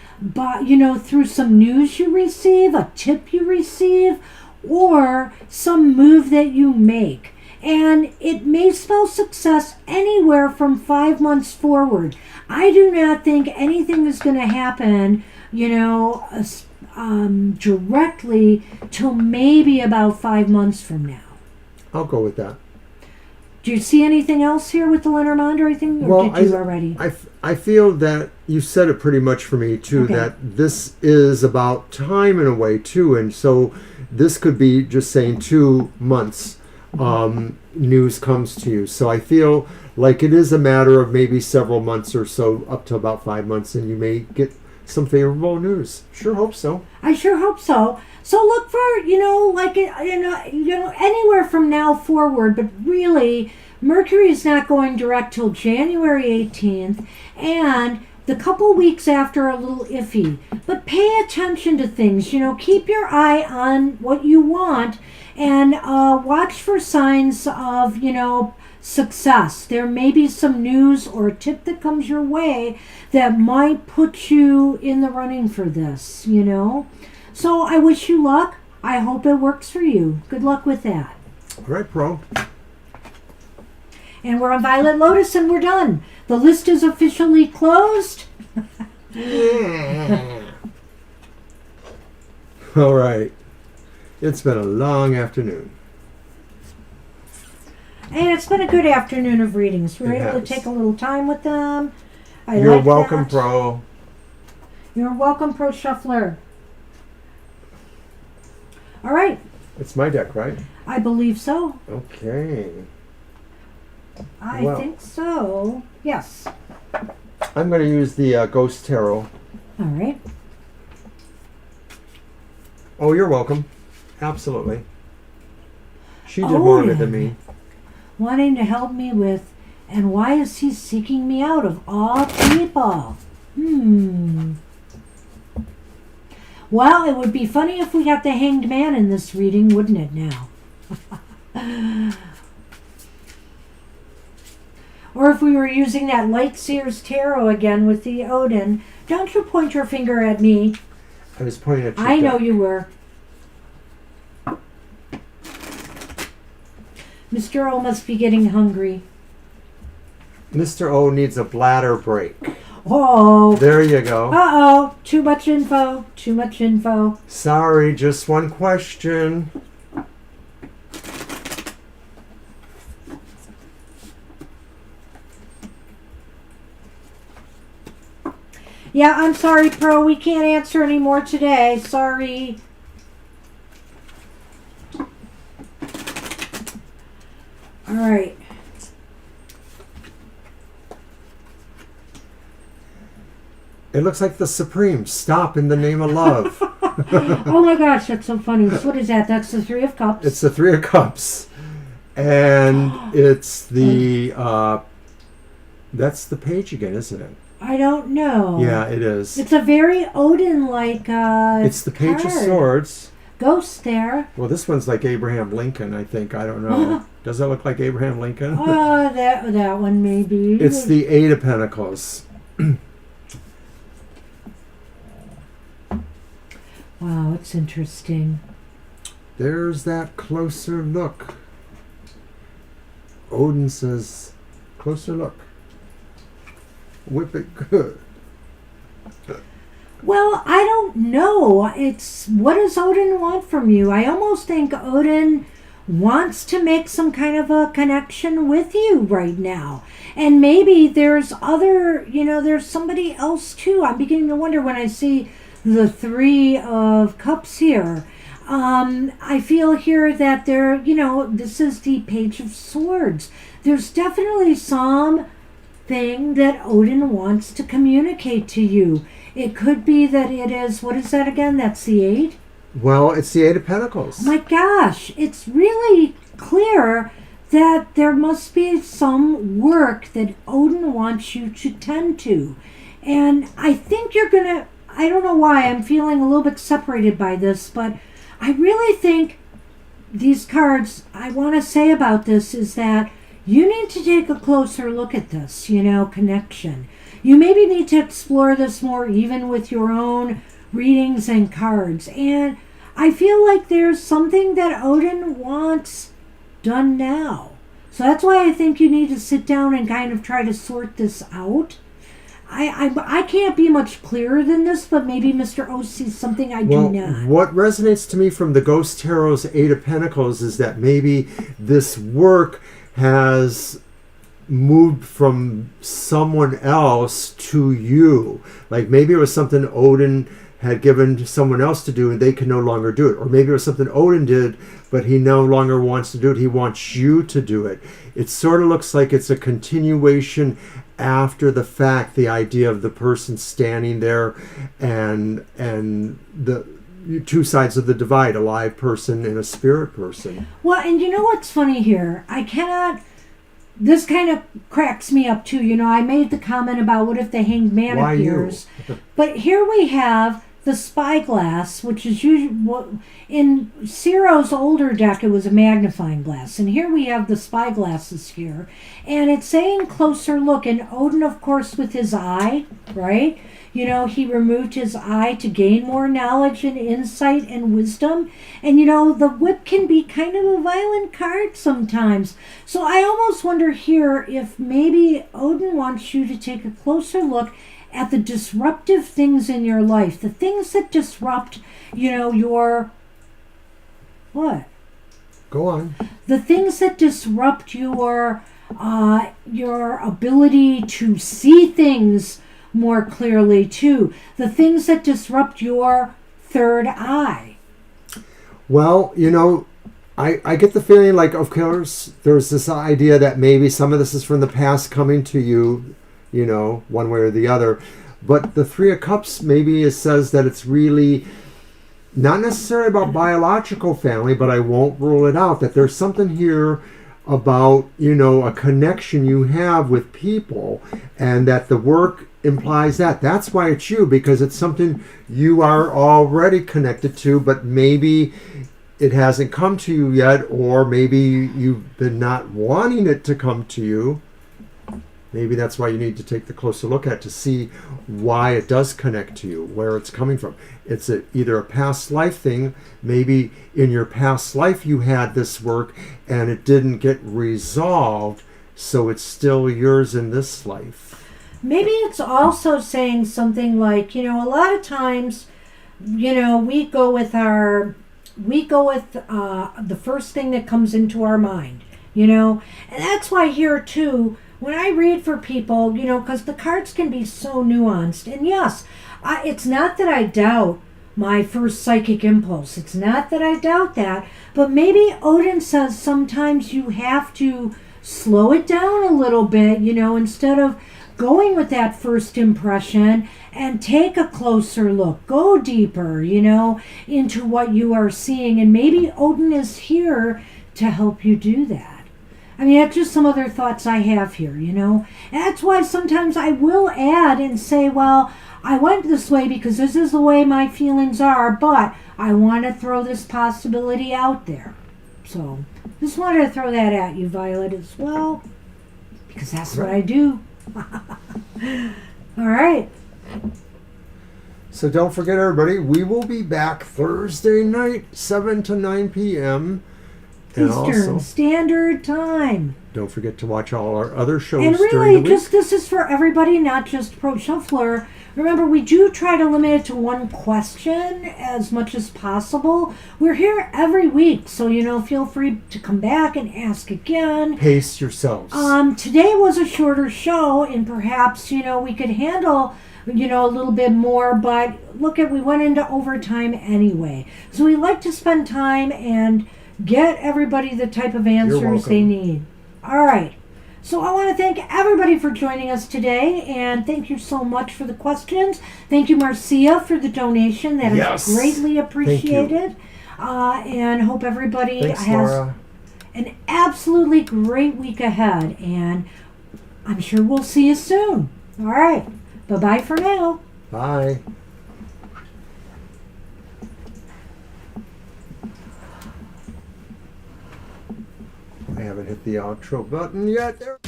through some news you receive, a tip you receive, or some move that you make. And it may spell success anywhere from 5 months forward. I do not think anything is going to happen, directly till maybe about 5 months from now.
I'll go with that.
Do you see anything else here with the Lenormand or anything? Or did you already?
I feel that you said it pretty much for me too,
Okay.
that this is about time in a way too. And so this could be just saying 2 months news comes to you. So I feel like it is a matter of maybe several months or so, up to about 5 months, and you may get some favorable news. Sure hope so.
I sure hope so. So look for, anywhere from now forward, but really, Mercury is not going direct till January 18th, and the couple weeks after are a little iffy. But pay attention to things, keep your eye on what you want, and watch for signs of, success. There may be some news or a tip that comes your way that might put you in the running for this, So I wish you luck. I hope it works for you. Good luck with that.
All right, Pro.
And we're on Violet Lotus and we're done. The list is officially closed.
Yeah. All right. It's been a long afternoon.
And it's been a good afternoon of readings. We were
It
able to
has.
take a little time with them.
You're welcome, Pro.
You're welcome, Pro Shuffler. All right.
It's my deck, right?
I believe so.
Okay.
I think so. Yes.
I'm going to use the Ghost Tarot.
All right.
Oh, you're welcome. Absolutely. She did more of it than me.
Wanting to help me with, and why is he seeking me out of all people? Well, it would be funny if we got the Hanged Man in this reading, wouldn't it now? Or if we were using that Light Seers Tarot again with the Odin. Don't you point your finger at me.
I was pointing at you.
I know you were. Mr. O must be getting hungry.
Mr. O needs a bladder break.
Oh.
There you go.
Uh-oh. Too much info. Too much info.
Sorry, just one question.
Yeah, I'm sorry, Pro. We can't answer any more today. Sorry. All right.
It looks like the Supreme. Stop in the name of love.
Oh my gosh, that's so funny. So what is that? That's the Three of Cups.
It's the Three of Cups. And it's the... that's the page again, isn't it?
I don't know.
Yeah, it is.
It's a very Odin-like
it's the Page
card.
of Swords.
Ghost there.
Well, this one's like Abraham Lincoln, I think. I don't know. Does it look like Abraham Lincoln?
That one maybe.
It's the Eight of Pentacles.
Wow, it's interesting.
There's that closer look. Odin says, closer look. Whip it good.
Well, I don't know. It's what does Odin want from you? I almost think Odin wants to make some kind of a connection with you right now. And maybe there's other, there's somebody else too. I'm beginning to wonder when I see the Three of Cups here. I feel here that this is the Page of Swords. There's definitely some thing that Odin wants to communicate to you. It could be that it is, what is that again? That's the 8?
Well, it's the Eight of Pentacles.
My gosh, it's really clear that there must be some work that Odin wants you to tend to. And I think you're going to, I don't know why, I'm feeling a little bit separated by this, but I really think these cards, I want to say about this is that you need to take a closer look at this, connection. You maybe need to explore this more even with your own readings and cards. And I feel like there's something that Odin wants done now. So that's why I think you need to sit down and kind of try to sort this out. I can't be much clearer than this, but maybe Mr. O sees something I do not.
What resonates to me from the Ghost Tarot's Eight of Pentacles is that maybe this work has moved from someone else to you. Like maybe it was something Odin had given to someone else to do and they can no longer do it. Or maybe it was something Odin did, but he no longer wants to do it. He wants you to do it. It sort of looks like it's a continuation after the fact, the idea of the person standing there and the two sides of the divide, a live person and a spirit person.
Well, and you know what's funny here? This kind of cracks me up too. I made the comment about what if the Hanged Man appears. But here we have the spyglass, which is usually, in Ciro's older deck, it was a magnifying glass. And here we have the spyglasses here. And it's saying closer look. And Odin, of course, with his eye, right? He removed his eye to gain more knowledge and insight and wisdom. And, the whip can be kind of a violent card sometimes. So I almost wonder here if maybe Odin wants you to take a closer look at the disruptive things in your life. The things that disrupt, your... What?
Go on.
The things that disrupt your ability to see things more clearly too. The things that disrupt your third eye.
Well, I get the feeling like, of course, there's this idea that maybe some of this is from the past coming to you, one way or the other. But the Three of Cups, maybe it says that it's really not necessarily about biological family, but I won't rule it out, that there's something here about, a connection you have with people, and that the work implies that. That's why it's you, because it's something you are already connected to, but maybe it hasn't come to you yet, or maybe you've been not wanting it to come to you. Maybe that's why you need to take the closer look at it to see why it does connect to you, where it's coming from. It's either a past life thing. Maybe in your past life you had this work and it didn't get resolved, so it's still yours in this life.
Maybe it's also saying something like, a lot of times, we go with the first thing that comes into our mind, and that's why here too, when I read for people, because the cards can be so nuanced, and yes, it's not that I doubt my first psychic impulse. It's not that I doubt that, but maybe Odin says sometimes you have to slow it down a little bit, instead of going with that first impression, and take a closer look, go deeper, into what you are seeing, and maybe Odin is here to help you do that. I mean, that's just some other thoughts I have here, And that's why sometimes I will add and say, well, I went this way because this is the way my feelings are, but I want to throw this possibility out there. So, just wanted to throw that at you, Violet, as well, because that's what I do. All right.
So don't forget, everybody, we will be back Thursday night, 7 to 9 p.m.
Eastern Standard Time.
Don't forget to watch all our other shows
and
during
really,
the week.
this is for everybody, not just Pro Shuffler. Remember, we do try to limit it to one question as much as possible. We're here every week, so, feel free to come back and ask again.
Pace yourselves.
Today was a shorter show, and perhaps, we could handle, a little bit more, but we went into overtime anyway. So we like to spend time and get everybody the type of answers they need. All right. So I want to thank everybody for joining us today, and thank you so much for the questions. Thank you, Marcia, for the donation. That is greatly appreciated. And hope everybody has an absolutely great week ahead. And I'm sure we'll see you soon. All right. Bye-bye for now.
Bye. I haven't hit the outro button yet. There.